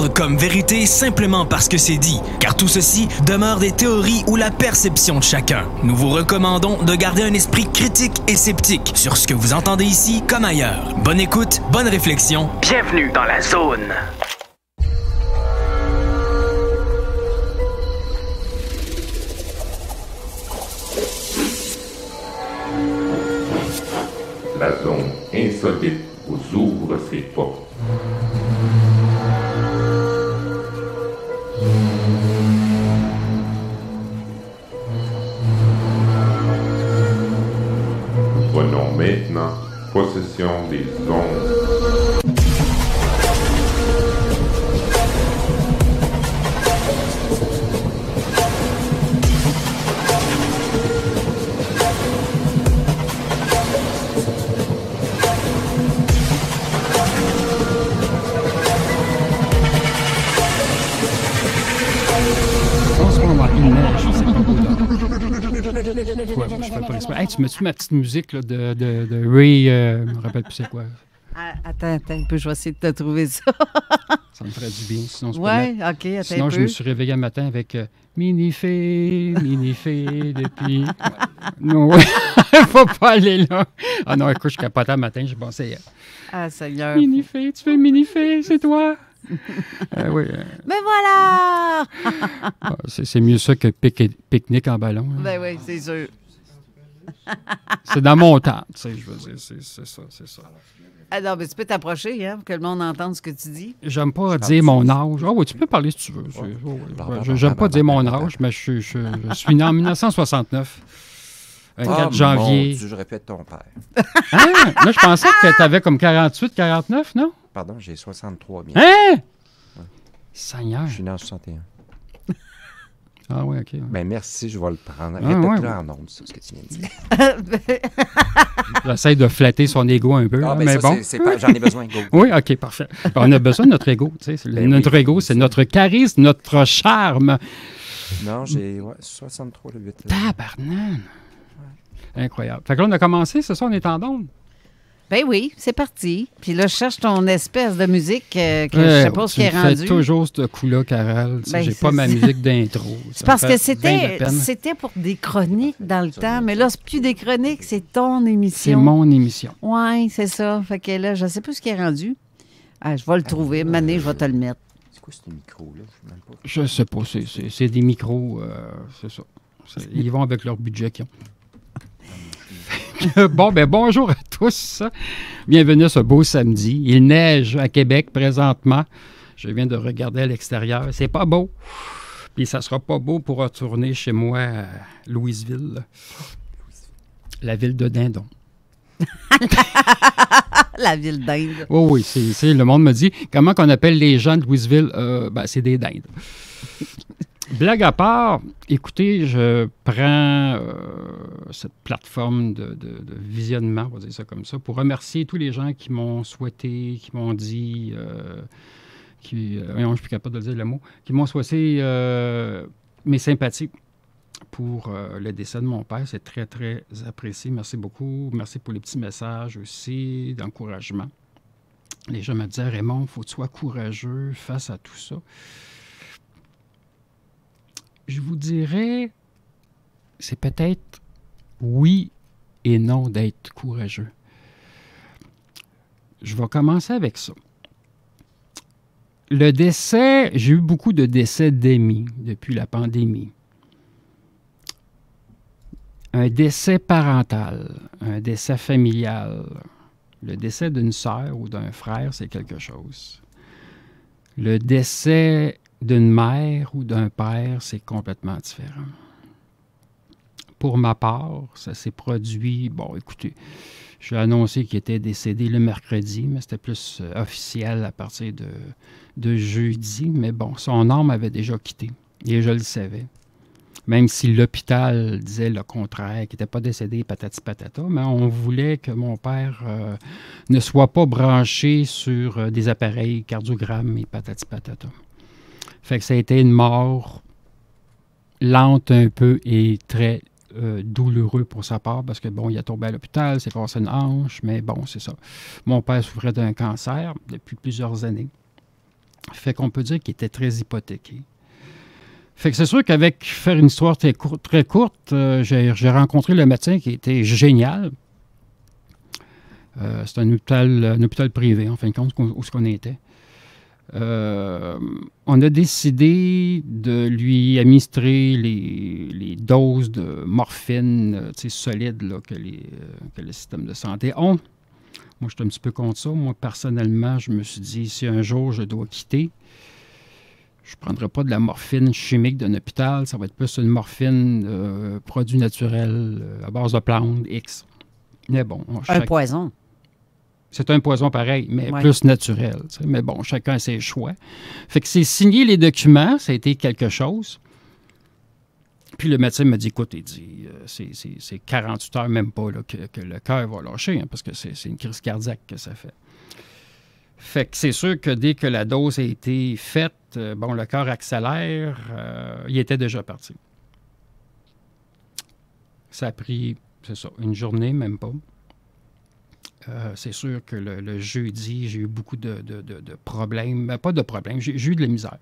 comme vérité simplement parce que c'est dit, car tout ceci demeure des théories ou la perception de chacun. Nous vous recommandons de garder un esprit critique et sceptique sur ce que vous entendez ici comme ailleurs. Bonne écoute, bonne réflexion, bienvenue dans la zone. La zone insolite vous ouvre ses portes. Nous prenons maintenant possession des ondes. Ouais, moi, je fais pas exprès. Hey, tu mets-tu ma petite musique là, de Ray, je me rappelle plus c'est quoi. Attends un peu, je vais essayer de te trouver ça. Ça me ferait du bien, sinon OK, attends sinon un je peu. me suis réveillé un matin avec Minifée depuis... Non, ouais, faut pas aller là. Ah non, écoute, je capotais un matin, j'ai pensé... Ah, Seigneur. Minifée, tu fais Minifée, c'est toi? Oui. Mais voilà! C'est mieux ça que pique-nique en ballon. Hein. Ben oui, c'est sûr. C'est dans mon temps, tu sais, je veux dire, c'est ça. Ah non, mais tu peux t'approcher, hein, pour que le monde entende ce que tu dis. J'aime pas dire mon âge. Ah oui, tu peux parler si tu veux. J'aime pas dire mon âge, mais je suis né en 1969. 4 janvier. Mon Dieu, j'aurais pu être ton père. Hein? Moi, je pensais que tu avais comme 48, 49, non? Pardon, j'ai 63 bien. Hein? Ouais. Seigneur. Je suis né en 61. Ah oui, OK. Ouais. Ben merci, je vais le prendre. Répète-le en ondes, ça, ce que tu viens de dire. J'essaie de flatter son ego un peu, Ah, mais ça, bon. j'en ai besoin, go. Oui, OK, parfait. On a besoin de notre ego. Tu sais, notre ego, c'est notre charisme, notre charme. Non, j'ai 63 le 8. Tabarnane. Ouais. Incroyable. Fait que là, on a commencé, c'est ça, on est en ondes? Ben oui, c'est parti. Puis là, je cherche ton espèce de musique que je sais pas ce qui est rendu. Tu fais toujours ce coup-là, Carole. Ben, j'ai pas ma musique d'intro. C'est parce que c'était pour des chroniques dans le temps, mais là, c'est plus des chroniques, c'est ton émission. C'est mon émission. Oui, c'est ça. Fait que là, je sais plus ce qui est rendu. Ah, je vais le trouver. Mané, je vais te le mettre. C'est quoi ce micro-là? Je sais pas. C'est des micros, c'est ça. Ils vont avec leur budget qu'ils ont. Bon, ben bonjour à tous. Bienvenue à ce beau samedi. Il neige à Québec présentement. Je viens de regarder à l'extérieur. C'est pas beau. Puis ça sera pas beau pour retourner chez moi à Louisville. La ville de Dindon. La ville d'Inde. Oh oui, le monde me dit, comment qu'on appelle les gens de Louisville? Ben, c'est des dindes. Blague à part, écoutez, je prends cette plateforme de visionnement, on va dire ça comme ça, pour remercier tous les gens qui m'ont souhaité, qui m'ont dit, je ne suis plus capable de dire le mot, qui m'ont souhaité mes sympathies pour le décès de mon père. C'est très, très apprécié. Merci beaucoup. Merci pour les petits messages aussi, d'encouragement. Les gens me disaient, Raymond, il faut que tu sois courageux face à tout ça. Je vous dirais, c'est peut-être oui et non d'être courageux. Je vais commencer avec ça. Le décès, j'ai eu beaucoup de décès d'amis depuis la pandémie. Un décès parental, un décès familial, le décès d'une sœur ou d'un frère, c'est quelque chose. Le décès d'une mère ou d'un père, c'est complètement différent. Pour ma part, ça s'est produit... Bon, écoutez, j'ai annoncé qu'il était décédé le mercredi, mais c'était plus officiel à partir de jeudi. Mais bon, son âme avait déjà quitté, et je le savais. Même si l'hôpital disait le contraire, qu'il n'était pas décédé patati patata, mais on voulait que mon père ne soit pas branché sur des appareils cardiogrammes et patati patata. Fait que ça a été une mort lente un peu et très douloureux pour sa part parce que, bon, il a tombé à l'hôpital, s'est cassé une hanche, mais bon, c'est ça. Mon père souffrait d'un cancer depuis plusieurs années. Fait qu'on peut dire qu'il était très hypothéqué. Fait que c'est sûr qu'avec faire une histoire très courte, j'ai rencontré le médecin qui était génial. C'est un hôpital privé, en fin de compte, où on était. On a décidé de lui administrer les doses de morphine solides là, que le système de santé ont. Moi, je suis un petit peu contre ça. Moi, personnellement, je me suis dit, si un jour je dois quitter, je ne prendrai pas de la morphine chimique d'un hôpital. Ça va être plus une morphine produit naturel à base de plantes X. Mais bon. Un poison. C'est un poison pareil, mais plus naturel. T'sais. Mais bon, chacun a ses choix. Fait que c'est signer les documents, ça a été quelque chose. Puis le médecin m'a dit, écoute, il dit, c'est 48 heures même pas là, que le cœur va lâcher, hein, parce que c'est une crise cardiaque que ça fait. Fait que c'est sûr que dès que la dose a été faite, le cœur accélère, il était déjà parti. Ça a pris, c'est ça, une journée, même pas. C'est sûr que le jeudi, j'ai eu beaucoup de problèmes. Pas de problèmes, j'ai eu de la misère.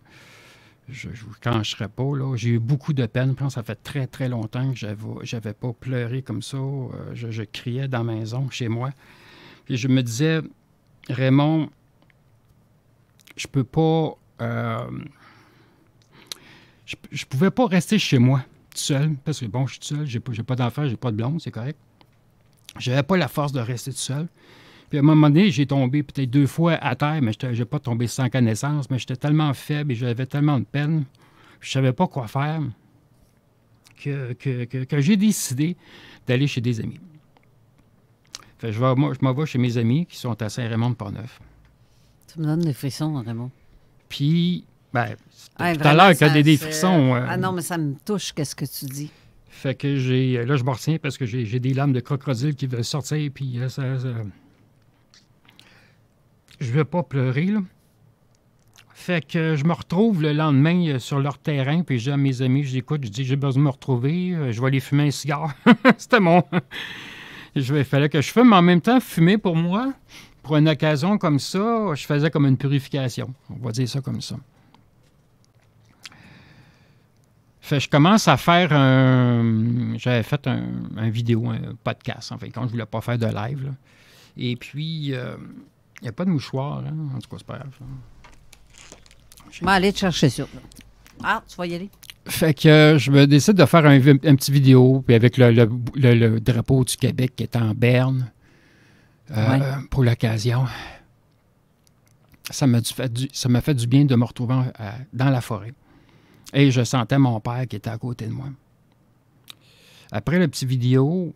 Je ne vous cacherai pas, là. J'ai eu beaucoup de peine. Je pense que ça fait très, très longtemps que je n'avais pas pleuré comme ça. Je criais dans la maison, chez moi. Puis je me disais, Raymond, je peux pas... je pouvais pas rester chez moi, tout seul. Parce que, bon, je suis tout seul, j'ai pas d'enfant, j'ai pas de blonde, c'est correct. J'avais pas la force de rester tout seul. Puis à un moment donné, j'ai tombé peut-être 2 fois à terre, mais je n'ai pas tombé sans connaissance, mais j'étais tellement faible et j'avais tellement de peine, je ne savais pas quoi faire, que j'ai décidé d'aller chez des amis. Fait, je m'en vais chez mes amis qui sont à Saint-Raymond-de-Port-Neuf. Tu me donnes des frissons, Raymond. Puis, tout à l'heure qu'il y a des frissons... Ah non, mais ça me touche, qu'est-ce que tu dis. Fait que là, je me retiens parce que j'ai des larmes de crocodile qui veulent sortir, puis je ne vais pas pleurer, là. Fait que je me retrouve le lendemain sur leur terrain, puis j'ai à mes amis, je dis, écoute, j'ai besoin de me retrouver, je vais aller fumer un cigare. C'était mon... Il fallait que je fume, mais en même temps, fumer pour moi, pour une occasion comme ça, je faisais comme une purification. On va dire ça comme ça. Fait que je commence à faire j'avais fait un vidéo, un podcast, en fait, quand je ne voulais pas faire de live, là. Et puis, il n'y a pas de mouchoir, hein? En tout cas, c'est pas grave. Je vais aller te chercher ça. Ah, tu vas y aller? Fait que je me décide de faire un petit vidéo, puis avec le drapeau du Québec qui est en berne pour l'occasion. Ça m'a fait du bien de me retrouver dans la forêt. Et je sentais mon père qui était à côté de moi. Après le petit vidéo,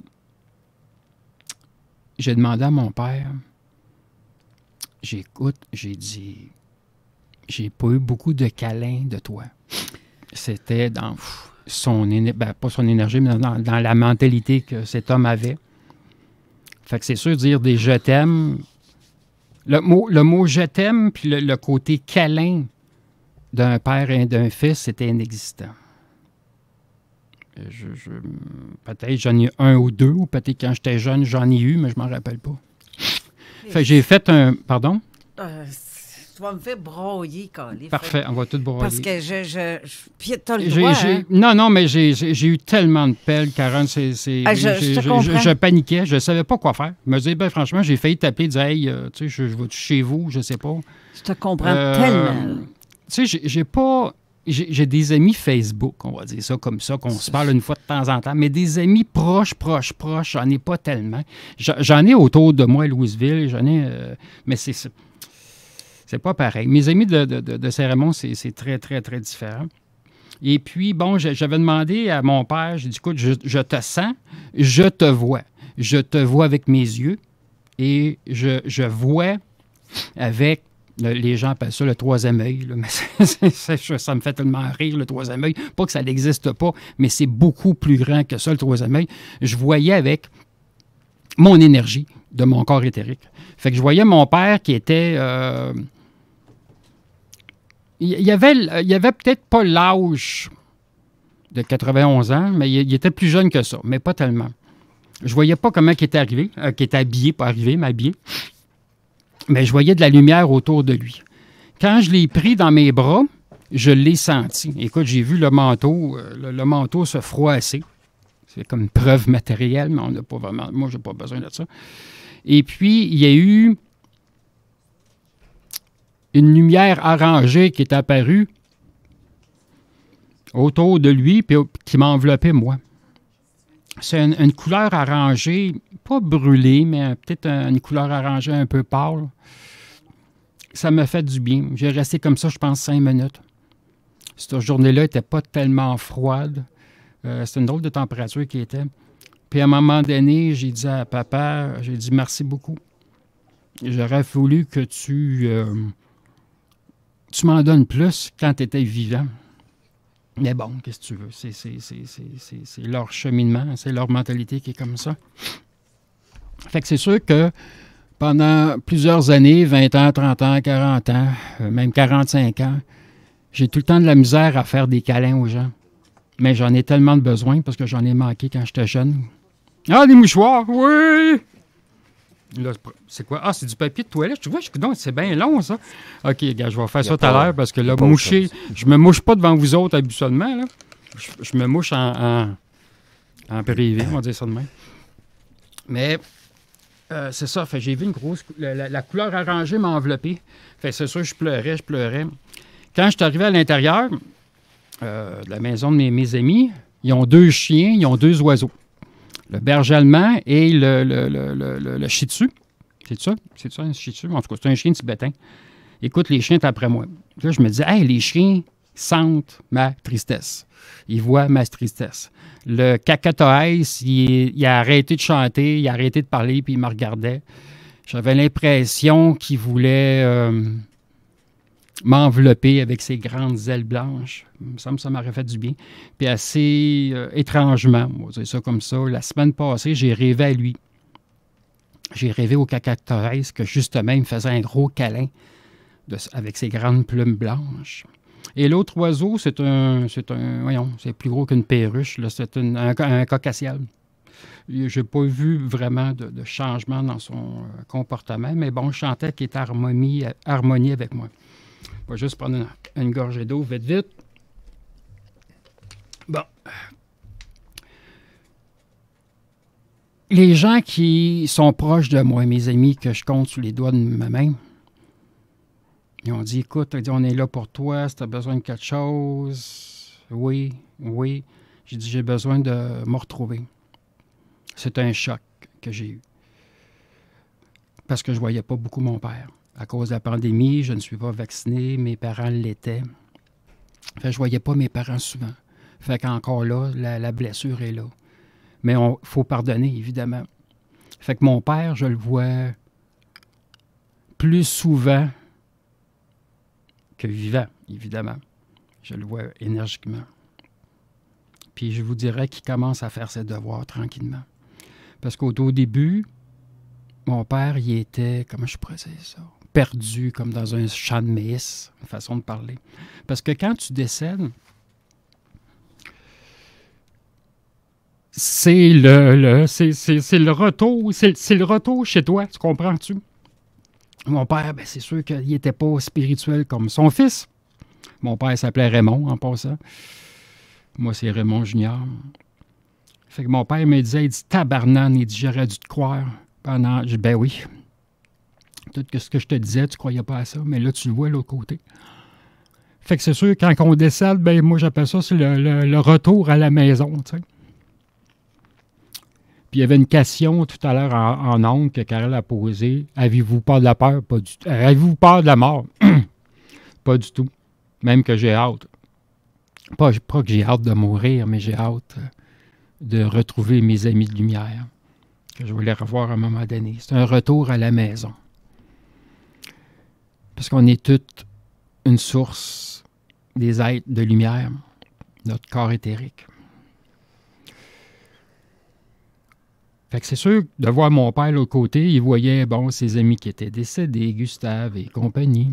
j'ai demandé à mon père, j'ai dit, j'ai pas eu beaucoup de câlins de toi. C'était dans son pas son énergie, mais dans la mentalité que cet homme avait. Fait que c'est sûr, dire des « je t'aime », le mot « je t'aime » puis le côté câlin d'un père et d'un fils, c'était inexistant. Peut-être j'en ai un ou deux, ou peut-être quand j'étais jeune, j'en ai eu, mais je m'en rappelle pas. Fait que j'ai fait un... Pardon? Tu vas me faire broyer, Colin. Parfait, on va tout broyer. Parce que puis t'as le droit, Non, mais j'ai eu tellement de pelles, Karen, je paniquais, je savais pas quoi faire. Je me disais, franchement, j'ai failli taper, dire, hey, tu sais, je vais chez vous, je sais pas. Je te comprends tellement. Tu sais, j'ai des amis Facebook, on va dire ça comme ça, qu'on se parle une fois de temps en temps, mais des amis proches, j'en ai pas tellement. J'en ai autour de moi à Louisville, mais c'est pas pareil. Mes amis de Saint-Raymond, c'est très, très, très différent. Et puis, bon, j'avais demandé à mon père, j'ai dit, écoute, je te sens, je te vois. Je te vois avec mes yeux et je vois avec... Les gens appellent ça le troisième œil, là, mais ça me fait tellement rire, le troisième œil. Pas que ça n'existe pas, mais c'est beaucoup plus grand que ça, le troisième œil. Je voyais avec mon énergie de mon corps éthérique. Fait que je voyais mon père qui était... il avait peut-être pas l'âge de 91 ans, mais il était plus jeune que ça, mais pas tellement. Je voyais pas comment il était arrivé, qu'il était habillé, pas arrivé, mais habillé. Mais je voyais de la lumière autour de lui. Quand je l'ai pris dans mes bras, je l'ai senti. Écoute, j'ai vu le manteau se froisser. C'est comme une preuve matérielle, mais on n'a pas vraiment... Moi, je n'ai pas besoin de ça. Et puis, il y a eu une lumière arrangée qui est apparue autour de lui, puis qui m'a enveloppé, moi. C'est une couleur arrangée, pas brûlée, mais peut-être une couleur arrangée un peu pâle. Ça m'a fait du bien. J'ai resté comme ça, je pense, 5 minutes. Cette journée-là n'était pas tellement froide. C'était une drôle de température qui était. Puis à un moment donné, j'ai dit à papa, j'ai dit merci beaucoup. J'aurais voulu que tu m'en donnes plus quand tu étais vivant. Mais bon, qu'est-ce que tu veux? C'est leur cheminement, c'est leur mentalité qui est comme ça. Fait que c'est sûr que pendant plusieurs années, 20 ans, 30 ans, 40 ans, même 45 ans, j'ai tout le temps de la misère à faire des câlins aux gens. Mais j'en ai tellement de besoin parce que j'en ai manqué quand j'étais jeune. Ah, des mouchoirs, oui! Là, c'est quoi? Ah, c'est du papier de toilette. Tu vois, c'est bien long, ça. OK, gars, je vais faire ça tout à l'heure parce que là, moucher, je me mouche pas devant vous autres habituellement. Là. Je me mouche en privé, on va dire ça de même. Mais c'est ça. Fait, j'ai vu une grosse... La couleur arrangée m'a enveloppé. Fait, c'est sûr, je pleurais. Quand je suis arrivé à l'intérieur de la maison de mes amis, ils ont 2 chiens, ils ont 2 oiseaux. Le berger allemand et le shih tzu. C'est ça? C'est ça, un shih tzu? En tout cas, c'est un chien tibétain. Écoute, les chiens sont après moi. Là, je me dis, hey, les chiens sentent ma tristesse. Ils voient ma tristesse. Le cacatoès, il a arrêté de chanter, il a arrêté de parler, puis il me regardait. J'avais l'impression qu'il voulait m'envelopper avec ses grandes ailes blanches. Il me semble que ça m'aurait fait du bien. Puis assez étrangement, on va dire ça comme ça, la semaine passée, j'ai rêvé à lui. J'ai rêvé au cacatoès que justement, il me faisait un gros câlin avec ses grandes plumes blanches. Et l'autre oiseau, c'est plus gros qu'une perruche. Là, c'est un cocassial. Je n'ai pas vu vraiment de changement dans son comportement, mais bon, je sentais qu'il était harmonie avec moi. Je vais juste prendre une gorgée d'eau vite. Bon. Les gens qui sont proches de moi, mes amis que je compte sur les doigts de ma main, ils ont dit, écoute, on est là pour toi, si tu as besoin de quelque chose. Oui. J'ai dit, j'ai besoin de me retrouver. C'est un choc que j'ai eu. Parce que je ne voyais pas beaucoup mon père. À cause de la pandémie, je ne suis pas vacciné, mes parents l'étaient. Fait que je ne voyais pas mes parents souvent. Fait qu'encore là, la blessure est là. Mais il faut pardonner, évidemment. Fait que mon père, je le vois plus souvent que vivant, évidemment. Je le vois énergiquement. Puis je vous dirais qu'il commence à faire ses devoirs tranquillement. Parce qu'au début, mon père, il était, comment je pourrais dire ça, perdu comme dans un champ de maïs, une façon de parler. Parce que quand tu décèdes, c'est le retour, c'est le retour chez toi, tu comprends-tu? Mon père, c'est sûr qu'il n'était pas spirituel comme son fils. Mon père s'appelait Raymond, en passant. Moi, c'est Raymond Junior. Fait que mon père me disait, il dit, tabarnane, il dit, j'aurais dû te croire. Je dis, ben oui. Tout ce que je te disais, tu ne croyais pas à ça, mais là, tu le vois de l'autre côté. Fait que c'est sûr, quand on décède, ben moi, j'appelle ça, c'est le retour à la maison, tu sais. Puis il y avait une question tout à l'heure en ondes que Carole a posée. Avez-vous peur de la peur? Pas du tout. Avez-vous peur de la mort? Pas du tout. Même que j'ai hâte. Pas que j'ai hâte de mourir, mais j'ai hâte de retrouver mes amis de lumière, que je vais les revoir à un moment donné. C'est un retour à la maison. Parce qu'on est toute une source des êtres de lumière, notre corps éthérique. Fait que c'est sûr, de voir mon père de l'autre côté, il voyait, ses amis qui étaient décédés, Gustave et compagnie.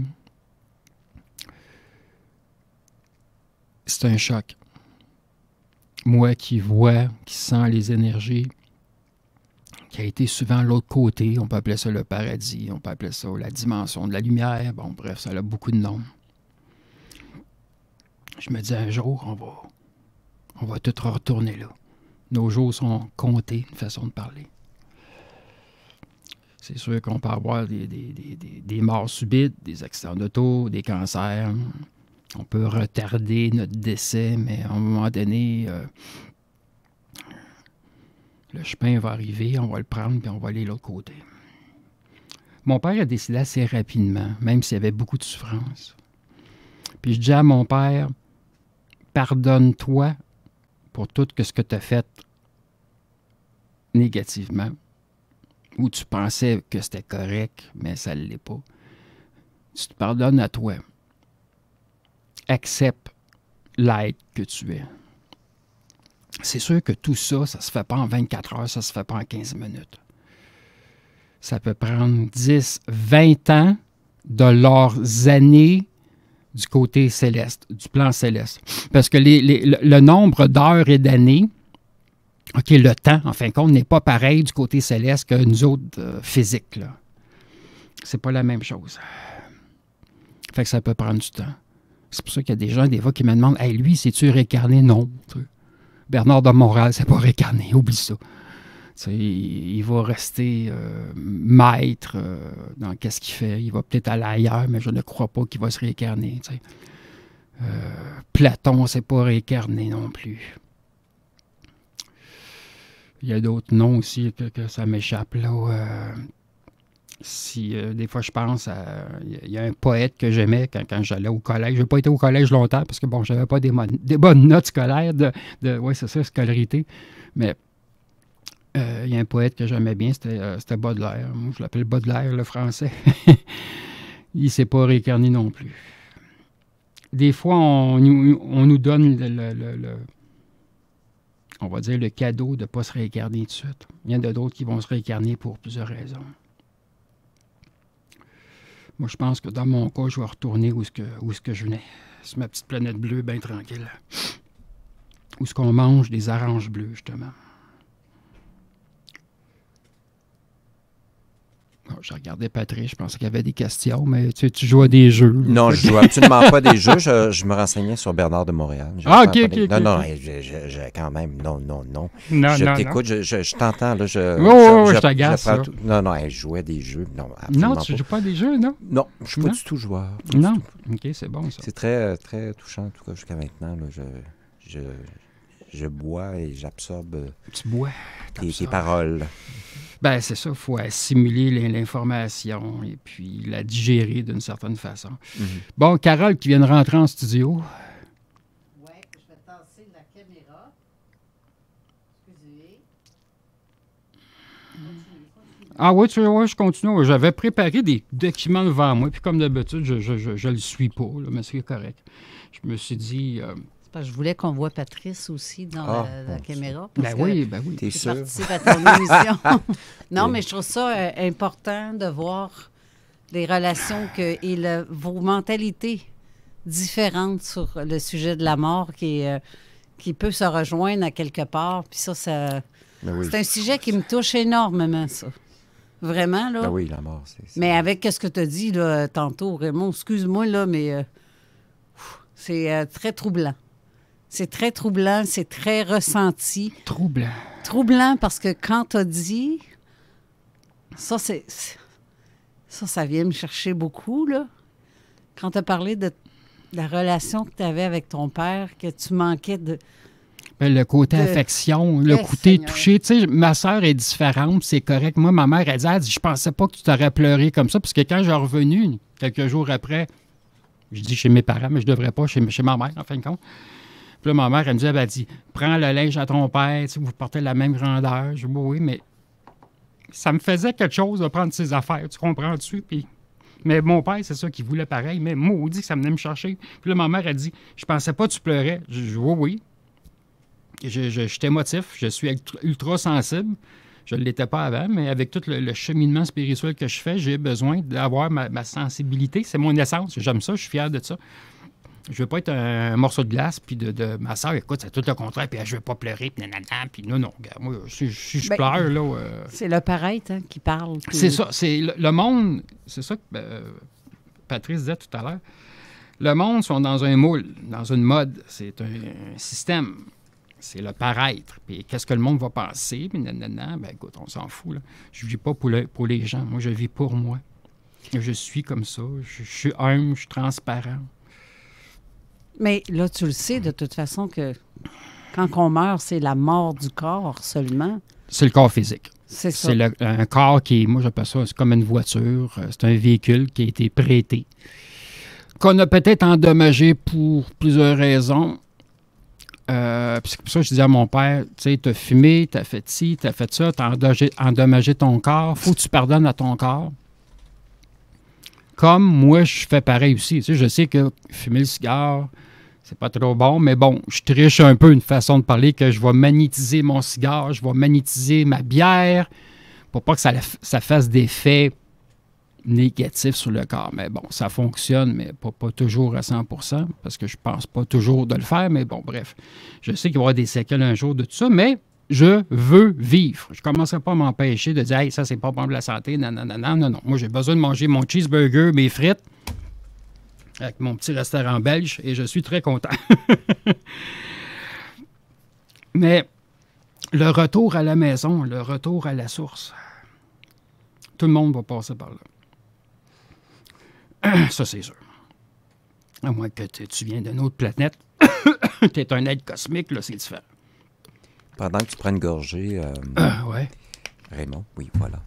C'est un choc. Moi qui vois, qui sens les énergies, qui qui a été souvent l'autre côté. On peut appeler ça le paradis, on peut appeler ça la dimension de la lumière. Bon, bref, ça a beaucoup de noms. Je me dis, un jour, on va tout retourner là. Nos jours sont comptés, une façon de parler. C'est sûr qu'on peut avoir des morts subites, des accidents d'auto, des cancers. On peut retarder notre décès, mais à un moment donné, le chemin va arriver, on va le prendre, puis on va aller de l'autre côté. Mon père a décidé assez rapidement, même s'il y avait beaucoup de souffrance. Puis je dis à mon père, pardonne-toi pour tout ce que tu as fait négativement, ou tu pensais que c'était correct, mais ça ne l'est pas. Tu te pardonnes à toi. Accepte l'être que tu es. C'est sûr que tout ça, ça ne se fait pas en 24 heures, ça ne se fait pas en 15 minutes. Ça peut prendre 10, 20 ans de leurs années du côté céleste, du plan céleste. Parce que le nombre d'heures et d'années, OK, le temps, en fin de compte, n'est pas pareil du côté céleste que nous autres physiques, là. C'est pas la même chose. Fait que ça peut prendre du temps. C'est pour ça qu'il y a des gens, des fois, qui me demandent « Hey, lui, c'est-tu réincarné? » Non. Bernard de Montréal, c'est pas réincarné. Oublie ça. Il va rester maître dans qu'est-ce qu'il fait. Il va peut-être aller ailleurs, mais je ne crois pas qu'il va se réincarner. Platon, c'est pas réincarné non plus. Il y a d'autres noms aussi que ça m'échappe là. Des fois, je pense à... Il y a un poète que j'aimais quand j'allais au collège. Je n'ai pas été au collège longtemps parce que, bon, je n'avais pas des bonnes notes scolaires oui, c'est ça, scolarité. Mais il y a un poète que j'aimais bien, c'était Baudelaire. Moi, je l'appelle Baudelaire, le français. Il ne s'est pas réincarné non plus. Des fois, on nous donne on va dire le cadeau de ne pas se réincarner tout de suite. Il y en a d'autres qui vont se réincarner pour plusieurs raisons. Moi, je pense que dans mon cas, je vais retourner où est-ce que je venais. C'est ma petite planète bleue, bien tranquille. Où est-ce qu'on mange des oranges bleues, justement. Bon, je regardais Patrick, je pensais qu'il y avait des questions, mais tu joues à des jeux. Non, je joue absolument pas des jeux. Je me renseignais sur Bernard de Montréal. OK. Non, quand même, non. Je t'écoute, je t'entends. Là, je t'agace. Non, je jouais des jeux. Non, tu ne joues pas à des jeux, non? Non, je ne suis pas du tout joueur. Non? OK, c'est bon, ça. C'est très, très touchant, en tout cas, jusqu'à maintenant. Là, je bois et j'absorbe tes paroles. Ben c'est ça, il faut assimiler l'information et puis la digérer d'une certaine façon. Mm-hmm. Bon, Carole qui vient de rentrer en studio. Oui, je vais tasser la caméra. Excusez. Ah oui, je continue. J'avais préparé des documents devant moi, puis comme d'habitude, je le suis pas, là, mais c'est correct. Je me suis dit... Parce que je voulais qu'on voit Patrice aussi dans la caméra. Ben oui. T'es sûr? Participe à ton émission. Non, mais je trouve ça important de voir les relations et vos mentalités différentes sur le sujet de la mort qui peut se rejoindre à quelque part. Puis ça c'est un sujet qui me touche énormément, ça. Vraiment, là. Ben oui, la mort, c'est... Mais avec ce que tu as dit là, tantôt, Raymond, excuse-moi, là, mais c'est très troublant. C'est très troublant, c'est très ressenti. Troublant parce que quand tu as dit, ça vient me chercher beaucoup, là. Quand tu as parlé de la relation que tu avais avec ton père, que tu manquais de... Le côté affection, le côté touché. Tu sais, ma sœur est différente, c'est correct. Moi, ma mère, elle dit, je pensais pas que tu t'aurais pleuré comme ça, parce que quand j'ai revenu, quelques jours après, je dis chez mes parents, mais je devrais pas, chez ma mère, en fin de compte. Puis là, ma mère, elle me dit, prends le linge à ton père, tu sais, vous portez la même grandeur. Je dis, oui, mais ça me faisait quelque chose de prendre ses affaires, tu comprends-tu? Puis, mais mon père, c'est ça qu'il voulait pareil, mais maudit que ça venait me chercher. Puis là, ma mère, elle dit, je pensais pas que tu pleurais. Je dis, oui. J'étais émotif, je suis ultra sensible. Je ne l'étais pas avant, mais avec tout le cheminement spirituel que je fais, j'ai besoin d'avoir ma sensibilité. C'est mon essence, j'aime ça, je suis fier de ça. Je veux pas être un morceau de glace, puis de ma soeur, écoute, c'est tout le contraire, puis je veux pas pleurer, puis nanana, puis non, regarde, moi, si je pleure, là... C'est le paraître qui parle. Puis... C'est ça, c'est le monde, c'est ça que Patrice disait tout à l'heure. Le monde sont dans un moule, dans une mode, c'est un système, c'est le paraître, puis qu'est-ce que le monde va penser, puis nanana, ben écoute, on s'en fout, là. Je vis pas pour les gens, moi, je vis pour moi. Je suis comme ça, je suis humble, je suis transparent. Mais là, tu le sais, de toute façon, que quand on meurt, c'est la mort du corps seulement. C'est le corps physique. C'est ça. C'est un corps qui, moi, j'appelle ça, c'est comme une voiture. C'est un véhicule qui a été prêté, qu'on a peut-être endommagé pour plusieurs raisons. C'est pour ça que je disais à mon père, tu sais, t'as fumé, t'as fait ci, t'as fait ça, t'as endommagé ton corps. Faut que tu pardonnes à ton corps. Comme moi, je fais pareil aussi. Tu sais, je sais que fumer le cigare, c'est pas trop bon, mais bon, je triche un peu une façon de parler que je vais magnétiser mon cigare, je vais magnétiser ma bière pour pas que ça fasse d'effets négatifs sur le corps. Mais bon, ça fonctionne, mais pas toujours à 100%, parce que je pense pas toujours de le faire, mais bon, bref. Je sais qu'il va y avoir des séquelles un jour de tout ça, mais je veux vivre. Je ne commencerai pas à m'empêcher de dire « Hey, ça, c'est pas bon pour la santé. » Non. Moi, j'ai besoin de manger mon cheeseburger, mes frites, avec mon petit restaurant belge, et je suis très content. Mais le retour à la maison, le retour à la source, tout le monde va passer par là. Ça, c'est sûr. À moins que tu viennes d'une autre planète, tu es un être cosmique, là, c'est différent. Pendant que tu prends une gorgée, ouais. Raymond, oui, voilà.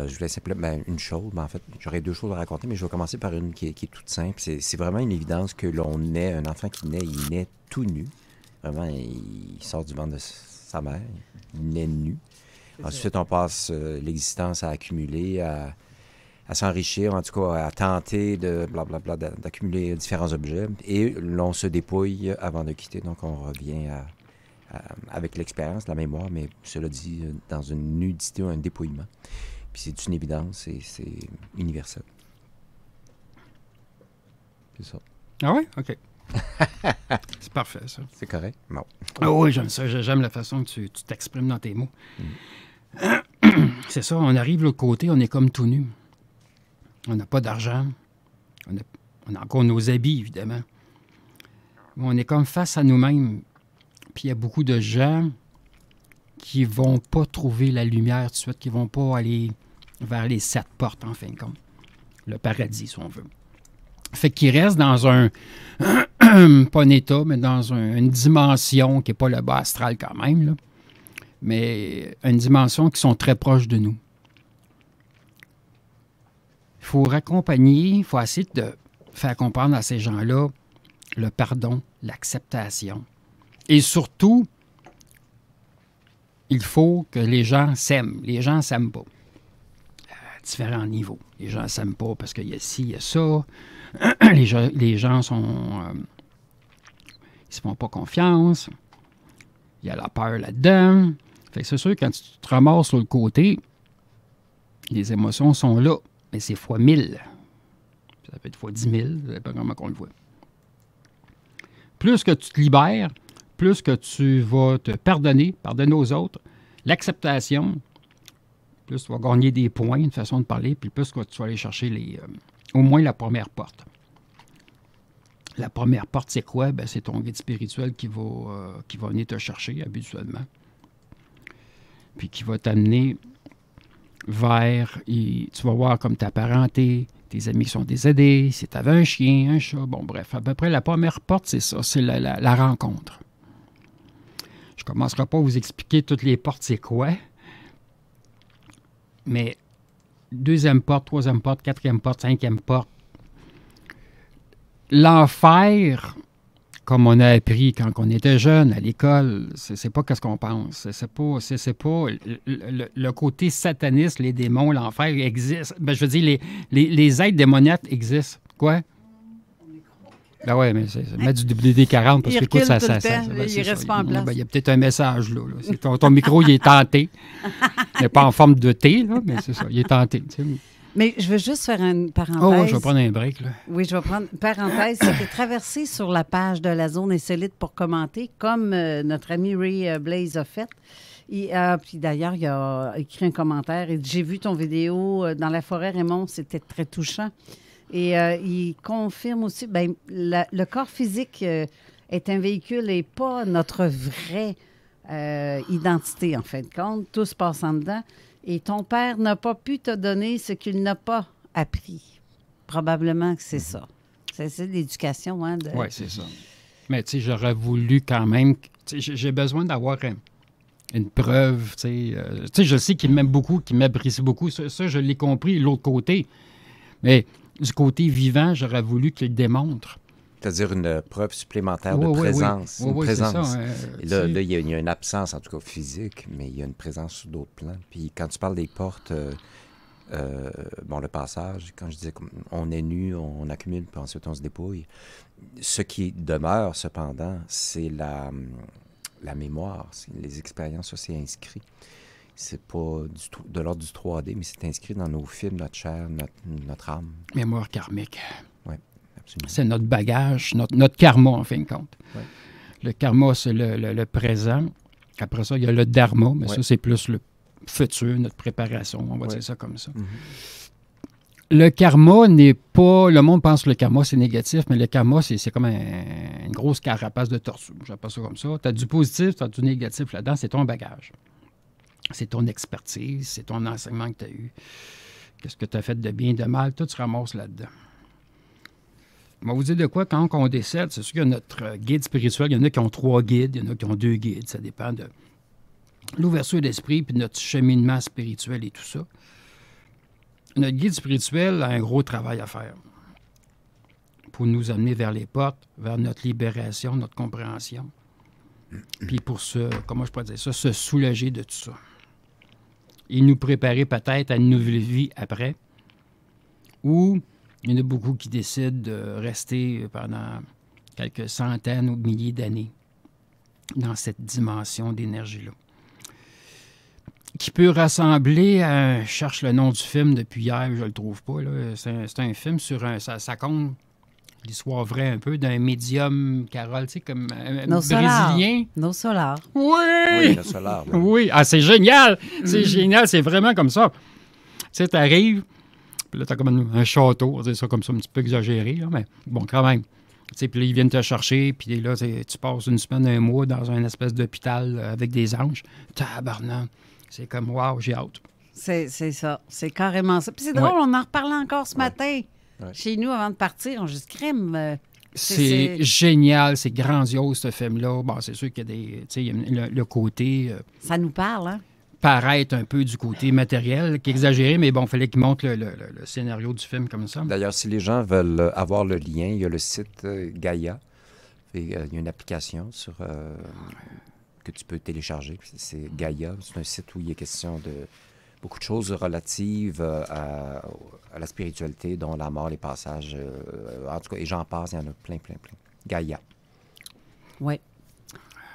Je voulais simplement une chose, mais en fait, j'aurais deux choses à raconter, mais je vais commencer par une qui est toute simple. C'est vraiment une évidence que l'on naît, un enfant qui naît, il naît tout nu. Vraiment, il sort du ventre de sa mère, il naît nu. Ensuite, on passe l'existence à accumuler, à s'enrichir, en tout cas à tenter de blablabla, d'accumuler différents objets. Et l'on se dépouille avant de quitter, donc on revient avec l'expérience, la mémoire, mais cela dit, dans une nudité ou un dépouillement. Puis c'est une évidence et c'est universel. C'est ça. Ah oui? OK. C'est parfait, ça. C'est correct? Bon. Ah oui, j'aime ça. J'aime la façon que tu t'exprimes dans tes mots. C'est ça, on arrive de l'autre côté, on est comme tout nu. On n'a pas d'argent. On a encore nos habits, évidemment. On est comme face à nous-mêmes. Puis il y a beaucoup de gens qui vont pas trouver la lumière tout de suite, qui vont pas aller vers les 7 portes, en fin de compte. Le paradis, si on veut. Fait qu'ils restent dans un... pas un état, mais dans une dimension qui n'est pas le bas astral quand même, là, mais une dimension qui sont très proches de nous. Il faut raccompagner, il faut essayer de faire comprendre à ces gens-là le pardon, l'acceptation. Et surtout, il faut que les gens s'aiment. Les gens ne s'aiment pas. À différents niveaux. Les gens ne s'aiment pas parce qu'il y a ci, il y a ça. Les gens sont... ils se font pas confiance. Il y a la peur là-dedans. Fait que c'est sûr, quand tu te ramasses sur le côté, les émotions sont là. Mais c'est fois 1000. Ça peut être fois 10 000. Ça dépend comment on le voit. Plus que tu te libères, plus que tu vas te pardonner aux autres, l'acceptation, plus tu vas gagner des points, une façon de parler, puis plus que tu vas aller chercher au moins la première porte. La première porte, c'est quoi? Ben, c'est ton guide spirituel qui va venir te chercher habituellement. Puis qui va t'amener vers... tu vas voir comme ta parenté, tes amis qui sont décédés, si tu avais un chien, un chat, bon bref, à peu près la première porte, c'est ça, c'est la rencontre. Je ne commencerai pas à vous expliquer toutes les portes, c'est quoi, mais deuxième porte, troisième porte, quatrième porte, cinquième porte, l'enfer, comme on a appris quand on était jeune à l'école, c'est pas ce qu'on pense. C'est pas le côté sataniste, les démons, l'enfer existe. Ben, je veux dire, les êtres démoniaques existent. Quoi? Ben oui, mais c'est mettre du WD-40 parce que écoute, ça il reste pas en place. Il y a peut-être un message là. Ton micro, il est tenté. Il n'est pas en forme de T, là, mais c'est ça, il est tenté. Tu sais. Mais je veux juste faire une parenthèse. Oh, je vais prendre un break, là. Oui, je vais prendre une parenthèse. C'était traversé sur la page de la Zone Insolite pour commenter, comme notre ami Ray Blaze a fait. Puis d'ailleurs, il a écrit un commentaire. Il dit, j'ai vu ton vidéo dans la forêt, Raymond, c'était très touchant. Et il confirme aussi, bien, le corps physique est un véhicule et pas notre vraie identité, en fin de compte. Tout se passe en dedans. Et ton père n'a pas pu te donner ce qu'il n'a pas appris. Probablement que c'est ça. C'est l'éducation, hein? Oui, c'est ça. Mais tu sais, j'aurais voulu quand même... J'ai besoin d'avoir une preuve, tu sais, je sais qu'il m'aime beaucoup, qu'il m'apprécie beaucoup. Ça, je l'ai compris, l'autre côté. Mais du côté vivant, j'aurais voulu qu'il le démontre. C'est-à-dire une preuve supplémentaire de présence. Oui, présence. c'est ça. Là, il y a une absence, en tout cas physique, mais il y a une présence sur d'autres plans. Puis quand tu parles des portes, le passage, quand je disais qu'on est nu, on accumule, puis ensuite on se dépouille, ce qui demeure, cependant, c'est la mémoire, les expériences, ça, c'est inscrit. C'est pas de l'ordre du 3D, mais c'est inscrit dans nos films, notre chair, notre âme. Mémoire karmique. Oui, absolument. C'est notre bagage, notre karma, en fin de compte. Ouais. Le karma, c'est le présent. Après ça, il y a le dharma, mais ça, c'est plus le futur, notre préparation, on va dire ça comme ça. Le karma n'est pas... Le monde pense que le karma, c'est négatif, mais le karma, c'est comme une grosse carapace de tortue. J'appelle ça comme ça. Tu as du positif, tu as du négatif là-dedans. C'est ton bagage. C'est ton expertise, c'est ton enseignement que tu as eu. Qu'est-ce que tu as fait de bien, de mal, tout se ramasse là-dedans. On va vous dire de quoi, quand on décède, c'est sûr qu'il y a notre guide spirituel. Il y en a qui ont 3 guides, il y en a qui ont 2 guides. Ça dépend de l'ouverture d'esprit puis de notre cheminement spirituel et tout ça. Notre guide spirituel a un gros travail à faire pour nous amener vers les portes, vers notre libération, notre compréhension. Puis pour comment je pourrais dire ça, se soulager de tout ça. Et nous préparer peut-être à une nouvelle vie après. Ou il y en a beaucoup qui décident de rester pendant quelques centaines ou milliers d'années dans cette dimension d'énergie-là. Qui peut rassembler à... Je cherche le nom du film depuis hier, je ne le trouve pas. Là. C'est un film sur un... Ça compte l'histoire vraie un peu d'un médium, Carole, tu sais, comme brésilien. Nos solars. Oui! Le solar. Là. Oui! Ah, c'est génial! C'est génial, c'est vraiment comme ça. Tu sais, t'arrives, puis là, t'as comme un château, on va dire ça comme ça, un petit peu exagéré, là, mais bon, quand même. Tu sais, puis là, ils viennent te chercher, puis là, tu passes une semaine, un mois dans un espèce d'hôpital avec des anges. Tabarnak! C'est comme, wow, j'ai hâte. C'est ça. C'est carrément ça. Puis c'est drôle, on en reparlait encore ce matin. Ouais. Chez nous, avant de partir, on juste crème. C'est génial, c'est grandiose, ce film-là. Bon, c'est sûr qu'il y a des... Tu sais, le côté... ça nous parle, hein? Paraître un peu du côté matériel, qui est exagéré, mais bon, il fallait qu'il montre le scénario du film comme ça. D'ailleurs, si les gens veulent avoir le lien, il y a le site Gaïa. Il y a une application que tu peux télécharger. C'est Gaïa. C'est un site où il est question de beaucoup de choses relatives à la spiritualité, dont la mort, les passages. En tout cas, et j'en passe, il y en a plein. Gaïa. Oui.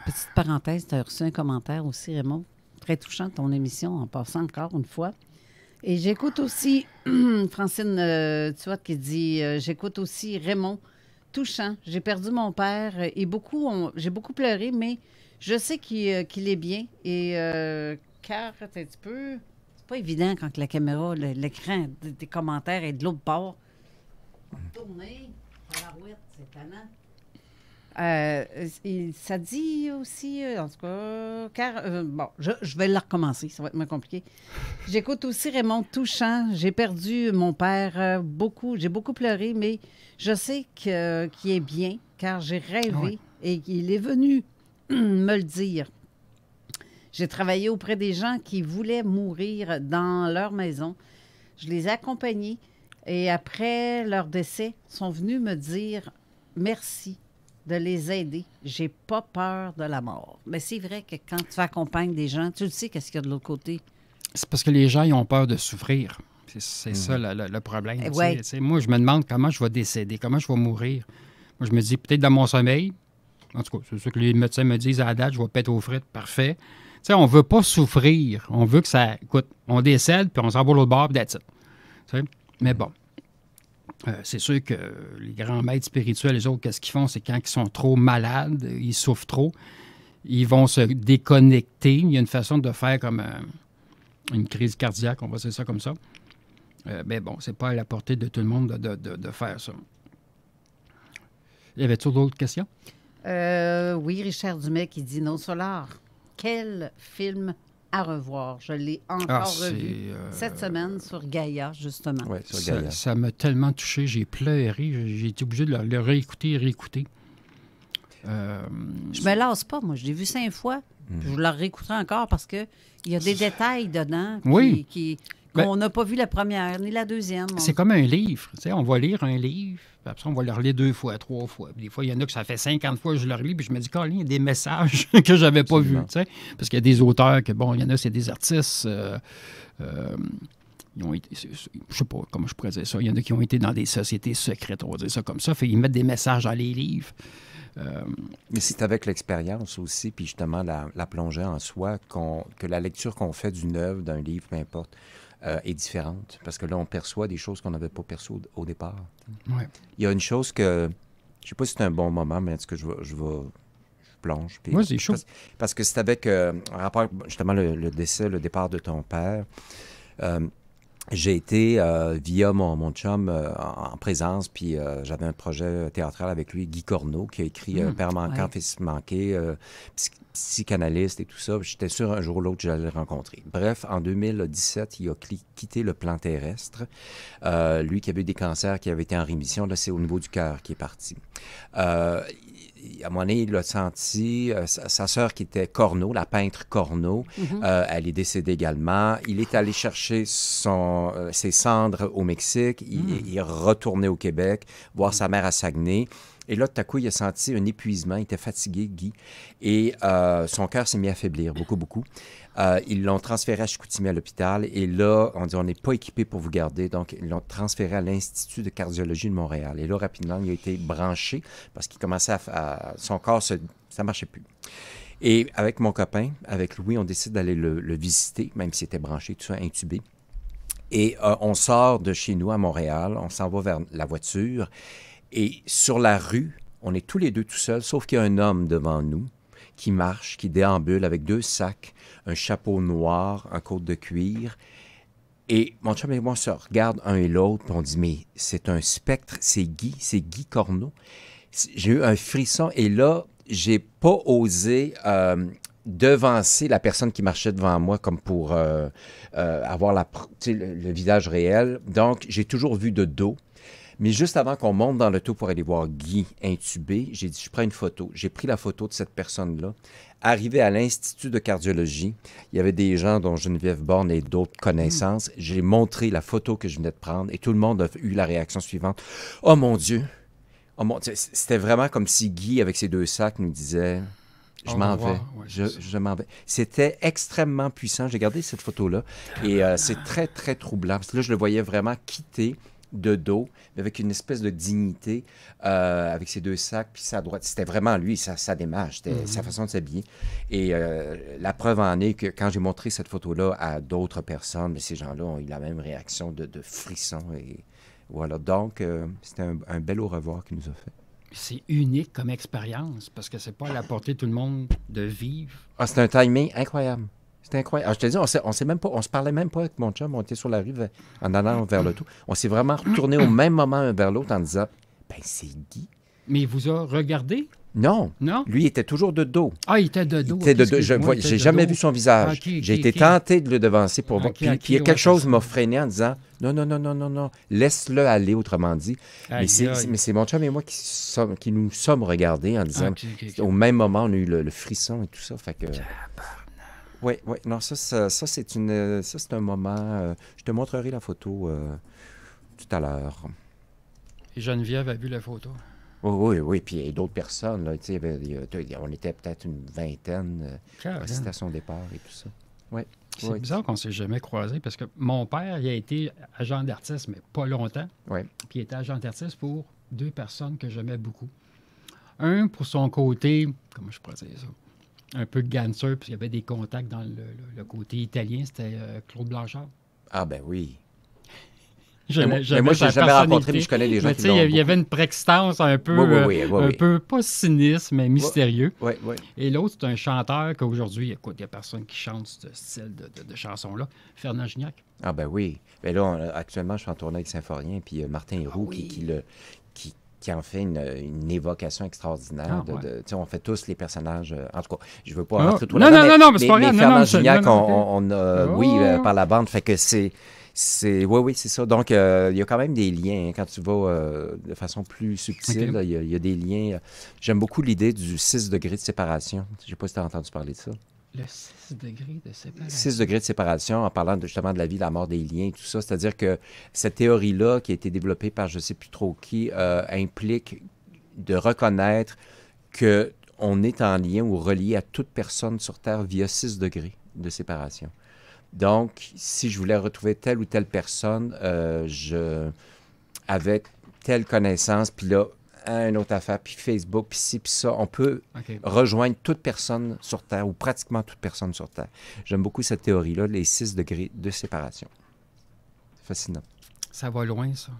Petite parenthèse, tu as reçu un commentaire aussi, Raymond. Très touchant, ton émission, en passant encore une fois. Et j'écoute aussi Francine Tuat qui dit j'écoute aussi Raymond, touchant. J'ai perdu mon père et j'ai beaucoup pleuré, mais je sais qu'il est bien. Et car, un petit peu, c'est pas évident quand la caméra, l'écran des commentaires est de l'autre bord. Tourner, c'est tannant. Ça dit aussi, en tout cas, je vais la recommencer, ça va être moins compliqué. J'écoute aussi Raymond, touchant. J'ai perdu mon père j'ai beaucoup pleuré, mais je sais qu'il est bien, car j'ai rêvé et qu'il est venu me le dire. J'ai travaillé auprès des gens qui voulaient mourir dans leur maison. Je les ai accompagnés et après leur décès, sont venus me dire merci de les aider. J'ai pas peur de la mort. Mais c'est vrai que quand tu accompagnes des gens, tu le sais qu'est-ce qu'il y a de l'autre côté. C'est parce que les gens, ils ont peur de souffrir. C'est ça le problème. Ouais. Moi, je me demande comment je vais décéder, comment je vais mourir. Moi, je me dis peut-être dans mon sommeil. En tout cas, c'est ça que les médecins me disent à la date, je vais péter aux frites. Parfait. Tu sais, on veut pas souffrir. On veut que ça... Écoute, on décède, puis on s'en va l'autre bord, puis that's it. Tu sais? Mais bon, c'est sûr que les grands maîtres spirituels, les autres, qu'est-ce qu'ils font? C'est quand ils sont trop malades, ils souffrent trop, ils vont se déconnecter. Il y a une façon de faire comme une crise cardiaque, on va dire ça comme ça. Mais bon, c'est pas à la portée de tout le monde de faire ça. Y avait-il d'autres questions? Oui, Richard Dumais qui dit Non Solar. Quel film à revoir? Je l'ai encore revu cette semaine sur Gaïa, justement. Oui, sur Gaïa. Ça m'a tellement touché, j'ai pleuré, j'ai été obligé de le réécouter. Je me lasse pas, moi. Je l'ai vu 5 fois. Puis je le réécouterai encore parce qu'il y a des détails dedans qu'on n'a pas vu la première ni la deuxième. C'est comme un livre. Tu sais, on va lire un livre, puis après, on va le relire 2 fois, 3 fois. Puis des fois, il y en a que ça fait 50 fois que je le relis, puis je me dis, Colin, il y a des messages que je n'avais pas vus. Tu sais, parce qu'il y a des auteurs que, bon, il y en a, c'est des artistes. Ils ont été, je sais pas comment je pourrais dire ça. Il y en a qui ont été dans des sociétés secrètes, on va dire ça comme ça. Fait, ils mettent des messages dans les livres. Mais c'est avec l'expérience aussi, puis justement la plongée en soi, que la lecture qu'on fait d'une œuvre, d'un livre, peu importe, est différente. Parce que là, on perçoit des choses qu'on n'avait pas perçues au départ. Ouais. Il y a une chose que, je sais pas si c'est un bon moment, mais est-ce que je plonge. Puis, moi, c'est chaud. Parce que c'est avec, en rapport, justement, le décès, le départ de ton père. J'ai été, via mon chum, en présence, puis j'avais un projet théâtral avec lui, Guy Corneau, qui a écrit Père manquant, fils manqué, psychanalyste et tout ça. J'étais sûr un jour ou l'autre, j'allais le rencontrer. Bref, en 2017, il a quitté le plan terrestre. Lui qui avait eu des cancers, qui avait été en rémission, là, c'est au niveau du cœur qui est parti. À un moment donné, il a senti, sa sœur qui était Corneau, la peintre Corneau, elle est décédée également. Il est allé chercher ses cendres au Mexique, il est retourné au Québec, voir sa mère à Saguenay. Et là, tout à coup, il a senti un épuisement, il était fatigué, Guy, et son cœur s'est mis à faiblir, beaucoup, beaucoup. Ils l'ont transféré à Chicoutimi à l'hôpital, et là, on dit, on n'est pas équipé pour vous garder, donc ils l'ont transféré à l'Institut de cardiologie de Montréal. Et là, rapidement, il a été branché, parce qu'il commençait son corps, ça ne marchait plus. Et avec mon copain, avec Louis, on décide d'aller le visiter, même s'il était branché, tout ça, intubé. Et on sort de chez nous à Montréal, on s'en va vers la voiture, et sur la rue, on est tous les deux tout seuls, sauf qu'il y a un homme devant nous qui marche, qui déambule avec 2 sacs, un chapeau noir, un côte de cuir. Et mon chum et moi, on se regarde un et l'autre, puis on dit, mais c'est un spectre, c'est Guy Corneau. J'ai eu un frisson, et là, j'ai pas osé devancer la personne qui marchait devant moi comme pour avoir le visage réel. Donc, j'ai toujours vu de dos. Mais juste avant qu'on monte dans l'auto pour aller voir Guy intubé, j'ai dit, je prends une photo. J'ai pris la photo de cette personne-là. Arrivé à l'Institut de cardiologie, il y avait des gens dont Geneviève Borne et d'autres connaissances. J'ai montré la photo que je venais de prendre et tout le monde a eu la réaction suivante. « Oh mon Dieu! » C'était vraiment comme si Guy, avec ses 2 sacs, nous disait... Je m'en vais. Je m'en vais. C'était extrêmement puissant. J'ai gardé cette photo-là et c'est très, très troublant. Parce que là, je le voyais vraiment quitter de dos, mais avec une espèce de dignité, avec ses 2 sacs, puis sa droite. C'était vraiment lui, sa démarche, c'était sa façon de s'habiller. Et la preuve en est que quand j'ai montré cette photo-là à d'autres personnes, ces gens-là ont eu la même réaction de frisson. Et voilà. Donc, c'était un bel au revoir qu'il nous a fait. C'est unique comme expérience, parce que c'est pas à la portée de tout le monde de vivre. Ah, c'était un timing incroyable. C'était incroyable. Alors, je te dis, on se parlait même pas avec mon chum, on était sur la rive en allant vers le tout. On s'est vraiment retourné au même moment un vers l'autre en disant, ben c'est Guy. Mais il vous a regardé? Non. Non? Lui, il était toujours de dos. Ah, il était de dos. Il était de dos. J'ai jamais vu son visage. J'ai été tenté de le devancer pour voir. Puis il y a quelque chose qui m'a freiné en disant, non, laisse-le aller, autrement dit. Mais c'est mon chum et moi qui nous sommes regardés en disant, au même moment, on a eu le frisson et tout ça. Fait que... Oui. Non, ça c'est un moment... je te montrerai la photo tout à l'heure. Et Geneviève a vu la photo. Oui. Puis il y a d'autres personnes. Là, on était peut-être une vingtaine assistés à son départ et tout ça. Ouais. C'est bizarre qu'on ne s'est jamais croisés parce que mon père, il a été agent d'artiste, mais pas longtemps. Oui. Puis il était agent d'artiste pour 2 personnes que j'aimais beaucoup. Un, pour son côté, comment je pourrais dire ça, un peu de gangster, puis il y avait des contacts dans le côté italien, c'était Claude Blanchard. Ah ben oui. Je Mais moi, je l'ai jamais rencontré, mais je connais des gens mais qui tu sais, l'ont. il y avait une prestance un peu, un peu pas sinistre, mais mystérieux. Oui, oui. Et l'autre, c'est un chanteur qu'aujourd'hui, écoute, il n'y a personne qui chante ce style de chanson-là. Fernand Gignac. Ah ben oui. Mais là, actuellement, je suis en tournée avec Symphorien, puis Martin Héroux qui en fait une évocation extraordinaire. Tu sais, on fait tous les personnages. En tout cas, je ne veux pas rentrer trop là-dedans. Non, mais c'est pas grave. Mais Fernand Gignac, on a, par la bande, fait que oui, c'est ça. Donc, il y a quand même des liens. Quand tu vas de façon plus subtile, Okay. il y a des liens. J'aime beaucoup l'idée du 6 degrés de séparation. Je ne sais pas si tu as entendu parler de ça. Le 6 degrés de séparation. 6 degrés de séparation en parlant justement de la vie, la mort, des liens, tout ça. C'est-à-dire que cette théorie-là, qui a été développée par je ne sais plus trop qui, implique de reconnaître qu'on est en lien ou relié à toute personne sur Terre via 6 degrés de séparation. Donc, si je voulais retrouver telle ou telle personne, avec telle connaissance, puis là, une autre affaire, puis Facebook, puis ci, puis ça, on peut rejoindre toute personne sur Terre, ou pratiquement toute personne sur Terre. J'aime beaucoup cette théorie-là, les 6 degrés de séparation. C'est fascinant. Ça va loin, ça.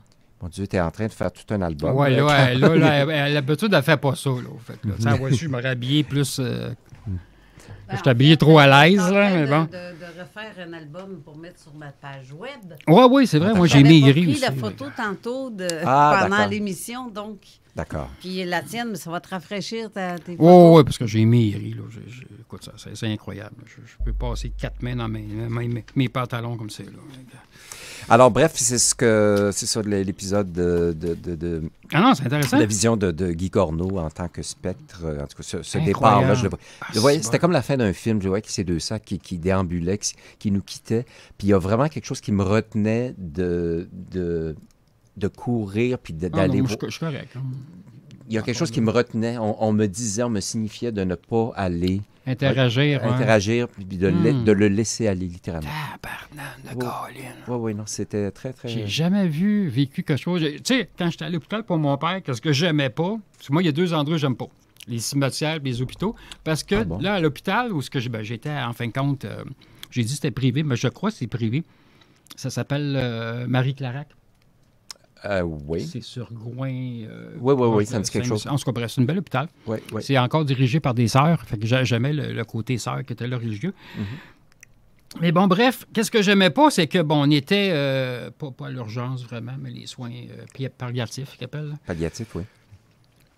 Mon Dieu, tu es en train de faire tout un album. Oui, là, elle a l'habitude, elle ne fait pas ça. Là, au fait, là. Ça, je m'aurais habillé plus... je suis habillé trop à l'aise, là, mais bon. De refaire un album pour mettre sur ma page web. Oui, c'est vrai. Moi, j'ai maigri pris aussi. la photo tantôt d'accord. pendant l'émission, donc... D'accord. Puis la tienne, ça va te rafraîchir tes Oui, photos. parce que j'ai maigri. Là. Écoute, ça, c'est incroyable. Je peux passer 4 mains dans mes pantalons comme c'est. Là. Alors, bref, c'est ça l'épisode Ah non, c'est intéressant. la vision de Guy Corneau en tant que spectre. En tout cas, ce Incroyable. départ-là, je le voyais. C'est C'était bon. comme la fin d'un film. Je voyais que ces deux sacs qui déambulaient, qui nous quittaient. Puis il y a vraiment quelque chose qui me retenait de courir puis d'aller... Non, je suis correct. Hein. Il y a quelque chose qui me retenait. On me disait, on me signifiait de ne pas aller... Interagir. puis de le laisser aller, littéralement. Tabarnane de Colin. Oui, non, c'était très, très... J'ai jamais vécu quelque chose. Tu sais, quand j'étais à l'hôpital pour mon père, qu'est-ce que j'aimais pas? Parce que moi, il y a 2 endroits que j'aime pas. Les cimetières et les hôpitaux. Parce que là, à l'hôpital, où j'étais, en fin de compte, j'ai dit que c'était privé, mais je crois que c'est privé. Ça s'appelle Marie Clarac. Oui. C'est sur Gouin. Oui, ça me dit quelque chose. En tout cas, bref, c'est un bel hôpital. Oui. C'est encore dirigé par des sœurs. Fait que j'aimais le côté sœur qui était là religieux. Mm-hmm. Mais bon, bref, qu'est-ce que j'aimais pas, c'est que, on était, pas à l'urgence vraiment, mais les soins palliatifs, qu'ils appellent. Là. Palliatif, oui.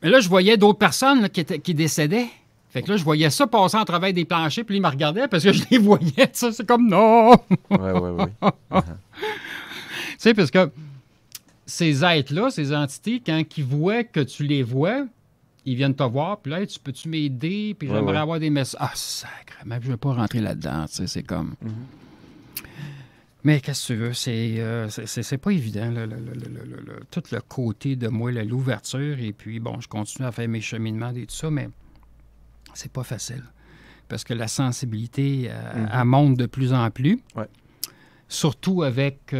Mais là, je voyais d'autres personnes là, qui décédaient. Fait que là, je voyais ça passer en travers des planchers, puis ils me regardaient parce que je les voyais. Ça, c'est comme non! Oui. Tu sais, parce que ces êtres-là, ces entités, quand ils voient que tu les vois, ils viennent te voir, puis là, hey, peux-tu m'aider? Puis j'aimerais avoir des messages. Ah, sacrément, je ne veux pas rentrer là-dedans, tu sais, c'est comme... Mais qu'est-ce que tu veux? C'est pas évident, tout le côté de moi, l'ouverture, et puis, je continue à faire mes cheminements et tout ça, mais c'est pas facile. Parce que la sensibilité, elle monte de plus en plus. Ouais. Surtout avec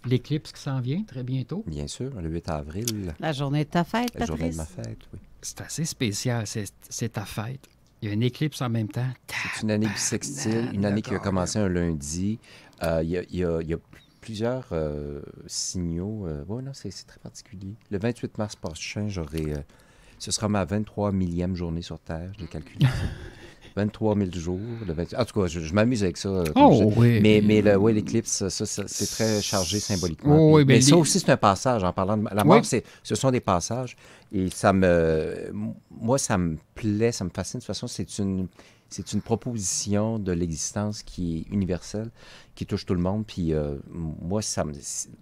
l'éclipse qui s'en vient très bientôt. Bien sûr, le 8 avril. La journée de ta fête, La journée de Patrice. ma fête, oui. C'est assez spécial, c'est ta fête. Il y a une éclipse en même temps. C'est une année bissextile, une année qui a commencé un lundi. Il y a plusieurs signaux. Oui, non, c'est très particulier. Le 28 mars prochain, ce sera ma 23 millième journée sur Terre, je l'ai calculé. 23 000 jours. En tout cas, je m'amuse avec ça. Oui. Mais l'éclipse, ça, c'est très chargé symboliquement. Oh, oui, mais ça aussi, c'est un passage. En parlant de la mort, Oui. ce sont des passages. Et moi, ça me plaît, ça me fascine. De toute façon, c'est une proposition de l'existence qui est universelle, qui touche tout le monde. Puis moi,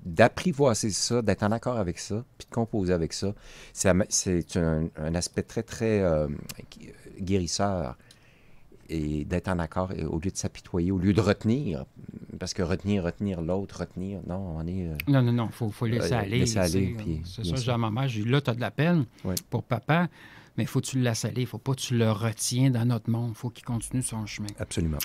d'apprivoiser ça, d'être en accord avec ça, puis de composer avec ça, c'est un aspect très, très guérisseur. Et d'être en accord au lieu de s'apitoyer, au lieu de retenir. Parce que retenir l'autre, non, on est... Non, faut laisser aller. Laisser aller, puis c'est bien ça, sûr. j'ai à ma mère, j'ai dit, là, tu as de la peine pour papa, mais il faut que tu le laisses aller. Il ne faut pas que tu le retiens dans notre monde. Il faut qu'il continue son chemin. Absolument.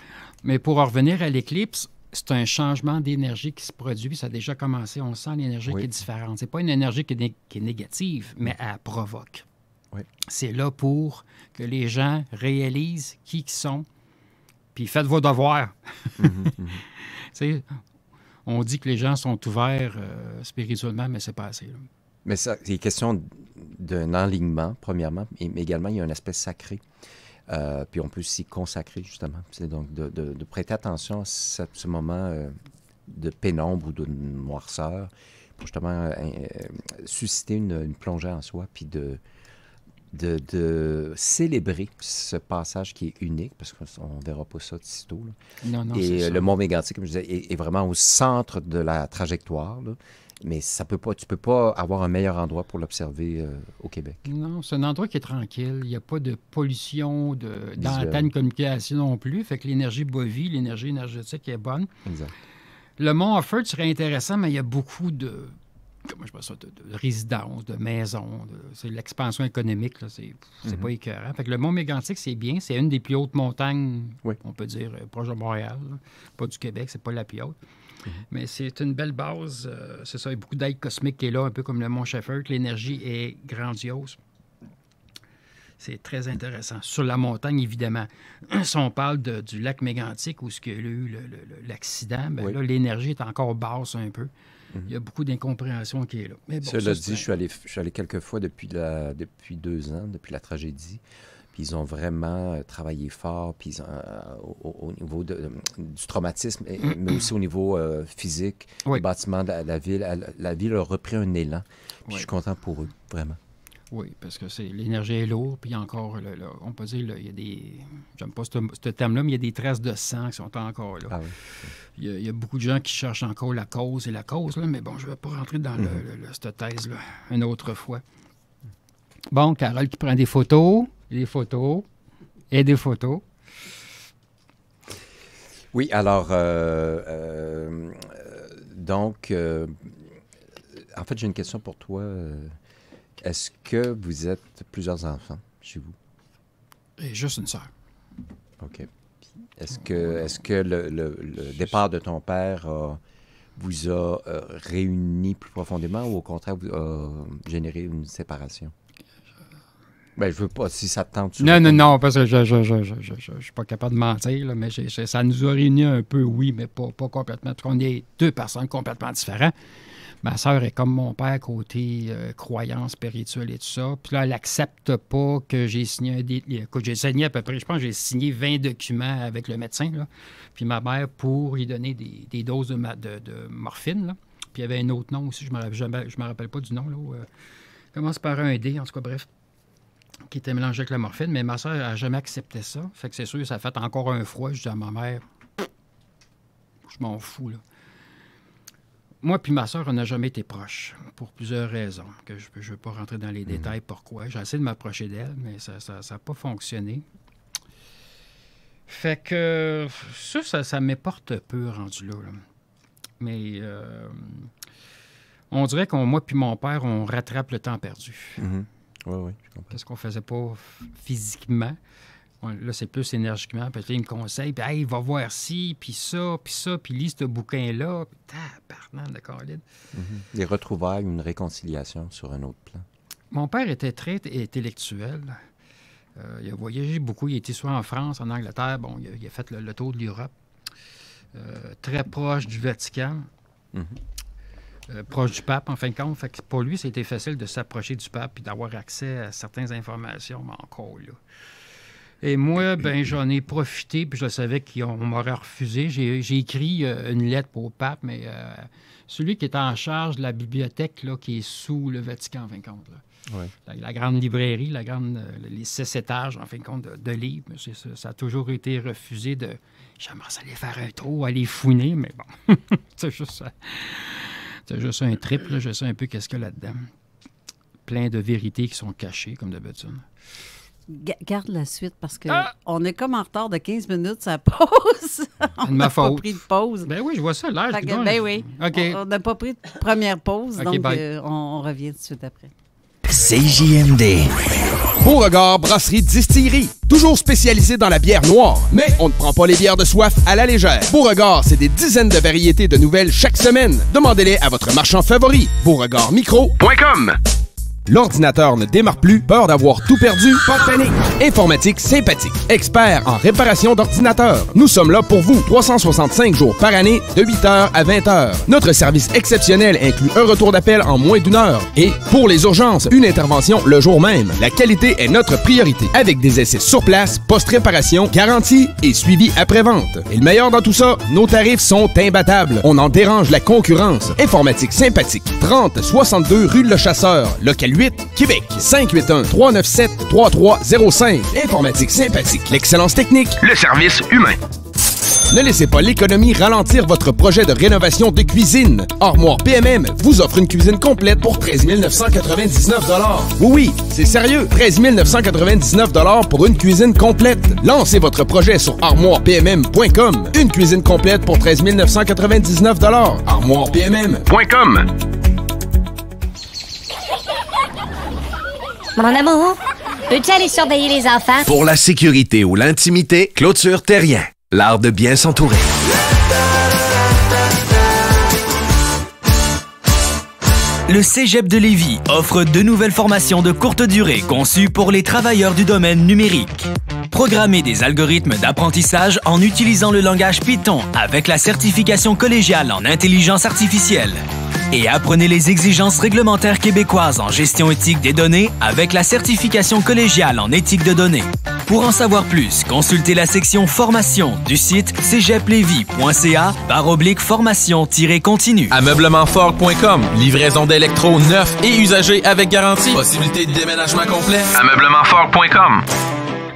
Mais pour en revenir à l'éclipse, c'est un changement d'énergie qui se produit. Ça a déjà commencé. On sent l'énergie qui est différente. C'est pas une énergie qui est négative, mais elle provoque. Oui. C'est là pour que les gens réalisent qui ils sont, puis faites vos devoirs. Tu sais, On dit que les gens sont ouverts spirituellement, mais c'est pas assez. Là. Mais ça, c'est question d'un enlignement, premièrement, mais également, il y a un aspect sacré. Puis on peut s'y consacrer, justement. C'est donc de prêter attention à ce moment de pénombre ou de noirceur pour justement susciter une plongée en soi, puis de célébrer ce passage qui est unique, parce qu'on ne verra pas ça de sitôt. Là. Non, et c'est le mont Mégantic, comme je disais, est vraiment au centre de la trajectoire, là. Mais tu peux pas avoir un meilleur endroit pour l'observer au Québec. Non, c'est un endroit qui est tranquille. Il n'y a pas de pollution d'antenne de communication non plus. Fait que l'énergie bovie, l'énergie énergétique est bonne. Exact. Le mont Offord serait intéressant, mais il y a beaucoup de résidences, de maisons. C'est l'expansion économique, là, c'est pas écœurant. Fait que le mont Mégantic, c'est bien. C'est une des plus hautes montagnes, on peut dire, proche de Montréal. Là. Pas du Québec, c'est pas la plus haute. Mais c'est une belle base. C'est ça, il y a beaucoup d'aide cosmique qui est là, un peu comme le mont Shefford. L'énergie est grandiose. C'est très intéressant. Sur la montagne, évidemment, si on parle du lac Mégantic où il y a eu l'accident, bien là, l'énergie est encore basse un peu. Il y a beaucoup d'incompréhension qui est là. Mais bon, cela dit, je suis allé quelques fois depuis 2 ans, depuis la tragédie. Puis ils ont vraiment travaillé fort, puis au niveau du traumatisme, mais aussi au niveau physique, les bâtiments de la ville a repris un élan. Puis je suis content pour eux, vraiment. Oui, parce que l'énergie est lourde, puis encore, on peut dire, il y a des... J'aime pas ce terme-là, mais il y a des traces de sang qui sont encore là. Ah oui. Il y a beaucoup de gens qui cherchent encore la cause et la cause, là, mais bon, je ne vais pas rentrer dans cette thèse-là une autre fois. Bon, Carole qui prend des photos et des photos. Oui, alors, donc, en fait, j'ai une question pour toi. Est-ce que vous êtes plusieurs enfants chez vous? Et juste une sœur. OK. Est-ce que le départ de ton père vous a réunis plus profondément ou au contraire a généré une séparation? Ben, je veux pas, si ça te tente... Non, parce que je suis pas capable de mentir, là, mais ça nous a réunis un peu, oui, mais pas complètement. Parce qu'on est 2 personnes complètement différentes. Ma sœur est comme mon père côté croyance spirituelle et tout ça. Puis là, elle n'accepte pas que j'ai signé j'ai signé à peu près, je pense que j'ai signé 20 documents avec le médecin, là. Puis ma mère pour lui donner des doses de morphine, là. Puis il y avait un autre nom aussi, je me rappelle pas du nom, là. Commence par un D, en tout cas, bref, qui était mélangé avec la morphine. Mais ma sœur n'a jamais accepté ça. Fait que c'est sûr, ça a fait encore un froid. Je dis à ma mère, je m'en fous, là. Moi puis ma sœur, on n'a jamais été proches, pour plusieurs raisons, que je ne veux pas rentrer dans les détails pourquoi. J'ai essayé de m'approcher d'elle, mais ça n'a pas fonctionné. Fait que ça m'éporte peu rendu là. Mais on dirait qu'on, moi puis mon père, on rattrape le temps perdu. Oui, je comprends. Qu'est-ce qu'on faisait pas physiquement. Là, c'est plus énergiquement. Puis il me conseille, puis hey, va voir ci, puis ça, puis lis ce bouquin-là. Tabarnak de Colin. Des retrouvailles, une réconciliation sur un autre plan. Mon père était très intellectuel. Il a voyagé beaucoup. Il était soit en France, en Angleterre. Bon, il a fait le tour de l'Europe. Très proche du Vatican. Proche du pape, en fin de compte. Fait que pour lui, c'était facile de s'approcher du pape et d'avoir accès à certaines informations, mais encore là. Et moi, ben j'en ai profité, puis je savais qu'on m'aurait refusé. J'ai écrit une lettre au pape, mais celui qui est en charge de la bibliothèque, là, qui est sous le Vatican, en fin de compte. Là. Ouais. La grande librairie, les 6 étages, en fin de compte, de livres. Ça a toujours été refusé de... J'aimerais aller faire un tour, aller fouiner, mais bon, c'est juste un trip, là. Je sais un peu qu'est-ce qu'il y a là-dedans. Plein de vérités qui sont cachées, comme d'habitude. Garde la suite parce qu'on est comme en retard de 15 minutes, ça pause. On n'a pas pris de pause. Ben oui, je vois ça, l'heure. Ben oui. Okay. On n'a pas pris de première pause, donc on revient tout de suite après. CJMD. Beauregard Brasserie Distillerie. Toujours spécialisé dans la bière noire. Mais on ne prend pas les bières de soif à la légère. Beauregard, c'est des dizaines de variétés de nouvelles chaque semaine. Demandez-les à votre marchand favori. BeauregardMicro.com. L'ordinateur ne démarre plus, peur d'avoir tout perdu? Pas de panique! Informatique Sympathique, expert en réparation d'ordinateurs. Nous sommes là pour vous, 365 jours par année, de 8h à 20h. Notre service exceptionnel inclut un retour d'appel en moins d'1 heure. Et pour les urgences, une intervention le jour même. La qualité est notre priorité, avec des essais sur place, post-réparation, garantie et suivi après-vente. Et le meilleur dans tout ça, nos tarifs sont imbattables. On en dérange la concurrence. Informatique Sympathique, 3062 rue Le Chasseur, local 8, Québec. 581-397-3305. Informatique Sympathique. L'excellence technique. Le service humain. Ne laissez pas l'économie ralentir votre projet de rénovation de cuisine. Armoire PMM vous offre une cuisine complète pour 13 999 $. Oui, c'est sérieux. 13 999 $ pour une cuisine complète. Lancez votre projet sur armoirepmm.com. Une cuisine complète pour 13 999 $. Armoirepmm.com. Mon amour, peux-tu aller surveiller les enfants? Pour la sécurité ou l'intimité, Clôture Terrien. L'art de bien s'entourer. Le Cégep de Lévis offre 2 nouvelles formations de courte durée conçues pour les travailleurs du domaine numérique. Programmez des algorithmes d'apprentissage en utilisant le langage Python avec la certification collégiale en intelligence artificielle. Et apprenez les exigences réglementaires québécoises en gestion éthique des données avec la certification collégiale en éthique de données. Pour en savoir plus, consultez la section formation du site cégeplevy.ca/formation-continue. Ameublementfort.com, livraison d'électro neufs et usagés avec garantie. Possibilité de déménagement complet. Ameublementfort.com.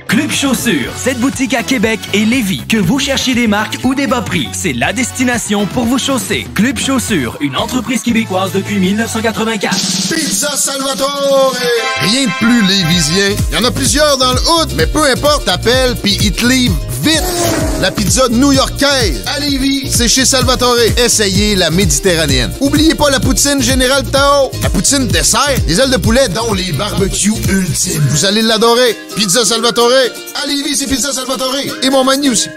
Club Chaussures, cette boutique à Québec et Lévis. Que vous cherchiez des marques ou des bas prix, c'est la destination pour vous chausser. Club Chaussures, une entreprise québécoise depuis 1984. Pizza Salvatore! Rien de plus lévisien. Il y en a plusieurs dans le hood, mais peu importe, t'appelles puis ils te livrent vite. La pizza new-yorkaise à Lévis, c'est chez Salvatore. Essayez la méditerranéenne. Oubliez pas la poutine Général Tao. La poutine dessert, les ailes de poulet dont les barbecues ultimes. Vous allez l'adorer. Pizza Salvatore. À Lévis, c'est Pizza Salvatore. Et mon menu aussi.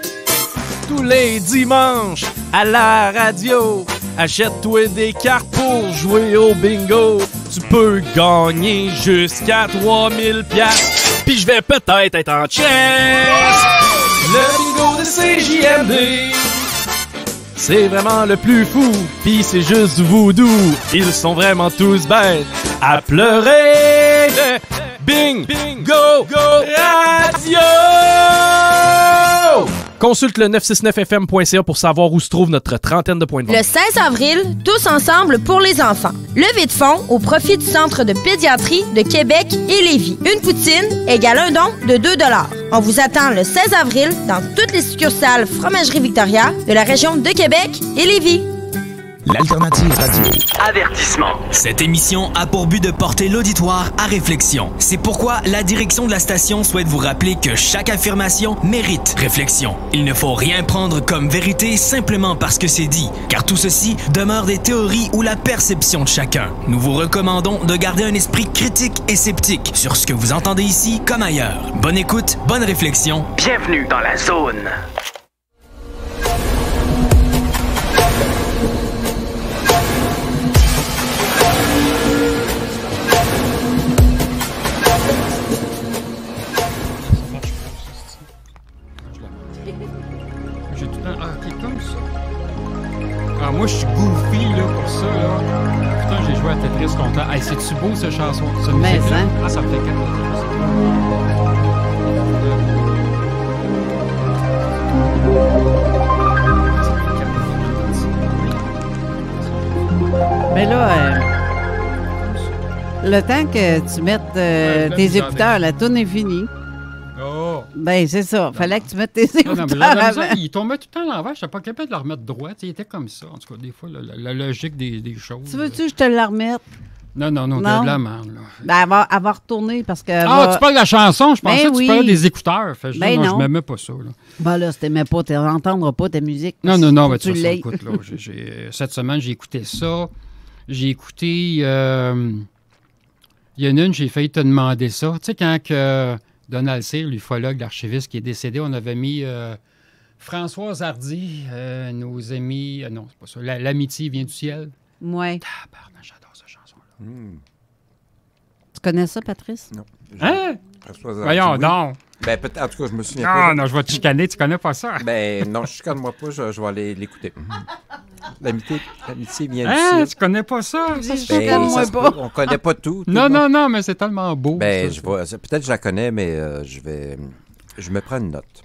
Tous les dimanches, à la radio, achète-toi des cartes pour jouer au bingo. Tu peux gagner jusqu'à 3000 $. Puis je vais peut-être être en chess. Le bingo de CJMD, c'est vraiment le plus fou. Puis c'est juste du voodoo. Ils sont vraiment tous bêtes à pleurer. Bingo Radio! Consulte le 969fm.ca pour savoir où se trouve notre trentaine de points de vente. Le 16 avril, tous ensemble pour les enfants. Levée de fonds au profit du Centre de pédiatrie de Québec et Lévis. Une poutine égale un don de 2 $. On vous attend le 16 avril dans toutes les succursales Fromagerie Victoria de la région de Québec et Lévis. L'Alternative Radio. Avertissement. Cette émission a pour but de porter l'auditoire à réflexion. C'est pourquoi la direction de la station souhaite vous rappeler que chaque affirmation mérite réflexion. Il ne faut rien prendre comme vérité simplement parce que c'est dit, car tout ceci demeure des théories ou la perception de chacun. Nous vous recommandons de garder un esprit critique et sceptique sur ce que vous entendez ici comme ailleurs. Bonne écoute, bonne réflexion. Bienvenue dans la zone. Moi, je suis goofy là, pour ça. Là. Putain, j'ai joué à Tetris longtemps. Hey, c'est-tu beau, cette chanson? Ça me fait hein? Ah, ça me fait Mais là, le temps que tu mettes tes écouteurs, la tourne est finie. Oh! Ben, c'est ça. Fallait que tu mettes tes écouteurs avant. Il tombait tout le temps à l'envers. Je n'étais pas capable de le remettre droit. Il était comme ça. En tout cas, des fois, la logique des choses. Tu veux-tu que je te la remette? Non, t'as de la merde, là. Ben, elle va retourner parce que... tu parles de la chanson? Je pensais que tu parlais des écouteurs. Fait, je non, je m'aimais pas ça, là. Ben là, si t'aimais pas, tu n'entendras pas ta musique. Non, mais tu sais, écoute, là, cette semaine, j'ai écouté ça. J'ai écouté... Il y en a une, j'ai failli te demander ça. Tu sais, quand Donald Cyr, l'ufologue, l'archiviste qui est décédé, on avait mis Françoise Hardy, nos amis... non, c'est pas ça. L'amitié vient du ciel. Oui. Tabarnak, j'adore cette chanson-là. Tu connais ça, Patrice? Non. Hein? François Voyons oui. donc. Ben, peut-être, en tout cas, je me souviens pas. Non, je vais te chicaner, tu connais pas ça. Ben, non, je chicane-moi pas, je vais aller l'écouter. L'amitié vient Hein? d'ici. Tu connais pas ça? Ben, on connaît pas tout. Non, mais c'est tellement beau. Ben, ça. peut-être que je la connais, mais je me prends une note.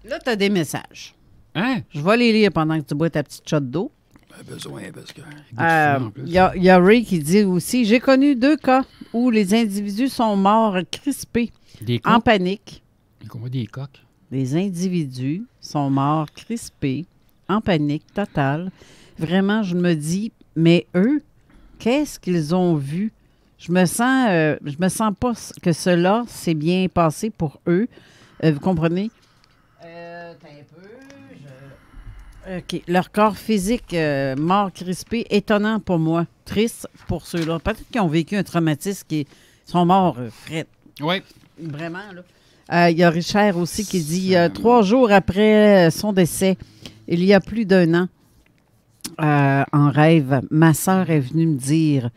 Là, tu as des messages. Hein? Je vais les lire pendant que tu bois ta petite shot d'eau. Besoin, parce que... Il y a Ray qui dit aussi, j'ai connu 2 cas où les individus sont morts crispés, en panique. Des coques. Les individus sont morts crispés, en panique totale. Vraiment, je me dis, mais eux, qu'est-ce qu'ils ont vu? Je me sens pas que cela s'est bien passé pour eux. Vous comprenez? OK. Leur corps physique mort crispé, étonnant pour moi. Triste pour ceux-là. Peut-être qu'ils ont vécu un traumatisme qui sont morts frais. Oui. Vraiment, là. Il y a Richard aussi qui dit 3 jours après son décès, il y a plus d'1 an, en rêve, ma sœur est venue me dire,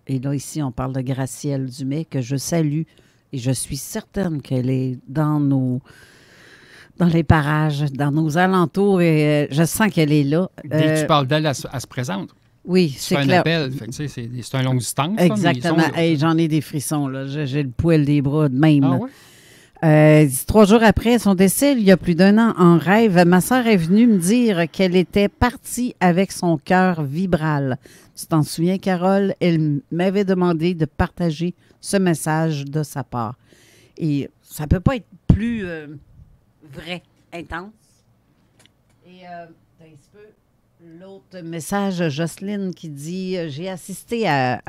et là, ici, on parle de Gracielle Dumais, que je salue, et je suis certaine qu'elle est dans les parages, dans nos alentours, et je sens qu'elle est là. Dès que tu parles d'elle, elle se présente. Oui, c'est clair. C'est un appel, fait que, c'est un long distance. Exactement. J'en ai des frissons, là. J'ai le poil des bras de même. Ah ouais? 3 jours après son décès, il y a plus d'1 an, en rêve, ma sœur est venue me dire qu'elle était partie avec son cœur vibral. Tu t'en souviens, Carole? Elle m'avait demandé de partager ce message de sa part. Et ça peut pas être plus vrai, intense. Et un petit peu l'autre message, Jocelyne, qui dit « J'ai assisté à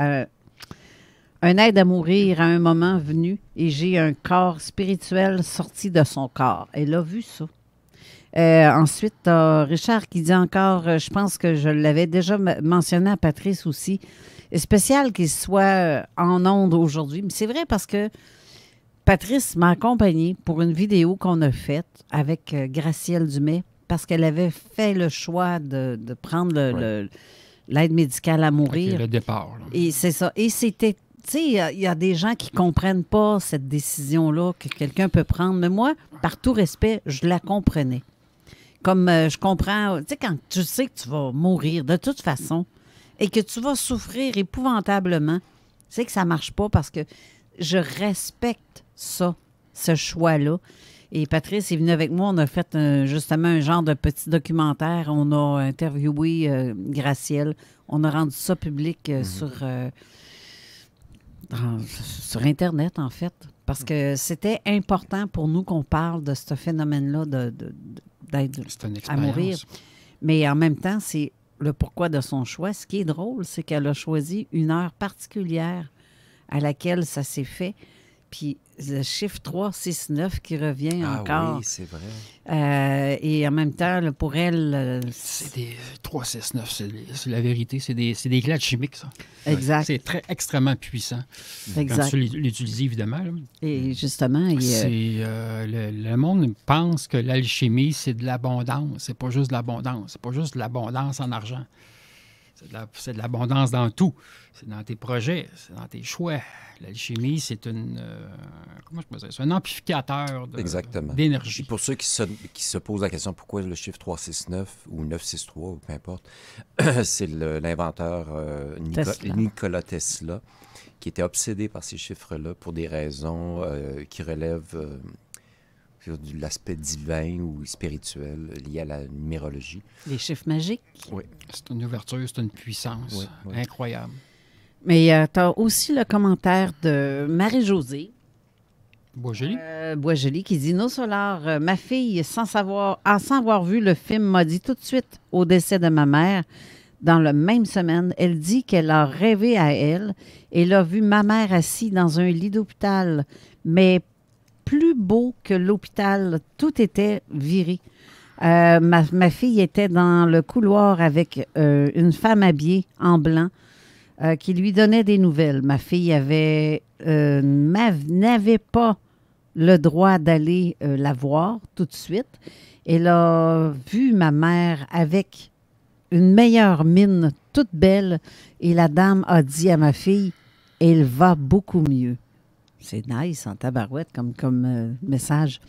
un aide à mourir à un moment venu et j'ai un corps spirituel sorti de son corps. » Elle a vu ça. Ensuite, Richard qui dit encore, je pense que je l'avais déjà mentionné à Patrice aussi, spécial qu'il soit en ondes aujourd'hui. Mais c'est vrai parce que Patrice m'a accompagné pour une vidéo qu'on a faite avec Gracielle Dumais parce qu'elle avait fait le choix de prendre l'aide médicale à mourir. Okay, le départ. Là. Et c'est ça. Et c'était, tu sais, il y a des gens qui ne comprennent pas cette décision-là que quelqu'un peut prendre. Mais moi, par tout respect, je la comprenais. Comme je comprends, tu sais, quand tu sais que tu vas mourir de toute façon et que tu vas souffrir épouvantablement, c'est que ça ne marche pas parce que je respecte ça, ce choix-là. Et Patrice est venu avec moi. On a fait justement un genre de petit documentaire. On a interviewé Gracielle. On a rendu ça public sur Internet, en fait. Parce que c'était important pour nous qu'on parle de ce phénomène-là d'aide à mourir. Mais en même temps, c'est le pourquoi de son choix. Ce qui est drôle, c'est qu'elle a choisi une heure particulière à laquelle ça s'est fait. Puis le chiffre 369 qui revient encore. Oui, c'est vrai. Et en même temps, là, pour elle... c'est des 369, c'est la vérité. C'est des clades chimiques, ça. Exact. C'est extrêmement puissant. Exact. Quand tu l'utilises, évidemment. Là. Et justement... le monde pense que l'alchimie, c'est de l'abondance. C'est pas juste de l'abondance. C'est pas juste de l'abondance en argent. C'est de l'abondance dans tout. C'est dans tes projets, c'est dans tes choix. L'alchimie, c'est comment je peux dire? C'est un amplificateur d'énergie. Pour ceux qui se posent la question pourquoi le chiffre 369 ou 963 ou peu importe, c'est l'inventeur Nikola Tesla qui était obsédé par ces chiffres-là pour des raisons qui relèvent de l'aspect divin ou spirituel lié à la numérologie. Les chiffres magiques? Oui. C'est une ouverture, c'est une puissance incroyable. Mais tu as aussi le commentaire de Marie-Josée Boisjoli qui dit « Nos Solar, ma fille, sans avoir vu le film, m'a dit tout de suite au décès de ma mère, dans la même semaine, elle dit qu'elle a rêvé à elle. Elle a vu ma mère assise dans un lit d'hôpital, mais plus beau que l'hôpital. Tout était viré. Ma fille était dans le couloir avec une femme habillée en blanc qui lui donnait des nouvelles. Ma fille n'avait pas le droit d'aller la voir tout de suite. Elle a vu ma mère avec une meilleure mine, toute belle, et la dame a dit à ma fille, et il va beaucoup mieux. C'est nice en tabarouette comme message.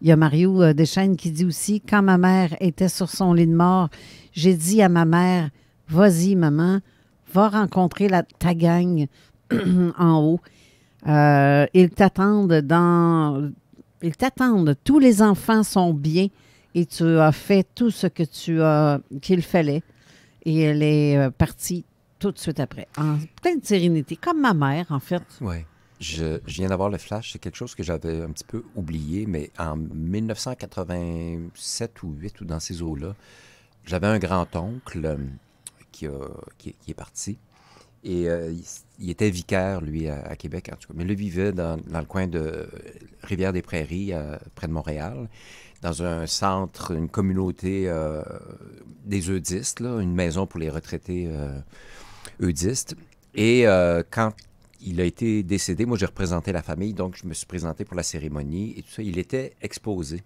Il y a Mario Deschaines qui dit aussi, quand ma mère était sur son lit de mort, j'ai dit à ma mère, vas-y maman, va rencontrer ta gang en haut. Ils t'attendent tous les enfants sont bien et tu as fait tout ce que qu'il fallait. Et elle est partie tout de suite après, en pleine sérénité, comme ma mère, en fait. Oui. Je viens d'avoir le flash. C'est quelque chose que j'avais un petit peu oublié, mais en 1987 ou 8 ou dans ces eaux-là, j'avais un grand-oncle qui est parti. Et il était vicaire, lui, à Québec, en tout cas. Mais lui vivait dans le coin de Rivière-des-Prairies, près de Montréal, dans un centre, une communauté des eudistes, là, une maison pour les retraités eudistes. Et quand il a été décédé, moi, j'ai représenté la famille, donc je me suis présenté pour la cérémonie et tout ça. Il était exposé.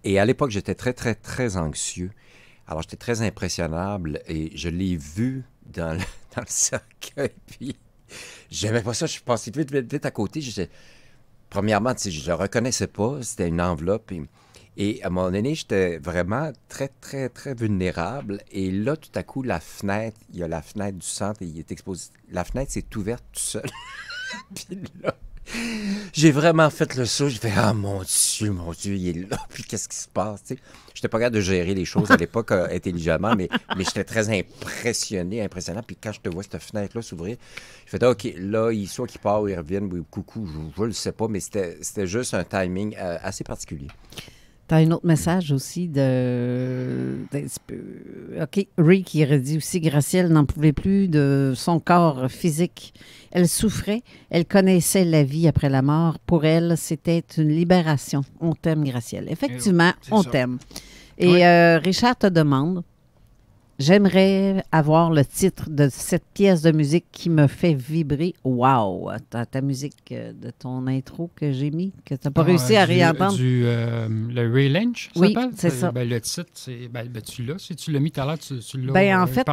Et à l'époque, j'étais très, très, très anxieux. Alors, j'étais très impressionnable et je l'ai vu dans le cercueil, puis j'aimais pas ça, je suis passé vite à côté. Premièrement, je le reconnaissais pas, c'était une enveloppe, et à un moment donné, j'étais vraiment très, très, très vulnérable, et là, tout à coup, il y a la fenêtre du centre, et il est exposé, la fenêtre s'est ouverte tout seul, puis là, j'ai vraiment fait le saut, j'ai fait « Ah, mon Dieu, il est là, puis qu'est-ce qui se passe? » Tu sais, j'étais pas capable de gérer les choses à l'époque intelligemment, mais j'étais très impressionnant, puis quand je te vois cette fenêtre-là s'ouvrir, je fais « OK, là, soit qu'il part ou il revienne, ou coucou, je le sais pas, mais c'était juste un timing assez particulier. » Tu as un autre message aussi OK, Ray qui redit aussi, Gracielle n'en pouvait plus de son corps physique. Elle souffrait, elle connaissait la vie après la mort. Pour elle, c'était une libération. On t'aime, Gracielle. Effectivement, on t'aime. Et Richard te demande, j'aimerais avoir le titre de cette pièce de musique qui me fait vibrer. Wow! Ta musique de ton intro que j'ai mis, que tu n'as pas réussi à réentendre. Le Ray Lynch, ça oui, s'appelle? C'est ça. Le titre, c'est... tu l'as. Si tu l'as mis tout à l'heure, tu l'as... en fait,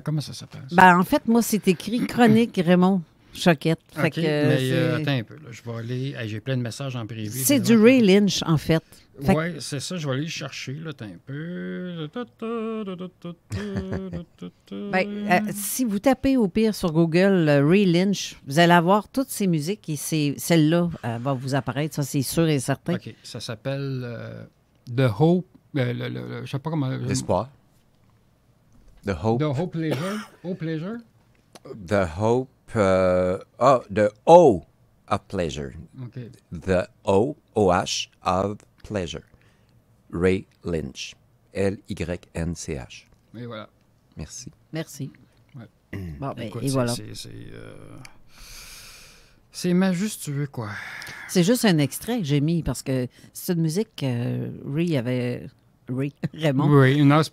comment ça s'appelle? En fait, moi, c'est écrit Chronique Raymond Choquette. Fait que, mais attends un peu. Là, je vais aller... j'ai plein de messages en privé. C'est du Ray Lynch, en fait. Oui, c'est ça. Je vais aller le chercher. Là, attends un peu. Si vous tapez au pire sur Google Ray Lynch, vous allez avoir toutes ces musiques et celle-là va vous apparaître. Ça, c'est sûr et certain. OK. Ça s'appelle The Hope... je sais pas comment... L'espoir. The Hope. The Hope Pleasure. Hope Pleasure. The Hope... the O of Pleasure. Okay. The O-O-H of Pleasure. Ray Lynch. L-Y-N-C-H. Et voilà. Merci. Merci. Ouais. Bon, écoute, et voilà. C'est majestueux, quoi. C'est juste un extrait que j'ai mis parce que c'est une musique que Raymond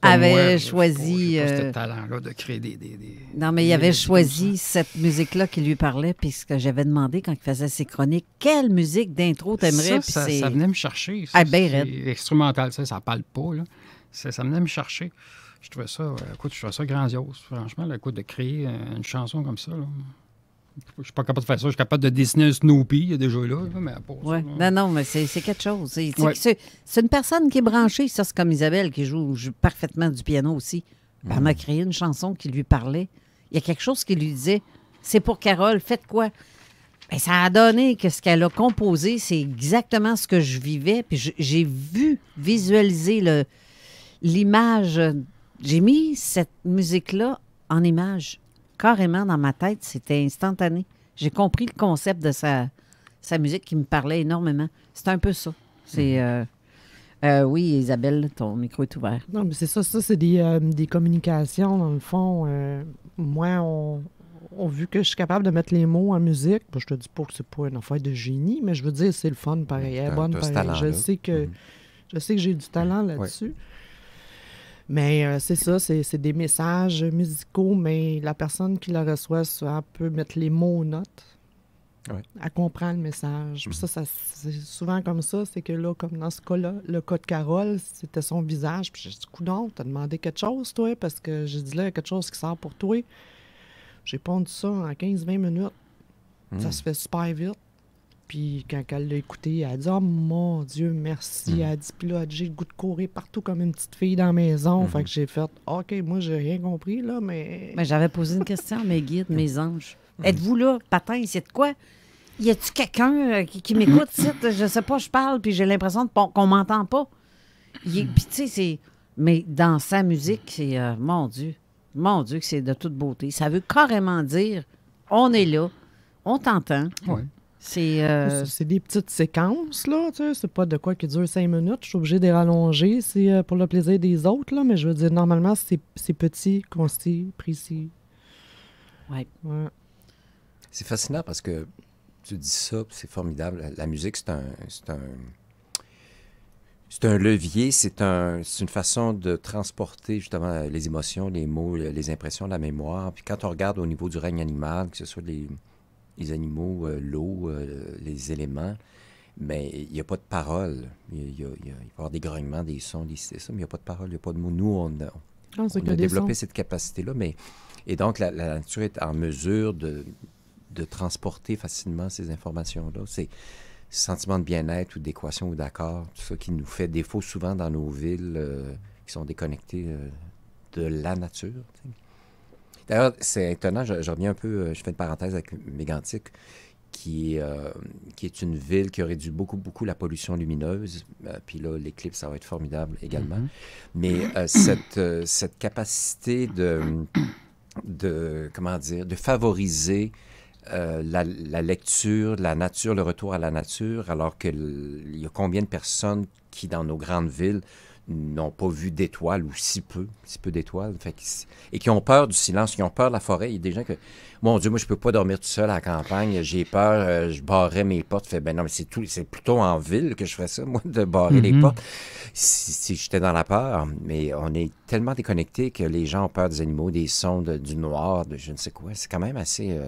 avait choisi. J'ai pas ce talent-là de créer des non, mais il avait choisi cette musique-là qui lui parlait, puisque j'avais demandé quand il faisait ses chroniques, quelle musique d'intro t'aimerais? Ça venait me chercher. Ah, ben raide. C'est instrumental, ça parle pas, là. Ça venait me chercher. Je trouvais ça grandiose, franchement, de créer une chanson comme ça, là. Je suis pas capable de faire ça. Je suis capable de dessiner un Snoopy, il est déjà là. Mais non, mais c'est quelque chose. C'est une personne qui est branchée. Ça, c'est comme Isabelle qui joue parfaitement du piano aussi. Elle m'a créé une chanson qui lui parlait. Il y a quelque chose qui lui disait, c'est pour Carole, faites quoi? Bien, ça a donné que ce qu'elle a composé, c'est exactement ce que je vivais. Puis j'ai visualiser l'image. J'ai mis cette musique-là en image. Carrément dans ma tête, c'était instantané. J'ai compris le concept de sa musique qui me parlait énormément. C'est un peu ça. C'est oui, Isabelle, ton micro est ouvert. Non, mais c'est ça. Ça, c'est des communications, dans le fond. Moi, on vu que je suis capable de mettre les mots en musique. Je te dis pas que c'est pas une affaire de génie, mais je veux dire, c'est le fun, pareil. Elle est bonne, pareil. Je sais que j'ai du talent là-dessus. Ouais. Mais c'est ça, c'est des messages musicaux, mais la personne qui le reçoit, elle peut mettre les mots aux notes. Ouais. Elle comprend le message. Puis ça, c'est souvent comme ça. C'est que là, comme dans ce cas-là, le cas de Carole, c'était son visage. Puis j'ai dit, coudonc, t'as demandé quelque chose, toi? Parce que j'ai dit là, il y a quelque chose qui sort pour toi. J'ai pondu ça en 15-20 minutes. Ça se fait super vite. Puis quand elle l'a écouté, elle a dit « Oh mon Dieu, merci. Elle a dit « Puis là, j'ai le goût de courir partout comme une petite fille dans la maison. Fait que j'ai fait « OK, moi, j'ai rien compris, là, mais... » Mais j'avais posé une question à mes guides, mes anges. Êtes-vous là, patin, c'est de quoi? Y a-tu quelqu'un qui m'écoute, je sais pas, je parle, puis j'ai l'impression qu'on m'entend pas. Puis tu sais, c'est... Mais dans sa musique, c'est... mon Dieu, que c'est de toute beauté. Ça veut carrément dire, on est là, on t'entend. Oui. C'est des petites séquences, là, tu sais. C'est pas de quoi qui dure 5 minutes. Je suis obligée de les rallonger. C'est pour le plaisir des autres, là. Mais je veux dire, normalement, c'est petit, concis, précis. Oui. Ouais. C'est fascinant parce que tu dis ça, c'est formidable. La musique, c'est un levier, c'est une façon de transporter justement les émotions, les mots, les impressions, la mémoire. Puis quand on regarde au niveau du règne animal, que ce soit les animaux, l'eau, les éléments, mais il n'y a pas de parole. Il peut y avoir des grognements, des sons, ça, mais il n'y a pas de parole, il n'y a pas de mots. Nous, on a développé cette capacité-là, et donc la nature est en mesure de transporter facilement ces informations-là. C'est sentiment de bien-être ou d'équation ou d'accord, tout ça qui nous fait défaut souvent dans nos villes qui sont déconnectées de la nature. T'sais. D'ailleurs, c'est étonnant, je reviens un peu, je fais une parenthèse avec Mégantic, qui est une ville qui a réduit beaucoup, beaucoup la pollution lumineuse. Puis là, l'éclipse, ça va être formidable également. Mais cette capacité de favoriser la lecture, la nature, le retour à la nature, alors qu'il y a combien de personnes qui, dans nos grandes villes, n'ont pas vu d'étoiles ou si peu d'étoiles, et qui ont peur du silence, qui ont peur de la forêt. Il y a des gens que, mon Dieu, moi, je peux pas dormir tout seul à la campagne, j'ai peur, je barrerais mes portes. Ben non, mais c'est plutôt en ville que je ferais ça, moi, de barrer les portes, si j'étais dans la peur. Mais on est tellement déconnectés que les gens ont peur des animaux, des sons, du noir, de je ne sais quoi. C'est quand même assez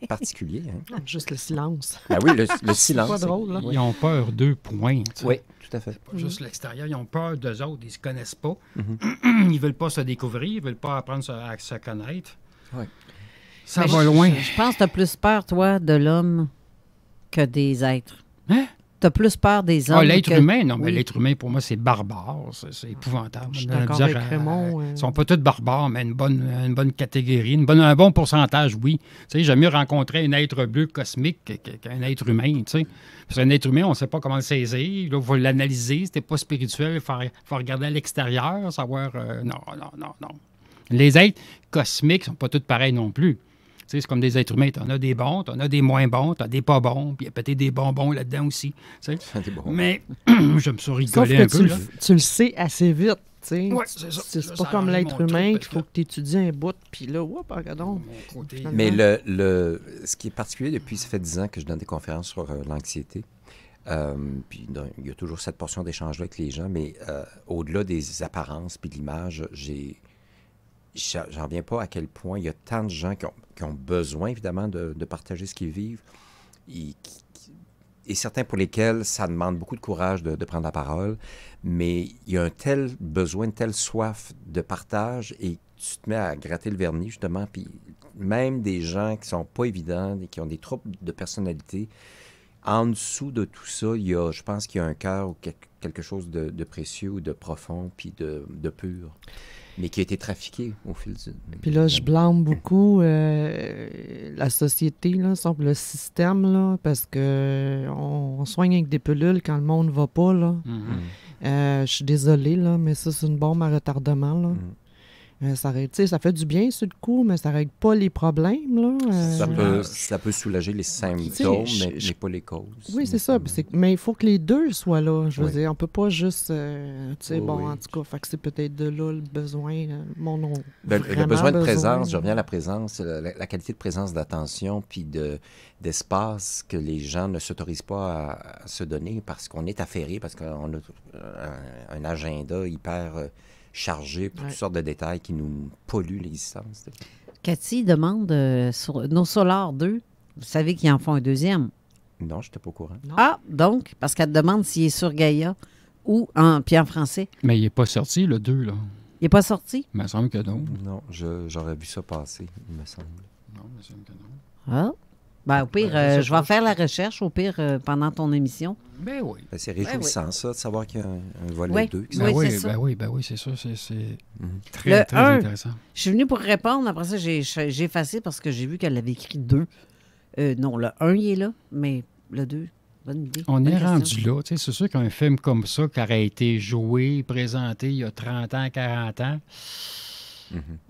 particulier. Hein? Juste le silence. Ben oui, le silence. C'est pas drôle, là. Ils ont peur d'eux, point. T'sais. Oui, tout à fait. Pas juste l'extérieur, ils ont peur d'eux autres, ils se connaissent pas. Ils veulent pas se découvrir, ils veulent pas apprendre à se connaître. Oui. Ça va loin. Je pense que tu as plus peur, toi, de l'homme que des êtres. Hein? Tu as plus peur des hommes. L'être humain, non, mais l'être humain, pour moi, c'est barbare. C'est épouvantable. Je suis d'accord avec Raymond. Ils sont pas tous barbares, mais une bonne catégorie, un bon pourcentage, oui. Tu sais, j'aime mieux rencontrer un être bleu cosmique qu'un être humain, tu sais. Parce qu'un être humain, on ne sait pas comment le saisir. Là, il faut l'analyser. C'était pas spirituel. Il faut regarder à l'extérieur, savoir... Non. Les êtres cosmiques sont pas tous pareils non plus. Tu sais, c'est comme des êtres humains. T'en as des bons, t'en as des moins bons, t'as des pas bons, puis il y a peut-être des bonbons là-dedans aussi. Tu sais. Mais je me suis rigolé un peu. Tu le sais assez vite. Oui, c'est ça. C'est pas comme l'être humain qu'il faut que tu étudies un bout, puis là, regardons. Mais ce qui est particulier depuis, ça fait 10 ans que je donne des conférences sur l'anxiété. Puis il y a toujours cette portion d'échange-là avec les gens, mais au-delà des apparences puis de l'image, j'en reviens pas à quel point il y a tant de gens qui ont besoin, évidemment, de partager ce qu'ils vivent, et certains pour lesquels ça demande beaucoup de courage de prendre la parole, mais il y a un tel besoin, une telle soif de partage, et tu te mets à gratter le vernis, justement, puis même des gens qui sont pas évidents, et qui ont des troubles de personnalité, en dessous de tout ça, je pense qu'il y a un cœur ou quelque chose de précieux ou de profond, puis de pur, mais qui a été trafiqué au fil du... Puis là, je blâme beaucoup la société, là, sur le système, là, parce que on soigne avec des pilules quand le monde va pas, là. Je suis désolée, là, mais ça, c'est une bombe à retardement, là. Ça fait du bien sur le coup, mais ça ne règle pas les problèmes. Là. Ça peut soulager les symptômes, mais pas les causes. Oui, c'est ça. Mais il faut que les deux soient là. Je veux dire, on ne peut pas juste... en tout cas, fait que c'est peut-être de là le besoin. Le besoin de présence, je reviens à la présence, la qualité de présence, d'attention, puis d'espace que les gens ne s'autorisent pas à se donner parce qu'on est affairé, parce qu'on a un agenda hyper... chargé pour toutes sortes de détails qui nous polluent l'existence. Cathy demande sur nos Solar 2, vous savez qu'ils en font un deuxième? Non, je n'étais pas au courant. Non. Ah, donc, parce qu'elle demande s'il est sur Gaïa ou puis en français. Mais il n'est pas sorti, le 2, là. Il n'est pas sorti? Il me semble que non. Non, j'aurais vu ça passer, il me semble. Non, il me semble que non. Ah. Ben, au pire, je vais faire la recherche, au pire, pendant ton émission. Ben oui. Ben, c'est réjouissant, ça, de savoir qu'il y a un volet Oui. 2. Oui, c'est ça. Ben oui, c'est ça. C'est très, très intéressant. Je suis venue pour répondre. Après ça, j'ai effacé parce que j'ai vu qu'elle avait écrit 2. Non, le 1, il est là, mais le 2, bonne idée. On bonne est question. rendu là. C'est sûr qu'un film comme ça, qui aurait été joué, présenté il y a 30 ans, 40 ans,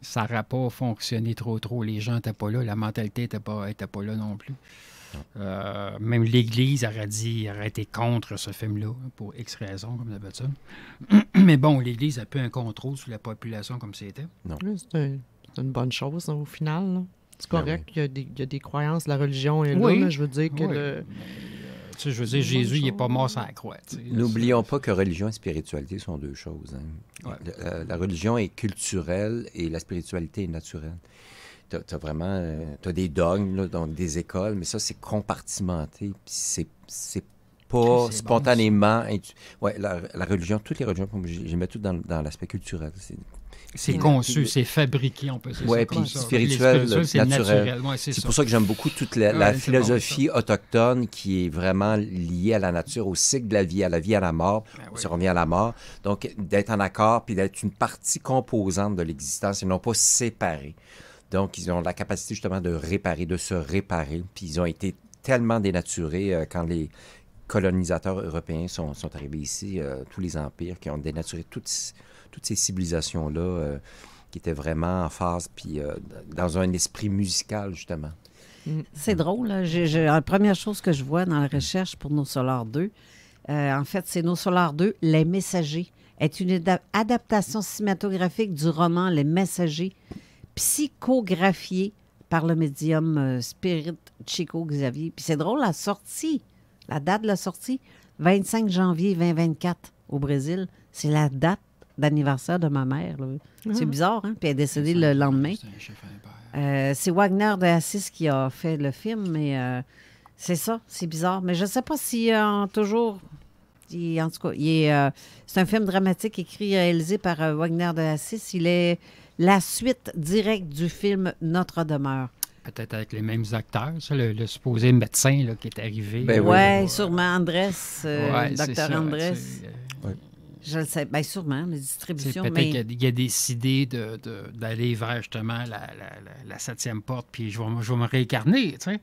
ça n'aurait pas fonctionné trop. Les gens n'étaient pas là. La mentalité n'était pas là non plus. Même l'Église aurait été contre ce film-là, pour X raisons, comme d'habitude. Mais bon, l'Église a peu un contrôle sur la population comme c'était. Non. Oui, c'est une bonne chose, hein, au final. Là. C'est correct, il y a des croyances, la religion est là, mais je veux dire que je veux dire, Jésus, il n'est pas mort sur la croix. N'oublions pas que religion et spiritualité sont deux choses. Hein. Ouais. La religion est culturelle et la spiritualité est naturelle. T'as vraiment des dogmes, là, donc des écoles, mais ça, c'est compartimenté. C'est pas spontanément... la religion, toutes les religions, je les mets toutes dans l'aspect culturel. C'est conçu, c'est fabriqué, on peut dire ça. Oui, puis spirituel, c'est naturel. Ouais, c'est pour ça que j'aime beaucoup toute la philosophie autochtone qui est vraiment liée à la nature, au cycle de la vie, à la mort. Si on revient à la mort. Donc, d'être en accord puis d'être une partie composante de l'existence et non pas séparée. Donc, ils ont la capacité justement de réparer, de se réparer. Puis ils ont été tellement dénaturés quand les colonisateurs européens sont arrivés ici, tous les empires qui ont dénaturé toutes ces civilisations-là qui étaient vraiment en phase, puis dans un esprit musical, justement. C'est drôle. Là. La première chose que je vois dans la recherche pour Nos Solars 2, en fait, c'est Nos Solars 2, Les Messagers, est une adaptation cinématographique du roman Les Messagers, psychographié par le médium Spirit Chico Xavier. Puis c'est drôle, la date de la sortie, 25 janvier 2024 au Brésil, c'est la date d'anniversaire de ma mère. Là. C'est bizarre, hein? Puis elle est décédée le lendemain. C'est Wagner de Assis qui a fait le film, mais c'est ça, c'est bizarre. Mais je ne sais pas si toujours... en tout cas, c'est un film dramatique écrit et réalisé par Wagner de Assis. Il est la suite directe du film Notre demeure. Peut-être avec les mêmes acteurs, ça, le supposé médecin là, qui est arrivé. Oui, sûrement Andrés, Dr. Andrés. Je le sais, bien sûrement, les distributions. Peut-être qu'il a décidé d'aller vers justement la 7e porte, puis je vais me réincarner, tu sais.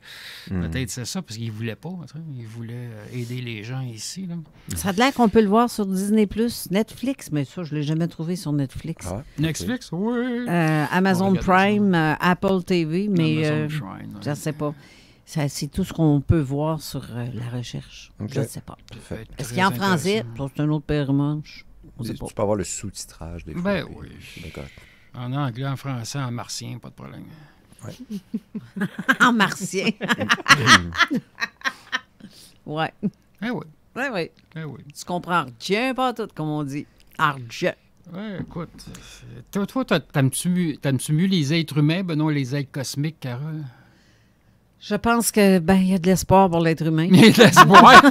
Peut-être c'est ça, parce qu'il ne voulait pas, tu sais. Il voulait aider les gens ici, là. Ça a l'air qu'on peut le voir sur Disney+, Netflix, mais ça, je ne l'ai jamais trouvé sur Netflix. Ah, Netflix, oui. Amazon Prime, Apple TV, mais je ne sais pas. C'est tout ce qu'on peut voir sur la recherche. Okay. Je ne sais pas. Est-ce qu'il y a en français? C'est un autre paire manche. Tu peux avoir le sous-titrage des fois. Ben oui. D'accord. En anglais, en français, en martien, pas de problème. Ouais. En martien. Ouais. Eh oui. Ouais, oui. Eh oui. Tu comprends rien, pas tout, comme on dit. Argent. Oui, écoute. Toi, t'aimes-tu mieux les êtres humains, ben non les êtres cosmiques, Carole? Je pense que il y a de l'espoir pour l'être humain. Il y a de l'espoir.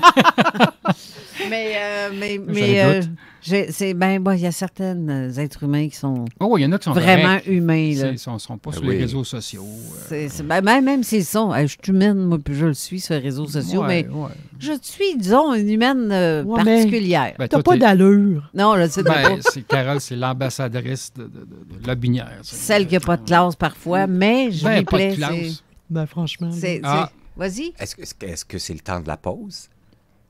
il y a certains êtres humains qui sont il y en a qui sont vraiment humains. Là. Ils ne sont pas sur les réseaux sociaux. Même s'ils sont, je suis humaine, moi, puis je le suis sur les réseaux sociaux, je suis, disons, une humaine particulière. T'as pas d'allure. Non, là, c'est Carole, c'est l'ambassadrice de la binière. Celle qui n'a pas de classe parfois, mais je lui plais. Ben, franchement. Vas-y. Est-ce que c'est le temps de la pause?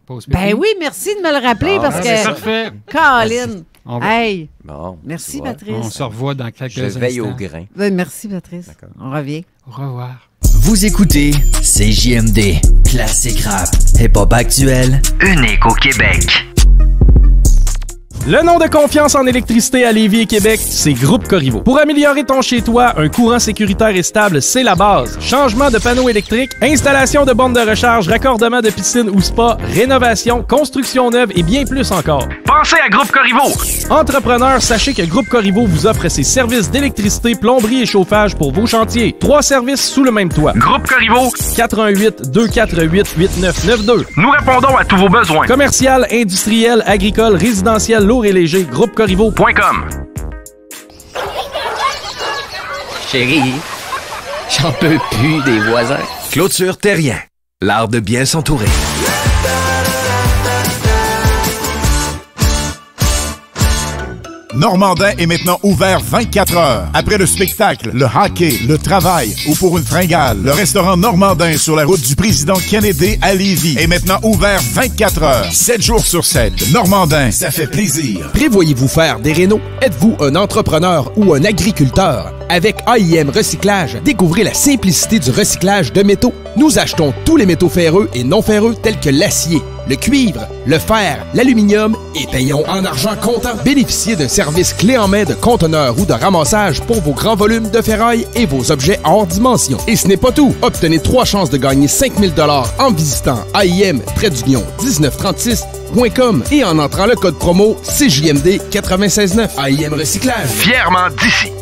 Oui, merci de me le rappeler parce que... C'est parfait. Colin! Hey! Bon, merci, Patrice. On se revoit dans quelques instants. Je veille au grain. Merci, Patrice. D'accord. On revient. Au revoir. Vous écoutez CJMD, classique rap, hip-hop actuel, unique au Québec. Le nom de confiance en électricité à Lévis et Québec, c'est Groupe Corriveau. Pour améliorer ton chez-toi, un courant sécuritaire et stable, c'est la base. Changement de panneaux électriques, installation de bornes de recharge, raccordement de piscine ou spa, rénovation, construction neuve et bien plus encore. Pensez à Groupe Corriveau. Entrepreneurs, sachez que Groupe Corriveau vous offre ses services d'électricité, plomberie et chauffage pour vos chantiers. 3 services sous le même toit. Groupe Corriveau, 88 248 8992. Nous répondons à tous vos besoins. Commercial, industriel, agricole, résidentiel, lourd et léger, groupecorriveau.com. Chérie, J'en peux plus des voisins. Clôture Terrien, l'art de bien s'entourer. Normandin est maintenant ouvert 24 heures. Après le spectacle, le hockey, le travail ou pour une fringale, le restaurant Normandin sur la route du président Kennedy à Lévis est maintenant ouvert 24 heures, 7 jours sur 7. Normandin, ça fait plaisir. Prévoyez-vous faire des rénaux? Êtes-vous un entrepreneur ou un agriculteur? Avec AIM Recyclage, découvrez la simplicité du recyclage de métaux. Nous achetons tous les métaux ferreux et non ferreux tels que l'acier, le cuivre, le fer, l'aluminium et payons en argent comptant. Bénéficiez d'un service clé en main de conteneur ou de ramassage pour vos grands volumes de ferraille et vos objets hors dimension. Et ce n'est pas tout. Obtenez 3 chances de gagner 5 000 $ en visitant AIM-1936.com et en entrant le code promo CJMD 96.9. AIM Recyclage. Fièrement d'ici.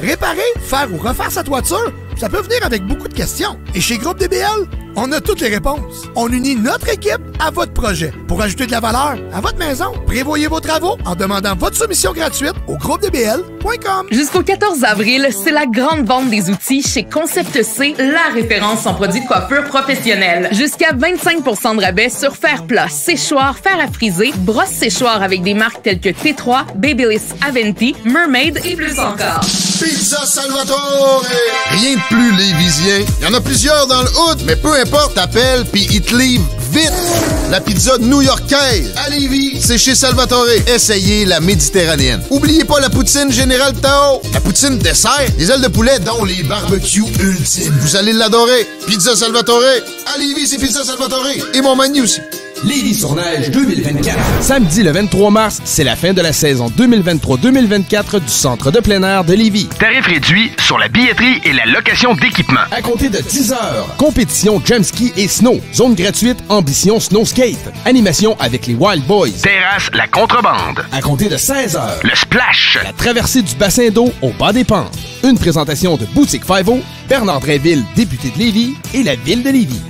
Réparer, faire ou refaire sa toiture, ça peut venir avec beaucoup de questions. Et chez Groupe DBL, on a toutes les réponses. On unit notre équipe à votre projet pour ajouter de la valeur à votre maison. Prévoyez vos travaux en demandant votre soumission gratuite au groupedbl.com. Jusqu'au 14 avril, c'est la grande vente des outils chez Concept C, la référence en produits de coiffure professionnelle. Jusqu'à 25% de rabais sur fer plat, séchoir, fer à friser, brosse séchoir avec des marques telles que T3, Babyliss, Aventi, Mermaid et plus encore. Pizza Salvatore! Rien de plus lévisien. Il y en a plusieurs dans le hood, mais peu importe, t'appelles puis ils te livrent vite. La pizza new-yorkaise à Lévis, c'est chez Salvatore. Essayez la méditerranéenne. Oubliez pas la poutine Général Tao. La poutine dessert, les ailes de poulet dont les barbecues ultimes. Vous allez l'adorer. Pizza Salvatore. À Lévis, c'est Pizza Salvatore. Et mon menu aussi. Lévis-sur-Neige 2024. Samedi le 23 mars, c'est la fin de la saison 2023-2024 du Centre de plein air de Lévis. Tarif réduit sur la billetterie et la location d'équipement. À compter de 10 heures, compétition Jamski et Snow. Zone gratuite Ambition Snow Skate. Animation avec les Wild Boys. Terrasse La Contrebande. À compter de 16 heures, le Splash. La traversée du bassin d'eau au bas des pentes. Une présentation de Boutique 5-0, Bernard Drainville, député de Lévis et la ville de Lévis.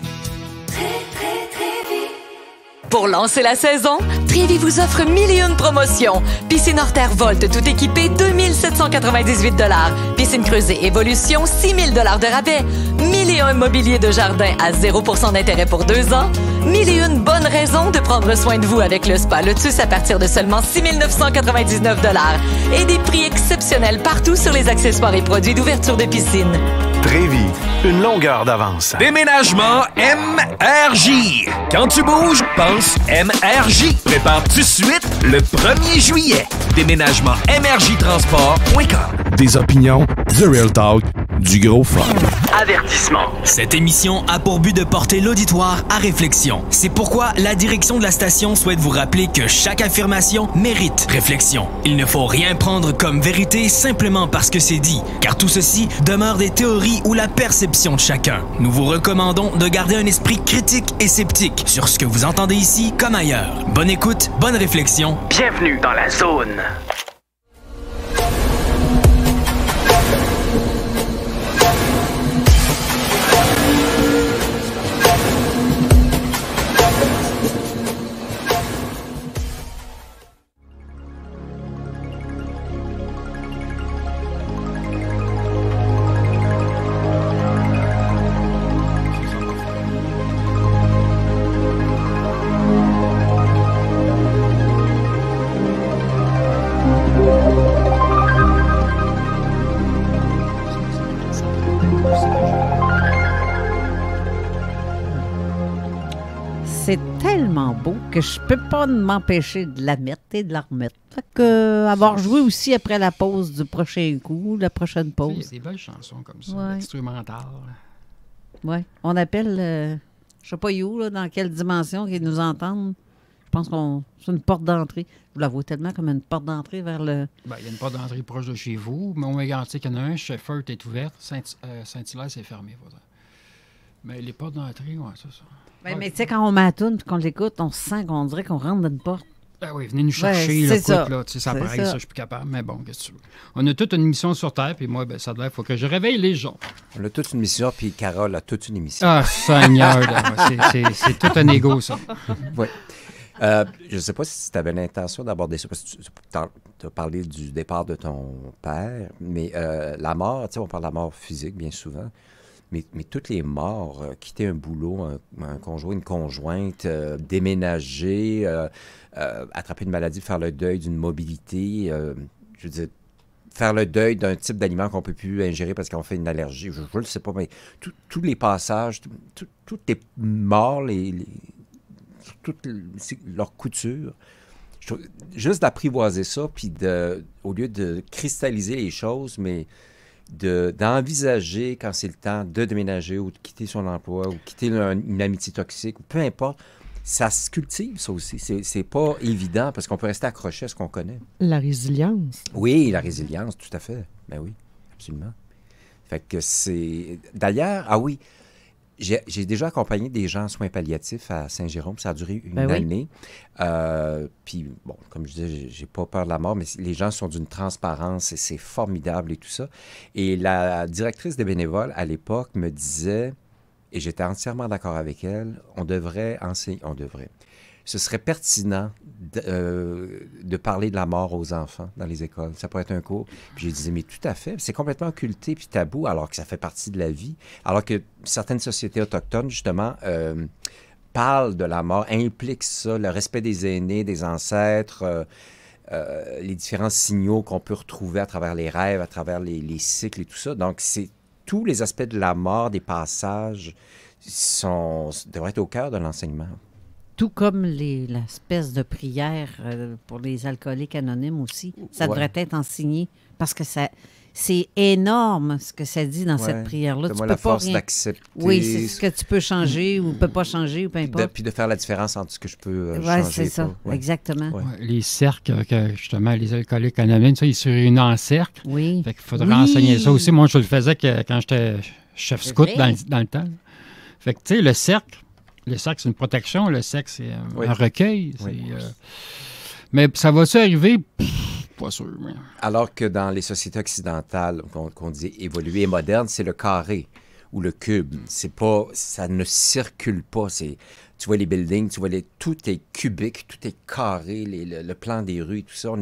Pour lancer la saison, Trévi vous offre 1001 promotions. Piscine hors terre Volt, tout équipé, 2798 $. Piscine creusée Évolution, 6000 $ de rabais. 1001 mobilier de jardin à 0% d'intérêt pour 2 ans. 1001 bonnes raisons de prendre soin de vous avec le spa Lotus à partir de seulement 6 999 $. Et des prix exceptionnels partout sur les accessoires et produits d'ouverture de piscine. Trévi, une longueur d'avance. Déménagement MRJ. Quand tu bouges, pense MRJ. Prépare tout de suite le 1er juillet. Déménagement MRJtransport.com. Des opinions, The Real Talk, du gros fun. Avertissement. Cette émission a pour but de porter l'auditoire à réflexion. C'est pourquoi la direction de la station souhaite vous rappeler que chaque affirmation mérite réflexion. Il ne faut rien prendre comme vérité simplement parce que c'est dit, car tout ceci demeure des théories ou la perception de chacun. Nous vous recommandons de garder un esprit critique et sceptique sur ce que vous entendez ici comme ailleurs. Bonne écoute, bonne réflexion. Bienvenue dans la zone. C'est tellement beau que je peux pas m'empêcher de la mettre et de la remettre. Fait que avoir joué aussi après la pause du prochain coup, la prochaine pause. Il y a des belles chansons comme ça, ouais. Instrumentales. Oui. On appelle, je sais pas où, là, dans quelle dimension qu'ils nous entendent. Je pense qu'on c'est une porte d'entrée. Je la vois tellement comme une porte d'entrée vers le... Ben, il y a une porte d'entrée proche de chez vous, mais on m'a garanti qu'il y en a un. Shefford est ouverte. Saint-Hilaire, c'est fermé. Mais les portes d'entrée, ouais, c'est ça. Ben, mais tu sais, quand on met la toune et qu'on l'écoute, on sent qu'on dirait qu'on rentre dans une porte. Ah oui, venez nous chercher, ouais, ça paraît, ça, je suis plus capable, mais bon, qu'est-ce que tu veux. On a toute une mission sur Terre, puis moi, ben, ça doit, il faut que je réveille les gens. On a toute une mission, puis Carole a toute une émission. Ah, Seigneur, c'est tout un égo, ça. Oui. Je ne sais pas si tu avais l'intention d'aborder ça, parce que tu as parlé du départ de ton père, mais la mort, tu sais, on parle de la mort physique bien souvent, mais toutes les morts, quitter un boulot, un conjoint, une conjointe, déménager, attraper une maladie, faire le deuil d'une mobilité, je veux dire, faire le deuil d'un type d'aliment qu'on ne peut plus ingérer parce qu'on fait une allergie, je ne le sais pas, mais tous les passages, toutes les morts, toute leur couture, juste d'apprivoiser ça, puis au lieu de cristalliser les choses, mais d'envisager quand c'est le temps de déménager ou de quitter son emploi ou quitter une amitié toxique, ou peu importe, ça se cultive, ça aussi. C'est pas évident parce qu'on peut rester accroché à ce qu'on connaît. La résilience. Oui, la résilience, tout à fait. Ben oui, absolument. Fait que c'est... D'ailleurs, ah oui, j'ai déjà accompagné des gens en soins palliatifs à Saint-Jérôme. Ça a duré une année. Puis, bon, comme je disais, j'ai pas peur de la mort, mais les gens sont d'une transparence et c'est formidable et tout ça. Et la directrice des bénévoles, à l'époque, me disait, et j'étais entièrement d'accord avec elle, on devrait enseigner, ce serait pertinent de parler de la mort aux enfants dans les écoles. Ça pourrait être un cours. Puis je disais, mais tout à fait, c'est complètement occulté puis tabou, alors que ça fait partie de la vie. Alors que certaines sociétés autochtones, justement, parlent de la mort, impliquent ça, le respect des aînés, des ancêtres, les différents signaux qu'on peut retrouver à travers les rêves, à travers les cycles et tout ça. Donc, c'est tous les aspects de la mort, des passages, devraient être au cœur de l'enseignement. Tout comme l'espèce de prière pour les alcooliques anonymes aussi. Ça devrait être enseigné parce que c'est énorme ce que ça dit dans cette prière-là. Tu peux la force d'accepter. Oui, c'est ce que tu peux changer ou ne peux pas changer ou peu importe. Puis de faire la différence entre ce que je peux changer. Oui, c'est ça, exactement. Ouais. Les cercles, justement, les alcooliques anonymes, ça, ils se réunissent en cercle. Oui. Fait qu'il faudrait enseigner ça aussi. Moi, je le faisais quand j'étais chef scout dans le temps. Fait que, tu sais, le cercle, c'est une protection. Le cercle, c'est un recueil. Mais ça va-tu arriver? Pas sûr. Mais... Alors que dans les sociétés occidentales, qu'on dit évoluées et modernes, c'est le carré ou le cube. Ça ne circule pas. Tu vois les buildings, tout est cubique, tout est carré, le plan des rues, tout ça. On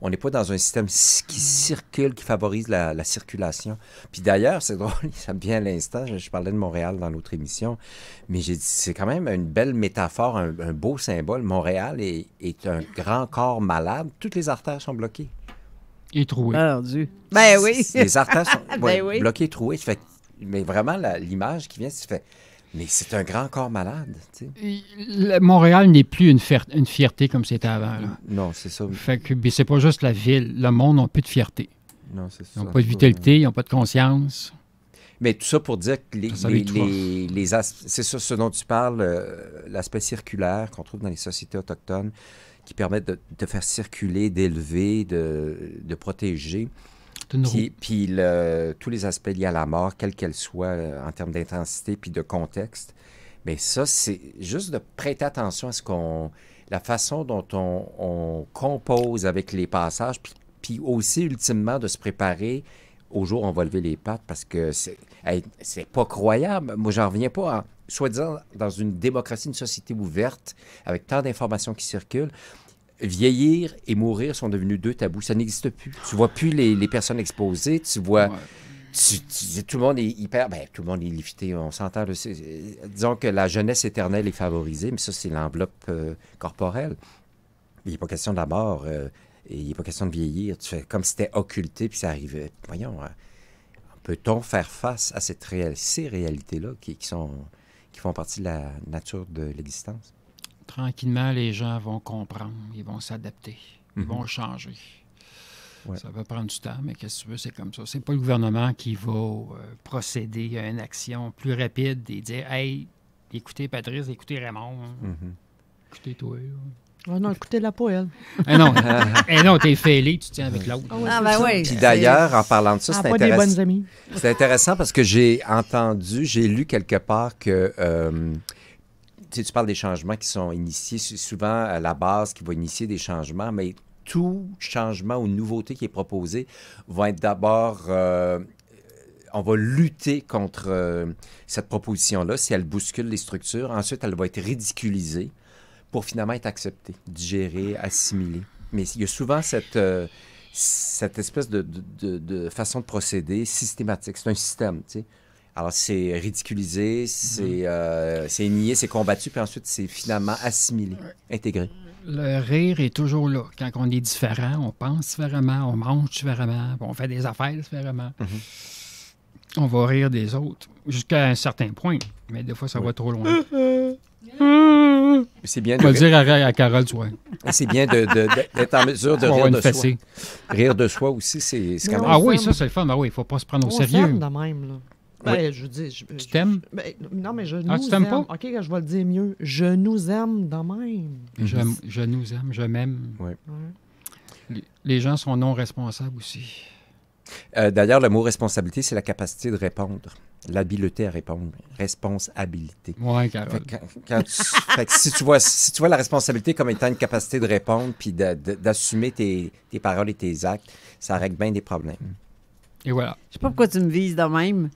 n'est pas dans un système qui circule, qui favorise la circulation. Puis d'ailleurs, c'est drôle, ça me vient à l'instant, je parlais de Montréal dans l'autre émission, mais j'ai dit, c'est quand même une belle métaphore, un beau symbole. Montréal est un grand corps malade, toutes les artères sont bloquées. Et trouées. Ah, Dieu. Ben oui. Les artères sont bloquées, trouées. Mais vraiment, l'image qui vient, c'est fait... Mais c'est un grand corps malade, tu sais. Montréal n'est plus une fierté comme c'était avant. Là. Non, c'est ça. Fait que c'est pas juste la ville. Le monde n'a plus de fierté. Non, c'est ça. Ils n'ont pas de vitalité, ils n'ont pas de conscience. Mais tout ça pour dire que c'est ça, ce dont tu parles, l'aspect circulaire qu'on trouve dans les sociétés autochtones, qui permettent de faire circuler, d'élever, de protéger. Puis tous les aspects liés à la mort, quelle qu'elle soit, en termes d'intensité puis de contexte, mais ça, c'est juste de prêter attention à la façon dont on compose avec les passages, puis aussi, ultimement, de se préparer au jour où on va lever les pattes, parce que c'est pas croyable. Moi, j'en reviens pas, soi-disant, dans une démocratie, une société ouverte, avec tant d'informations qui circulent, vieillir et mourir sont devenus deux tabous. Ça n'existe plus. Tu vois plus les personnes exposées. Tu vois... tout le monde est hyper... tout le monde est lifté. On s'entend. Disons que la jeunesse éternelle est favorisée, mais ça, c'est l'enveloppe corporelle. Il n'est pas question de la mort. Il n'est pas question de vieillir. Tu fais comme si c'était occulté, puis ça arrivait. Voyons, peut-on faire face à ces réalités-là qui font partie de la nature de l'existence? Tranquillement, les gens vont comprendre, ils vont s'adapter, ils vont changer. Ouais. Ça va prendre du temps, mais qu'est-ce que tu veux, c'est comme ça. C'est pas le gouvernement qui va procéder à une action plus rapide et dire « Hey, écoutez Patrice, écoutez Raymond, écoutez toi. » Oh non, écoutez-la pas, elle. Non, t'es fêlé, tu tiens avec l'autre. Oui. Puis d'ailleurs, en parlant de ça, c'est intéressant. Des bonnes amies. C'est intéressant parce que j'ai lu quelque part que... tu parles des changements qui sont initiés, c'est souvent à la base qui va initier des changements, mais tout changement ou nouveauté qui est proposé va être d'abord... on va lutter contre cette proposition-là si elle bouscule les structures. Ensuite, elle va être ridiculisée pour finalement être accepté, digéré, assimilé. Mais il y a souvent cette espèce de façon de procéder systématique. C'est un système, tu sais. Alors, c'est ridiculisé, c'est nié, c'est combattu, puis ensuite, c'est finalement assimilé, intégré. Le rire est toujours là. Quand on est différent, on pense différemment, on mange différemment, on fait des affaires différemment. On va rire des autres jusqu'à un certain point, mais des fois, ça va trop loin. C'est bien de... On va dire à Carole, tu vois. C'est bien d'être en mesure de rire de soi. Rire de soi aussi, c'est quand même... Ah oui, ça, c'est le fun. Ben oui, il ne faut pas se prendre au sérieux. On s'aime de même, là. Ben, je dis, tu t'aimes? Non, mais je nous tu t'aimes aime. pas? OK, je vais le dire mieux. Je nous aime de même. Je nous aime, je m'aime. Oui. Les gens sont non responsables aussi. D'ailleurs, le mot responsabilité, c'est la capacité de répondre. L'habileté à répondre. Responsabilité. Oui, Carole. Si tu vois la responsabilité comme étant une capacité de répondre puis d'assumer tes paroles et tes actes, ça règle bien des problèmes. Et voilà. Je sais pas pourquoi tu me vises de même.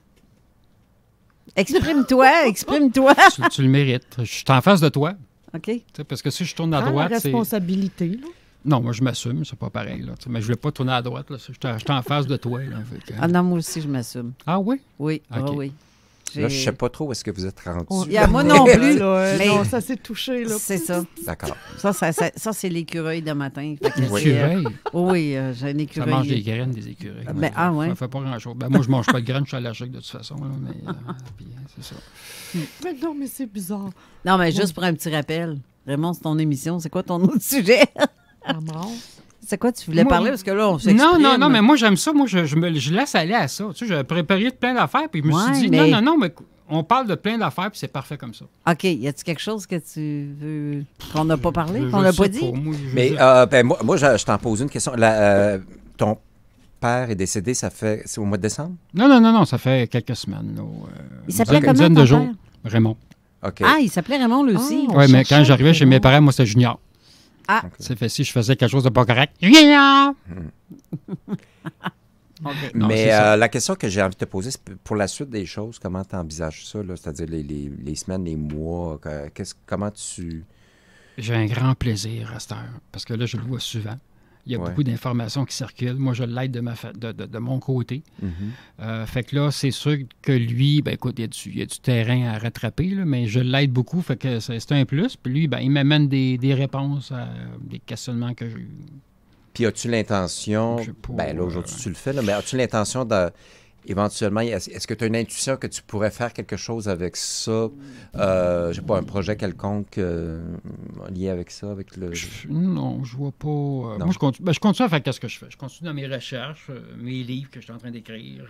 Exprime-toi, exprime-toi. Tu le mérites. Je suis en face de toi. OK. Parce que si je tourne à droite, la responsabilité, là. Non, moi, je m'assume, c'est pas pareil. Là. Mais je voulais pas tourner à droite. Là. Je suis en face de toi. Là, Ah non, moi aussi, je m'assume. Ah oui? Oui, okay. Oui. Là, je sais pas trop où est-ce que vous êtes rendu. Moi non plus. Mais... Non, ça s'est touché. Là. C'est ça. D'accord. Ça c'est l'écureuil de matin. L'écureuil? Oui, j'ai un écureuil. Ça mange des graines, des écureuils. Ah ouais? Ça fait pas grand-chose. Moi, je mange pas de graines, je suis allergique de toute façon. Là, mais puis, c'est ça. Mais non, mais c'est bizarre. Non, mais juste pour un petit rappel. Raymond, c'est ton émission. C'est quoi ton autre sujet? La mort. C'est quoi tu voulais parler? Parce que là, on s'exprime. Non, mais moi, j'aime ça. Moi, je laisse aller à ça. Tu sais, j'ai préparé plein d'affaires, puis je me suis dit, non, mais on parle de plein d'affaires, puis c'est parfait comme ça. OK. Y a-tu quelque chose que tu veux qu'on n'a pas parlé, qu'on n'a pas dit? Mais moi, je t'en pose une question. Ton père est décédé, c'est au mois de décembre? Non, ça fait quelques semaines. Là, il s'appelait comment, une dizaine ton de jours. père? Raymond. OK. Ah, il s'appelait Raymond, lui aussi. Oui, mais quand j'arrivais chez mes parents, moi, c'était Junior. Ah. C'est fait si je faisais quelque chose de pas correct. Junior! Okay. Non, mais la question que j'ai envie de te poser, c'est pour la suite des choses, comment tu envisages ça? Là? C'est-à-dire les semaines, les mois, comment tu... J'ai un grand plaisir à cette heure, parce que là, je le vois souvent. Il y a beaucoup d'informations qui circulent. Moi, je l'aide de mon côté. Fait que là, c'est sûr que lui, ben écoute, il y a du terrain à rattraper, là, mais je l'aide beaucoup, fait que c'est un plus. Puis lui, ben, il m'amène des réponses à des questionnements que j'ai eu. Puis as-tu l'intention, là aujourd'hui tu le fais, là, mais as-tu l'intention de, éventuellement, est-ce que tu as une intuition que tu pourrais faire quelque chose avec ça, je sais pas, un projet quelconque lié avec ça, avec le... Non, je vois pas... moi, je continue à faire ce que je fais. Je continue dans mes recherches, mes livres que je suis en train d'écrire,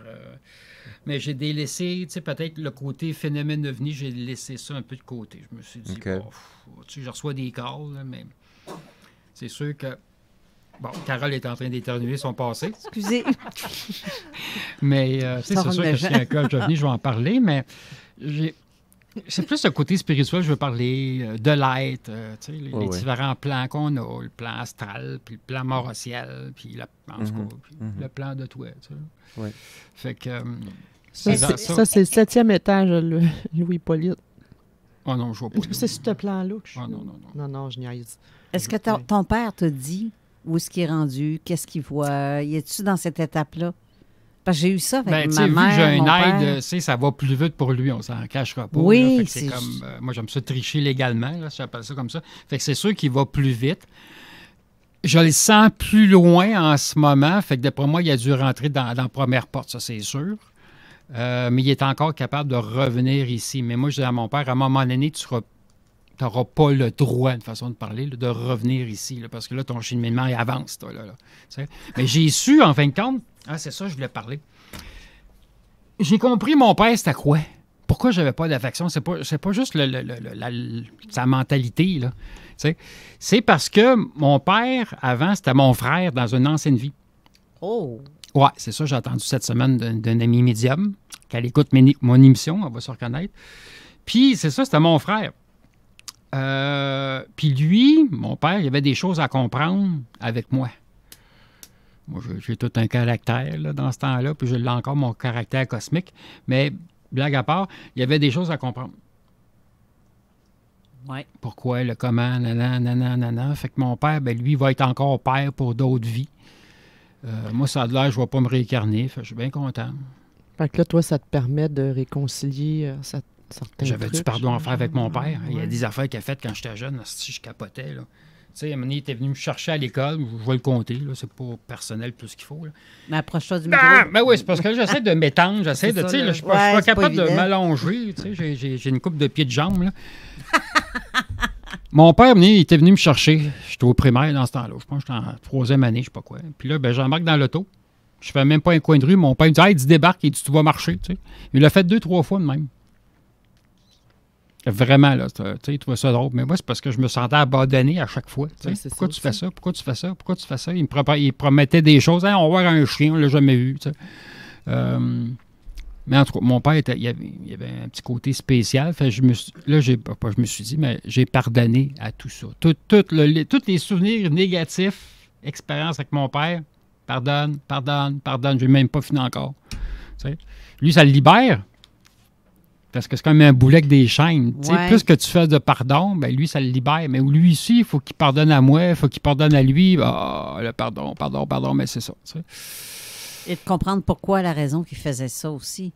mais j'ai délaissé, tu sais, peut-être le côté phénomène ovni, j'ai laissé ça un peu de côté. Je me suis dit, tu sais, je reçois des calls, là, mais c'est sûr que... Bon, Carole est en train d'éternuer son passé. Excusez. Mais c'est sûr que si un coach ovni, je vais en parler, mais c'est plus le côté spirituel, je veux parler de l'être, tu sais, les différents plans qu'on a, le plan astral, puis le plan morociel, puis le plan de toi, tu sais. Oui. Fait que... ça, c'est le 7e étage, Louis-Polyte. Oh non, je vois pas. Est-ce que c'est sur ce plan-là que je... Non, je niaise. Est-ce que ton père te dit où est-ce qu'il est rendu? Qu'est-ce qu'il voit? Y es-tu dans cette étape-là? Parce que j'ai eu ça avec ma mère, vu que j'ai mon un père. aide, ça va plus vite pour lui, on s'en cachera pas. Oui, là. C'est comme, moi, j'aime ça tricher légalement, là, si j'appelle ça comme ça. Fait que c'est sûr qu'il va plus vite. Je le sens plus loin en ce moment, fait que d'après moi, il a dû rentrer dans la première porte, ça c'est sûr. Mais il est encore capable de revenir ici. Mais moi, je dis à mon père, à un moment donné, tu n'auras pas le droit, une façon de parler, là, de revenir ici, là, parce que là, ton cheminement, il avance. Là. Mais j'ai su, en fin de compte, c'est ça, je voulais parler. J'ai compris, mon père, c'était quoi? Pourquoi j'avais pas d'affection? C'est pas juste sa mentalité, là. C'est parce que mon père, avant, c'était mon frère dans une ancienne vie. Oh! Ouais, c'est ça, j'ai entendu cette semaine d'un ami médium, qu'elle écoute mon émission, on va se reconnaître. Puis, c'est ça, c'était mon frère. Puis lui, mon père, il avait des choses à comprendre avec moi. Moi, j'ai tout un caractère là, dans ce temps-là, puis je l'ai encore, mon caractère cosmique. Mais, blague à part, il y avait des choses à comprendre. Ouais. Pourquoi, le comment, nanana. Fait que mon père, ben lui, va être encore père pour d'autres vies. Moi, ça a l'air, je ne vais pas me réincarner. Fait que je suis bien content. Fait que là, toi, ça te permet de réconcilier certains J'avais trucs. du pardon à faire avec mon père. Il y a des affaires qu'il a faites quand j'étais jeune. Si je capotais, là. Tu sais, à un moment donné, il était venu me chercher à l'école. Je vais le compter, là. C'est pas personnel tout ce qu'il faut, là. Mais approche-toi du micro. Ben oui, c'est parce que j'essaie de m'étendre. J'essaie de, tu sais, je suis pas capable de m'allonger. Tu sais, j'ai une coupe de pieds de jambes, là. Mon père, il était venu me chercher. J'étais au primaire dans ce temps-là. Je pense que j'étais en 3e année, je sais pas quoi. Puis là, ben, j'embarque dans l'auto. Je fais même pas un coin de rue. Mon père me dit « Hey, tu débarques et tu vas marcher. » Tu sais. Il l'a fait 2-3 fois de même. Vraiment, là, tu sais, il trouvait ça drôle. Mais moi, c'est parce que je me sentais abandonné à chaque fois. Tu sais. Pourquoi tu fais ça? Pourquoi tu fais ça? Pourquoi tu fais ça? Il promettait des choses. Hey, on va voir un chien, on l'a jamais vu. Tu sais. Mais en tout cas, mon père, il y avait un petit côté spécial. Fait, je me suis dit, mais j'ai pardonné à tout ça. Tous les souvenirs négatifs, expériences avec mon père, pardonne. Je n'ai même pas fini encore. Tu sais. Lui, ça le libère. Parce que c'est comme un boulet avec des chaînes. Ouais. Plus que tu fais de pardon, ben lui, ça le libère. Mais lui ici, il faut qu'il pardonne à moi, il faut qu'il pardonne à lui. Ah, le pardon, mais c'est ça. Tu sais. Et de comprendre pourquoi, la raison qu'il faisait ça aussi.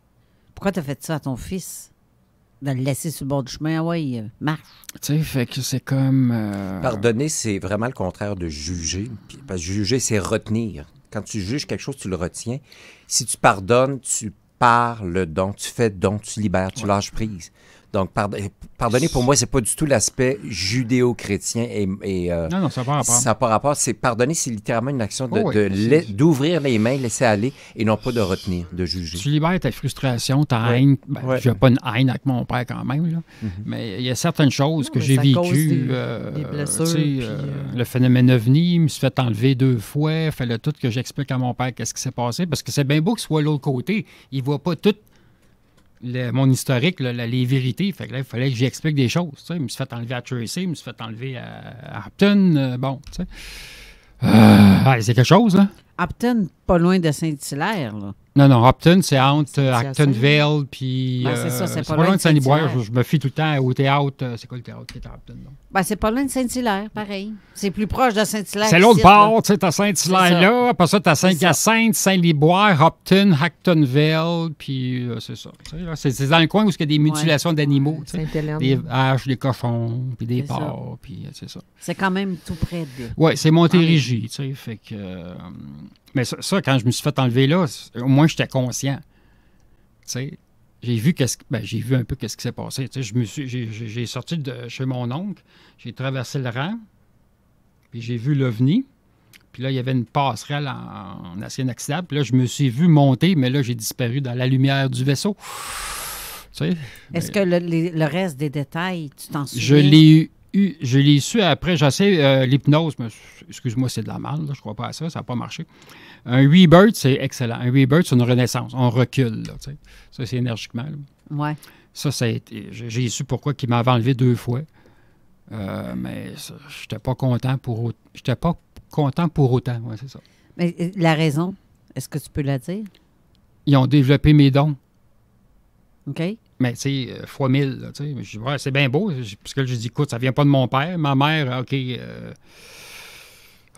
Pourquoi tu as fait ça à ton fils? De le laisser sur le bord du chemin, ah ouais, marche. Tu sais, fait que c'est comme... Pardonner, c'est vraiment le contraire de juger. Parce que juger, c'est retenir. Quand tu juges quelque chose, tu le retiens. Si tu pardonnes, tu parles don, tu fais don, tu libères, tu lâches prise. Donc, pardonner, pour moi, c'est pas du tout l'aspect judéo-chrétien. Non, ça n'a pas rapport. Ça n'a pas rapport. Pardonner, c'est littéralement une action d'ouvrir les mains, laisser aller, et non pas de retenir, de juger. Tu libères ta frustration, ta haine. Ben, je n'ai pas une haine avec mon père quand même, là. Mais il y a certaines choses que j'ai vécues. Des blessures. Le phénomène OVNI, il me suis fait enlever 2 fois. Il fallait tout que j'explique à mon père qu'est-ce qui s'est passé. Parce que c'est bien beau qu'il soit de l'autre côté. Il ne voit pas tout. Mon historique, les vérités. Fait que là, il fallait que j'explique des choses. Tu sais. Il me suis fait enlever à Tracy, il me suis fait enlever à Upton. Bon, tu sais. C'est quelque chose, là. Upton, pas loin de Saint-Hilaire, là. Non, Upton, c'est entre Actonville, puis... c'est ça, c'est pas loin de Saint-Liboire. Je me fie tout le temps au théâtre. C'est quoi le théâtre qui est à Upton, non? Ben, c'est pas loin de Saint-Hilaire, pareil. C'est plus proche de Saint-Hilaire. C'est l'autre bord, tu sais, t'as Saint-Hilaire là, après ça, t'as Saint-Hyacinthe, Saint-Liboire, Upton, Actonville, puis c'est ça. C'est dans le coin où il y a des mutilations d'animaux, tu sais. Des vaches, des cochons, puis des porcs, puis c'est ça. C'est quand même tout près de... Oui, c'est Montérégie, tu sais, fait que... Mais ça, quand je me suis fait enlever là, au moins j'étais conscient. Tu sais, j'ai vu un peu ce qui s'est passé. Tu sais, j'ai sorti de chez mon oncle, j'ai traversé le rang, puis j'ai vu l'OVNI. Puis là, il y avait une passerelle en acier inoxydable. Puis là, je me suis vu monter, mais là, j'ai disparu dans la lumière du vaisseau. Tu sais, est-ce que le reste des détails, tu t'en souviens? Je l'ai su après. J'essaie l'hypnose, mais excuse-moi, c'est de la merde, là, je crois pas à ça, ça n'a pas marché. Un rebirth, c'est excellent. Un rebirth, c'est une renaissance. On recule, là, tu sais. Ça, c'est énergiquement. Oui. Ça a été... J'ai su pourquoi il m'avait enlevé 2 fois. Mais je n'étais pas content pour autant. J'étais pas content pour autant, oui, c'est ça. Mais la raison, est-ce que tu peux la dire? Ils ont développé mes dons. OK. Mais, tu sais, fois 1000, là, tu sais. Je dis, ouais, c'est bien beau. Parce que j'ai dit, écoute, ça vient pas de mon père. Ma mère, OK,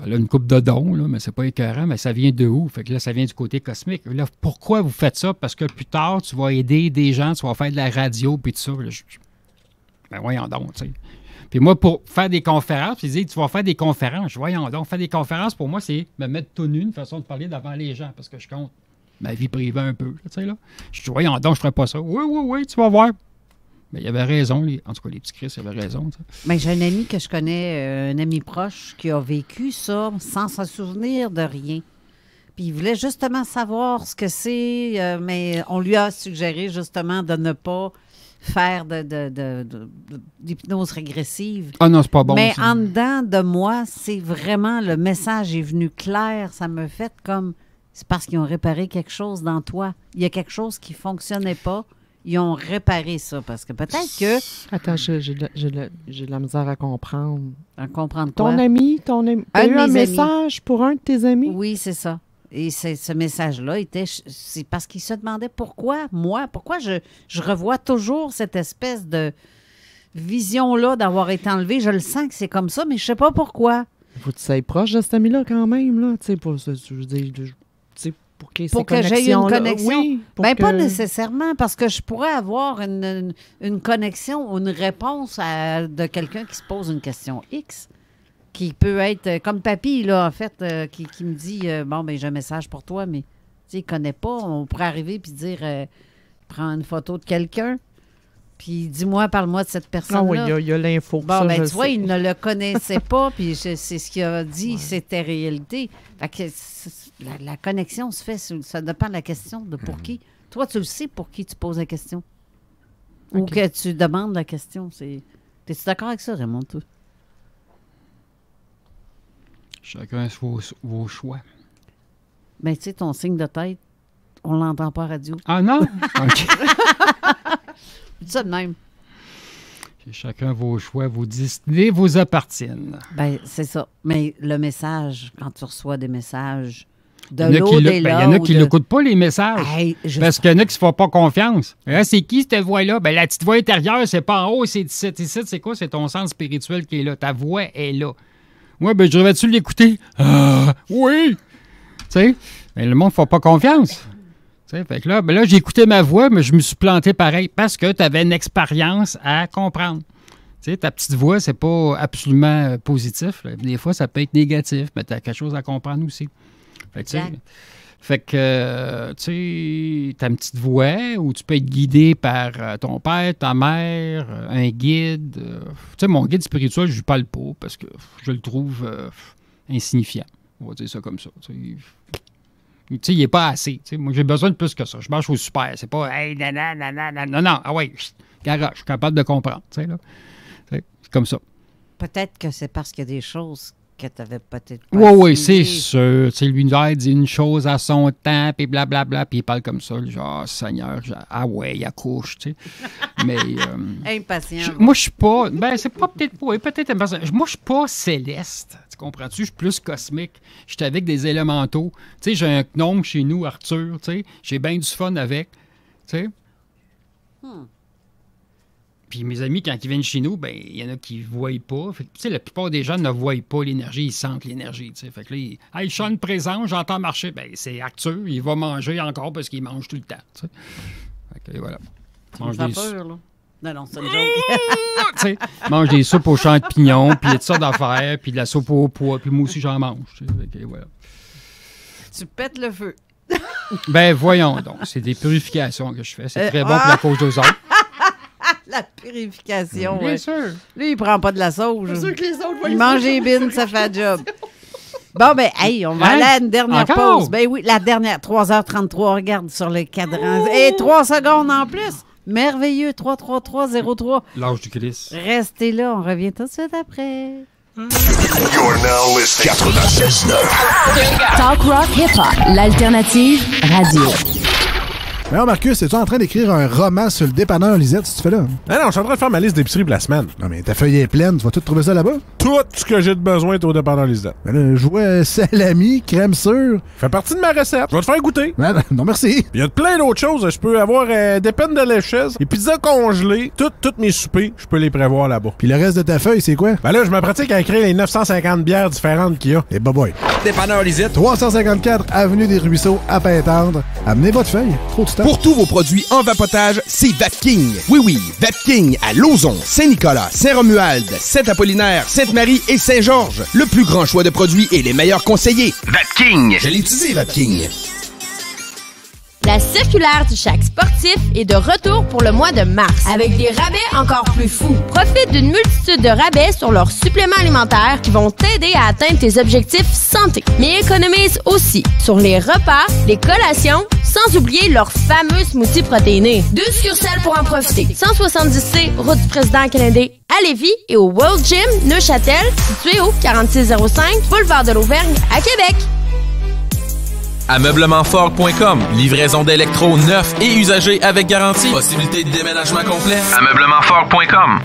elle a une coupe de dons, là, mais c'est pas écœurant. Mais ça vient de où? Fait que là, ça vient du côté cosmique. Là, pourquoi vous faites ça? Parce que plus tard, tu vas aider des gens, tu vas faire de la radio, puis tout ça. Là, ben, voyons donc, tu sais. Puis moi, pour faire des conférences, ils disent, tu vas faire des conférences. Voyons donc, faire des conférences, pour moi, c'est me mettre tout nu, une façon de parler devant les gens, parce que je compte ma vie privée un peu, tu sais, là. Je dis, voyons donc, je ferais pas ça. Oui, tu vas voir. Mais il avait raison, en tout cas, les petits Chris, il avait raison. Mais j'ai un ami que je connais, un ami proche, qui a vécu ça sans se souvenir de rien. Puis il voulait justement savoir ce que c'est, mais on lui a suggéré justement de ne pas faire d'hypnose régressive. Ah non, c'est pas bon. Mais en dedans de moi, c'est vraiment, le message est venu clair. Ça me fait comme, c'est parce qu'ils ont réparé quelque chose dans toi. Il y a quelque chose qui ne fonctionnait pas. Ils ont réparé ça, parce que peut-être que... Attends, j'ai de la misère à comprendre. À comprendre quoi? Ton ami, t'as eu un message pour un de tes amis? Oui, c'est ça. Et ce message-là c'est parce qu'il se demandait pourquoi je revois toujours cette espèce de vision-là d'avoir été enlevée. Je le sens que c'est comme ça, mais je sais pas pourquoi. Faut que tu sois proche de cet ami-là quand même, là, tu sais, pour qu'il y ait pour que j'aie une connexion. Oui, bien, pas nécessairement, parce que je pourrais avoir une connexion ou une réponse de quelqu'un qui se pose une question X, qui peut être, comme papy, là, en fait, qui me dit, bon, ben j'ai un message pour toi, mais, tu sais, il connaît pas. On pourrait arriver puis dire, prends une photo de quelqu'un, puis dis-moi, parle-moi de cette personne-là. Ah oui, il y a l'info. Bon, ça, ben tu vois, sais. il ne le connaissait pas, puis c'est ce qu'il a dit, c'était réalité. Fait que la connexion se fait, ça dépend de la question, de pour qui. Toi, tu le sais pour qui tu poses la question. Ou que tu demandes la question. T'es-tu d'accord avec ça, Raymond, toi? Chacun vos choix. Ben, tu sais, ton signe de tête, on l'entend pas à radio. Ah non? OK. Dis ça de même. Chacun vos choix, vos destinées vous appartiennent. Ben, c'est ça. Mais le message, quand tu reçois des messages de il y en a qui n'écoutent pas les messages. Hey, parce qu'il y en a qui ne se font pas confiance. C'est qui cette voix-là? Ben, la petite voix intérieure, c'est pas en haut, c'est ici. C'est quoi? C'est ton sens spirituel qui est là. Ta voix est là. Ouais, ben, je devrais-tu l'écouter? Oui! Tu sais, mais le monde ne fait pas confiance. Fait que là, j'ai écouté ma voix, mais je me suis planté pareil parce que tu avais une expérience à comprendre. T'sais, ta petite voix, c'est pas absolument positif. Là. Des fois, ça peut être négatif, mais tu as quelque chose à comprendre aussi. Fait que, tu sais, ta petite voix, ou tu peux être guidé par ton père, ta mère, un guide. Tu sais, mon guide spirituel, je lui parle pas parce que je le trouve insignifiant. On va dire ça comme ça. Tu sais, il n'est pas assez. T'sais. Moi, j'ai besoin de plus que ça. Je marche au super. C'est pas « Hey, nanana. » Non, ah ouais, garage, je suis capable de comprendre. C'est comme ça. Peut-être que c'est parce qu'il y a des choses que tu n'avais peut-être pas. Oui, c'est sûr. L'univers dit une chose à son temps, puis blablabla, puis il parle comme ça. Genre, Seigneur, ah ouais, il accouche, tu sais. Mais. Impatient. Moi, je suis pas. Ben, c'est pas peut-être pas. Peut-être impatient. Moi, je suis pas céleste. Tu comprends-tu? Je suis plus cosmique. Je suis avec des élémentaux. Tu sais, j'ai un gnome chez nous, Arthur, tu sais. J'ai bien du fun avec. Tu sais. Puis mes amis, quand ils viennent chez nous, ben il y en a qui ne voient pas. Fait que, la plupart des gens ne voient pas l'énergie, ils sentent l'énergie. T'sais. Fait que là, il chante présent, j'entends marcher. Ben c'est Arthur, il va manger encore parce qu'il mange tout le temps. T'sais. Fait que voilà. Mange des peur, là. Non, c'est une joke. Mange des soupes aux champignons, puis il y a de ça d'affaires, puis de la soupe au pois, puis moi aussi j'en mange. Fait que, voilà. Tu pètes le feu. Ben voyons donc, c'est des purifications que je fais. C'est très bon pour la cause aux autres. La purification, bien sûr. Lui, il prend pas de la sauge. C'est sûr que les autres il mange des bines, ça fait un job. Bon, ben, hey, on va aller à une dernière pause. Ben oui, la dernière, 3h33, regarde sur le cadran. Et 3 secondes en plus. Merveilleux, 33303. L'âge du Christ. Restez là, on revient tout de suite après. You're now listening 96.9 Talk Rock Hip Hop, l'alternative radio. Alors Marcus, es-tu en train d'écrire un roman sur le dépanneur Lisette, si tu fais là? Ah non, je suis en train de faire ma liste d'épicerie pour la semaine. Non, mais ta feuille est pleine, tu vas tout trouver ça là-bas? Tout ce que j'ai de besoin est au dépanneur Lisette. Ben là, je vois salami, crème sûre. Fait partie de ma recette. Je vais te faire goûter. Non, merci. Il y a plein d'autres choses. Je peux avoir des peines de lécheuse, des pizzas congelées, toutes mes soupers, je peux les prévoir là-bas. Puis le reste de ta feuille, c'est quoi? Ben là, je me pratique à écrire les 950 bières différentes qu'il y a. Et boy. Dépanneur Lisette. 354 Avenue des Ruisseaux, à Pintendre. Amenez votre feuille. Trop de temps. Pour tous vos produits en vapotage, c'est Vapking. Oui, Vapking à Lauson, Saint-Nicolas, Saint-Romuald, Saint-Apollinaire, Sainte-Marie et Saint-Georges. Le plus grand choix de produits et les meilleurs conseillers. Vapking. Je l'ai utilisé, Vapking. La circulaire du Shack sportif est de retour pour le mois de mars. Avec des rabais encore plus fous. Profite d'une multitude de rabais sur leurs suppléments alimentaires qui vont t'aider à atteindre tes objectifs santé. Mais économise aussi sur les repas, les collations, sans oublier leurs fameux smoothies protéinés. 2 succursales pour en profiter. 170C, route du président Kennedy à Lévis et au World Gym Neuchâtel, situé au 4605 boulevard de l'Auvergne à Québec. Ameublementfort.com. Livraison d'électro neufs et usagés avec garantie. Possibilité de déménagement complet. Ameublementfort.com.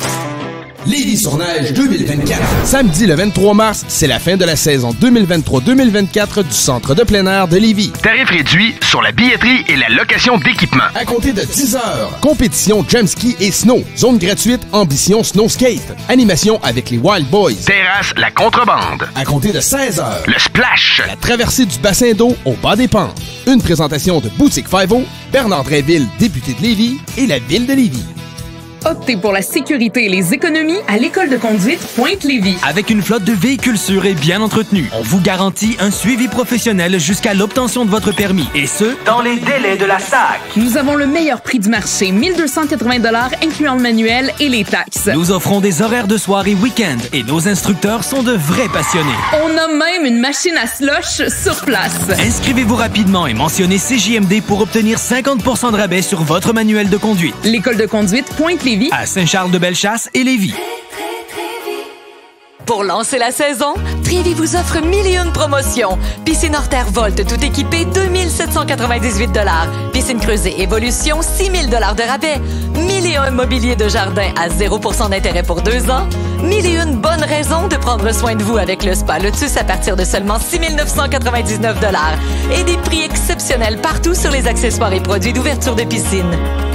Lévis-sur-Neige 2024. Samedi le 23 mars, c'est la fin de la saison 2023-2024 du Centre de plein air de Lévis. Tarif réduit sur la billetterie et la location d'équipement. À compter de 10 heures, compétition jump ski et snow. Zone gratuite Ambition Snow Skate. Animation avec les Wild Boys. Terrasse La Contrebande. À compter de 16 heures, le Splash. La traversée du bassin d'eau au bas des pentes. Une présentation de Boutique 5-0, Bernard Drinville, député de Lévis, et la Ville de Lévis. Optez pour la sécurité et les économies à l'école de conduite Pointe-Lévis. Avec une flotte de véhicules sûrs et bien entretenus, on vous garantit un suivi professionnel jusqu'à l'obtention de votre permis. Et ce, dans les délais de la SAC. Nous avons le meilleur prix du marché, 1280 $ incluant le manuel et les taxes. Nous offrons des horaires de soir et week-end et nos instructeurs sont de vrais passionnés. On a même une machine à slush sur place. Inscrivez-vous rapidement et mentionnez CJMD pour obtenir 50% de rabais sur votre manuel de conduite. L'école de conduite Pointe-Lévis à Saint-Charles-de-Bellechasse et Lévis. Pour lancer la saison, Trévi vous offre 1001 promotions. Piscine hors terre Volt, tout équipé, 2798 $. Piscine creusée Évolution, 6000 $ de rabais. 1001 mobilier de jardin à 0% d'intérêt pour 2 ans. 1001 bonnes raisons de prendre soin de vous avec le Spa Lotus à partir de seulement 6 999 $. Et des prix exceptionnels partout sur les accessoires et produits d'ouverture de piscine.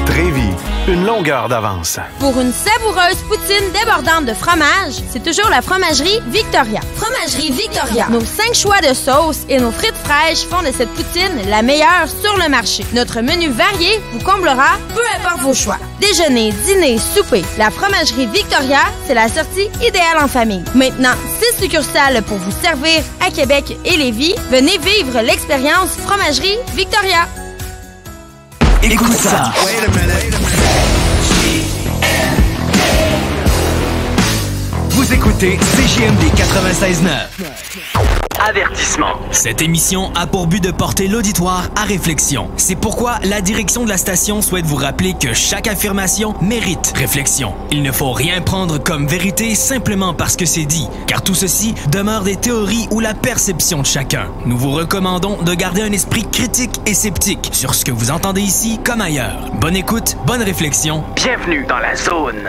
Trévi, une longueur d'avance. Pour une savoureuse poutine débordante de fromage, c'est toujours la Fromagerie Victoria. Fromagerie Victoria. Nos 5 choix de sauces et nos frites fraîches font de cette poutine la meilleure sur le marché. Notre menu varié vous comblera, peu importe vos choix. Déjeuner, dîner, souper. La Fromagerie Victoria, c'est la sortie idéale en famille. Maintenant, 6 succursales pour vous servir à Québec et Lévis. Venez vivre l'expérience Fromagerie Victoria. Écoute ça. Vous écoutez CJMD 96.9. Avertissement. Cette émission a pour but de porter l'auditoire à réflexion. C'est pourquoi la direction de la station souhaite vous rappeler que chaque affirmation mérite réflexion. Il ne faut rien prendre comme vérité simplement parce que c'est dit, car tout ceci demeure des théories ou la perception de chacun. Nous vous recommandons de garder un esprit critique et sceptique sur ce que vous entendez ici comme ailleurs. Bonne écoute, bonne réflexion. Bienvenue dans la zone.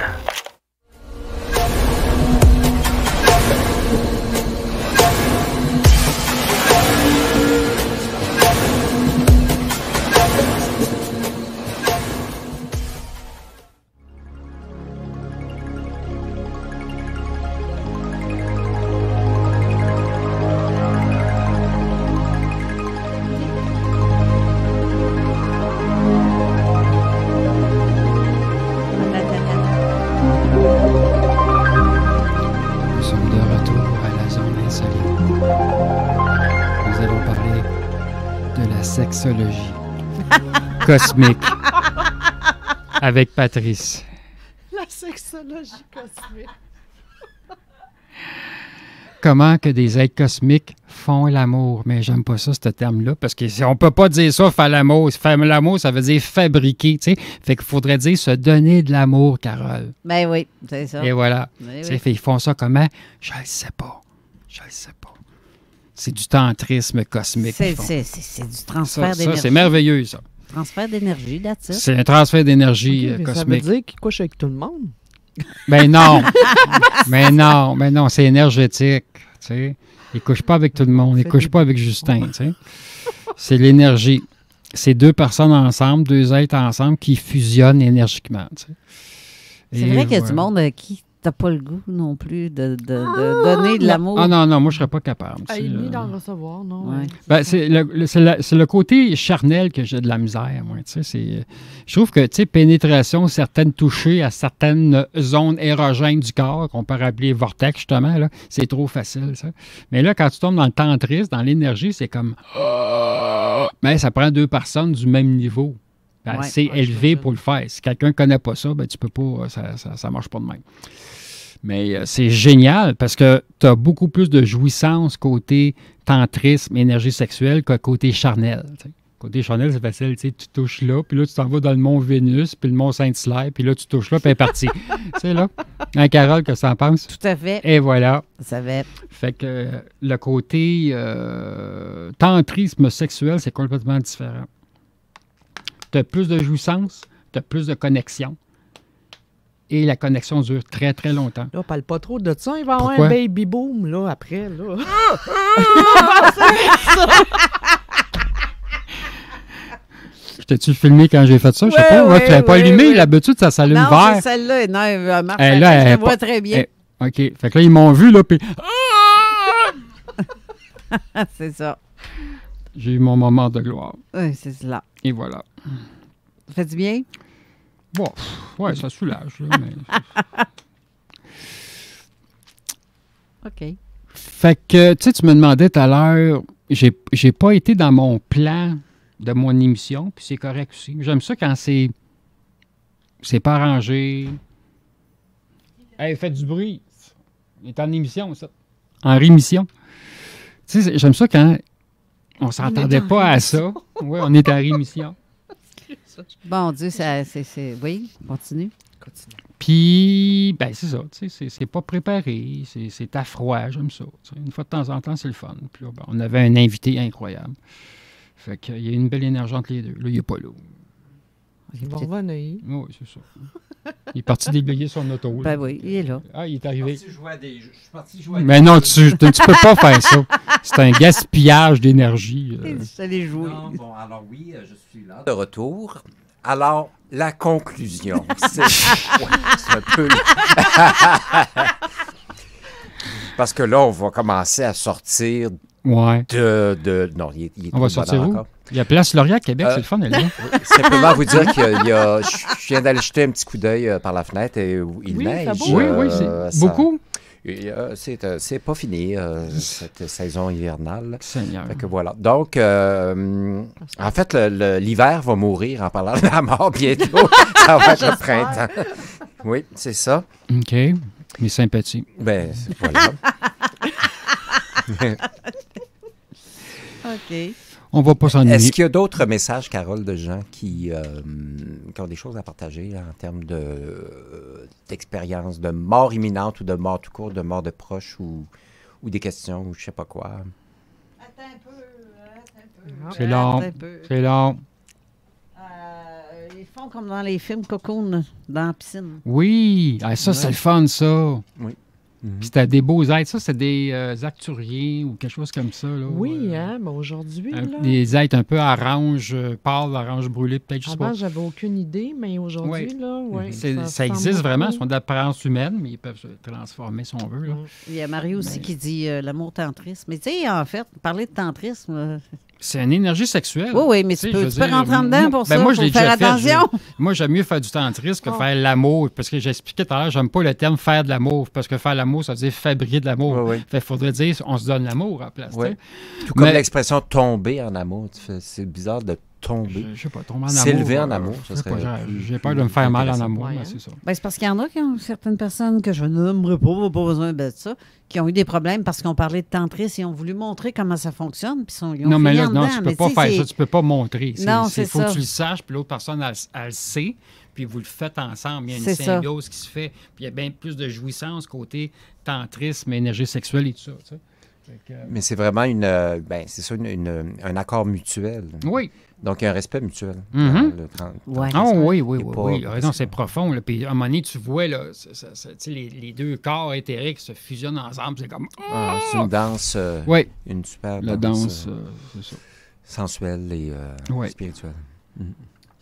Sexologie cosmique avec Patrice. La sexologie cosmique. Comment que des êtres cosmiques font l'amour? Mais j'aime pas ça, ce terme-là, parce qu'on peut pas dire ça, faire l'amour. Faire l'amour, ça veut dire fabriquer, tu sais. Fait qu'il faudrait dire se donner de l'amour, Carole. Ben oui, c'est ça. Et voilà. Ben Oui. Ils font ça comment? Je le sais pas. C'est du tantrisme cosmique. C'est du transfert d'énergie. Ça, c'est merveilleux, ça. Transfert d'énergie, that's it. C'est un transfert d'énergie cosmique. Ça veut dire qu'il couche avec tout le monde? Ben non. mais non, c'est énergétique. Tu sais. Il ne couche pas avec tout le monde. Il ne couche pas avec Justin. Tu sais. C'est l'énergie. C'est 2 personnes ensemble, 2 êtres ensemble qui fusionnent énergiquement. Tu sais. C'est vrai qu'il y a du monde qui n'a pas le goût non plus de donner de l'amour. Ah non, moi, je ne serais pas capable. Ni d'en recevoir, non. Ouais. Ben, c'est le côté charnel que j'ai de la misère, moi. Je trouve que, pénétration, certaines touchées à certaines zones érogènes du corps, qu'on peut appeler vortex, justement, là, c'est trop facile, ça. Mais là, quand tu tombes dans le tantrisme, dans l'énergie, c'est comme... Mais ça prend 2 personnes du même niveau. C'est élevé pour le faire. Si quelqu'un ne connaît pas ça, ben, tu peux pas... Ça marche pas de même. Mais c'est génial parce que tu as beaucoup plus de jouissance côté tantrisme, énergie sexuelle que côté charnel. T'sais. Côté charnel, c'est facile. Tu touches là, puis là, tu t'en vas dans le mont Vénus, puis le mont Saint-Hilaire, puis là, tu touches là, puis elle est partie. Tu sais, là. Hein, Carole, qu'est-ce que t'en penses? Tout à fait. Et voilà. Ça va. Fait que le côté tantrisme sexuel, c'est complètement différent. Tu as plus de jouissance, tu as plus de connexion. et la connexion dure très, très longtemps. Là, parle pas trop de ça. Il va y avoir Pourquoi? un baby boom, là, après, là. Je t'ai-tu filmé quand j'ai fait ça? Je sais pas. Ouais, tu l'avais pas allumé. L'habitude, ça s'allume non, vert. c'est celle-là. Non, elle marche. Là, je la vois très bien. OK. Fait que là, ils m'ont vu, là, puis... C'est ça. J'ai eu mon moment de gloire. Oui, c'est cela. Et voilà. Ça fait du bien? Bon, ouais, ça soulage. Là, mais... OK. Fait que, tu sais, tu me demandais tout à l'heure, j'ai pas été dans mon plan de mon émission, puis c'est correct aussi. J'aime ça quand c'est pas arrangé. Hey, faites du bruit. Il est en émission, ça. En rémission. Tu sais, j'aime ça quand on s'entendait pas à ça. Oui, on est en rémission. Bon Dieu, c'est... Oui, continue. Puis, ben c'est ça, tu sais, c'est pas préparé, c'est à froid, j'aime ça. T'sais. Une fois de temps en temps, c'est le fun. Puis là, ben, on avait un invité incroyable. Fait qu'il y a une belle énergie entre les deux. Là, il n'est pas là. Il va revenir. Oui, c'est ça. Il est parti déblayer son auto. Ben oui, il est là. Ah, il est arrivé. Je suis parti jouer à des... Mais non, tu peux pas faire ça. C'est un gaspillage d'énergie. Allez jouer. Non, bon, alors oui, je suis là. De retour. Alors, la conclusion, c'est un peu... Parce que là, on va commencer à sortir de... Non, il est on va sortir où? Encore. Il y a Place Laurier à Québec, c'est le fun, elle est là. Simplement vous dire qu'il y a... Je viens d'aller jeter un petit coup d'œil par la fenêtre et il neige. Oui, c'est beaucoup. C'est pas fini, cette saison hivernale. Seigneur. Fait que voilà. Donc, en fait, l'hiver va mourir en parlant de la mort bientôt. Ça va être le printemps. Oui, c'est ça. OK. Mes sympathies. Ben, voilà. OK. On va pas s'ennuyer. Est-ce qu'il y a d'autres messages, Carole, de gens qui ont des choses à partager là, en termes d'expérience de mort imminente ou de mort tout court, de mort de proches ou des questions ou je sais pas quoi? Attends un peu. C'est long. C'est long. Ils font comme dans les films Cocoon, dans la piscine. Oui. Ah, ça, c'est le fun, ça. Oui. Puis c'était des beaux êtres. Ça, c'est des acturiens ou quelque chose comme ça. Là, oui, hein, mais aujourd'hui, là... Des êtres un peu orange pâle, orange brûlé, peut-être, je sais pas. Avant, j'avais aucune idée, mais aujourd'hui, là, oui. Ça existe vraiment. Ils sont d'apparence humaine, mais ils peuvent se transformer si on veut. Là. Il y a Marie aussi qui dit l'amour tantrisme. Mais tu sais, en fait, parler de tantrisme... C'est une énergie sexuelle. Oui, mais tu peux rentrer en dedans pour ça. Moi, je l'ai faire déjà attention. Moi, j'aime mieux faire du tantrisme que faire l'amour. Parce que j'expliquais tout à l'heure, j'aime pas le terme faire de l'amour. Parce que faire l'amour, ça veut dire fabriquer de l'amour. Oui. Fait faudrait dire on se donne l'amour à la place. Oui. Tout comme l'expression tomber en amour. C'est bizarre de tomber. Je sais pas, tomber en amour. S'élever en amour, ça serait. J'ai peur de me faire mal en amour, mais c'est ça. Ben, c'est parce qu'il y en a qui ont certaines personnes que je nommerai pas besoin de ça, qui ont eu des problèmes parce qu'on parlait de tantrisme et ont voulu montrer comment ça fonctionne. Puis ils ont non, mais là, dedans, tu peux pas faire ça, tu peux pas montrer. Non, c'est faut ça. que tu le saches, puis l'autre personne, elle le sait, puis vous le faites ensemble. Il y a une symbiose qui se fait, puis il y a bien plus de jouissance côté tantrisme, énergie sexuelle et tout ça. Tu sais. Mais c'est vraiment un accord mutuel. Oui. Donc, il y a un respect mutuel. Oui, non, c'est profond. Là. Puis, à un moment donné, tu vois là, les deux corps éthériques se fusionnent ensemble. C'est comme... c'est une danse, une super danse, c'est ça. Sensuelle et spirituelle.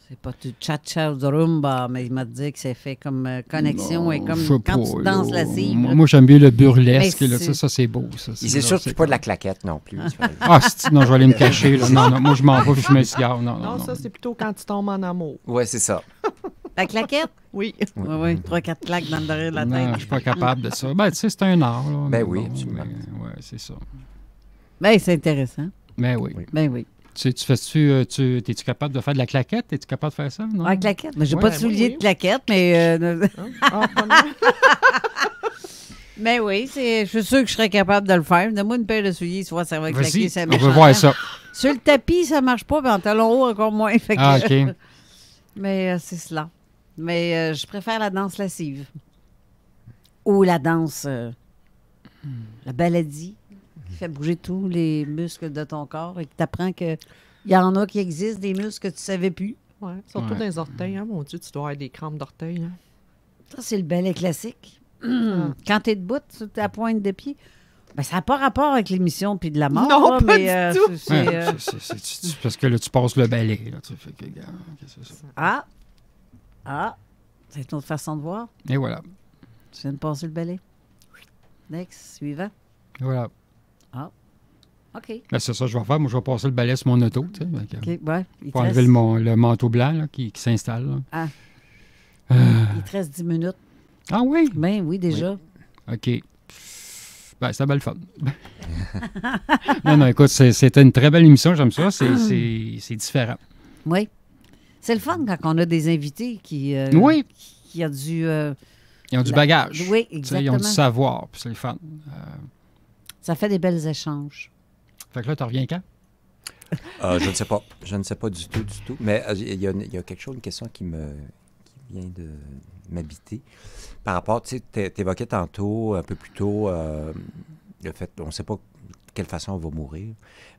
C'est pas du cha-cha ou du rumba, mais il m'a dit que c'est fait comme connexion non, et comme quand tu danses la cible. Moi, j'aime bien le burlesque. Là, ça, c'est beau. Ça, c'est sûr que tu pas de la claquette non plus. Non, je vais aller me cacher. Là. Non, moi, je m'en vais puis je me cigare. Non, ça, c'est plutôt quand tu tombes en amour. Oui, c'est ça. La claquette? Oui. Oui, 3-4 claques dans le derrière de la tête. Non, je suis pas capable de ça. Ben, tu sais, c'est un art. Là, ben oui, absolument. Oui, c'est ça. Ben, c'est intéressant. Ben oui. Ben oui. Es-tu capable de faire de la claquette? Es-tu capable de faire ça? Non? La claquette? Mais j'ai pas de souliers de claquette, mais... Mais oui, je suis sûr que je serais capable de le faire. Donne-moi une paire de souliers, tu vois, ça va claquer. Ça on veut voir ça. Sur le tapis, ça marche pas, mais en talon haut, encore moins. Fait que, OK. Mais c'est cela. Mais je préfère la danse lascive. Ou la danse... la baladie. Qui fait bouger tous les muscles de ton corps et qui t'apprend qu'il y en a qui existent, des muscles que tu ne savais plus. Oui, surtout dans les orteils. Hein, mon Dieu, tu dois avoir des crampes d'orteils. Hein. Ça, c'est le ballet classique. Quand tu es debout sur ta pointe de pied, ben, ça n'a pas rapport avec l'émission puis de la mort. Non, là, pas mais, du tout. C'est parce que là, tu passes le balai. Là, tu fais que, qu'est-ce que c'est ça? C'est une autre façon de voir. Et voilà. Tu viens de passer le balai. Next, suivant. Et voilà. OK. Ben, c'est ça que je vais faire. Moi, je vais passer le balai sur mon auto. Tu sais, donc, OK, ouais. pour enlever le manteau blanc là, qui s'installe. Là. Il te reste 10 minutes. Ah oui? Ben oui, déjà. Oui. OK. Ben, c'est belle fun. non, écoute, c'était une très belle émission. J'aime ça. C'est différent. Oui. C'est le fun quand on a des invités qui ont du... ils ont du bagage. Oui, exactement. Ils ont du savoir. Puis c'est le fun. Ça fait des belles échanges. Fait que là, tu reviens quand? Je ne sais pas. Je ne sais pas du tout. Mais il y a quelque chose, une question qui vient de m'habiter. Par rapport, tu sais, t'évoquais tantôt, un peu plus tôt, le fait qu'on ne sait pas de quelle façon on va mourir.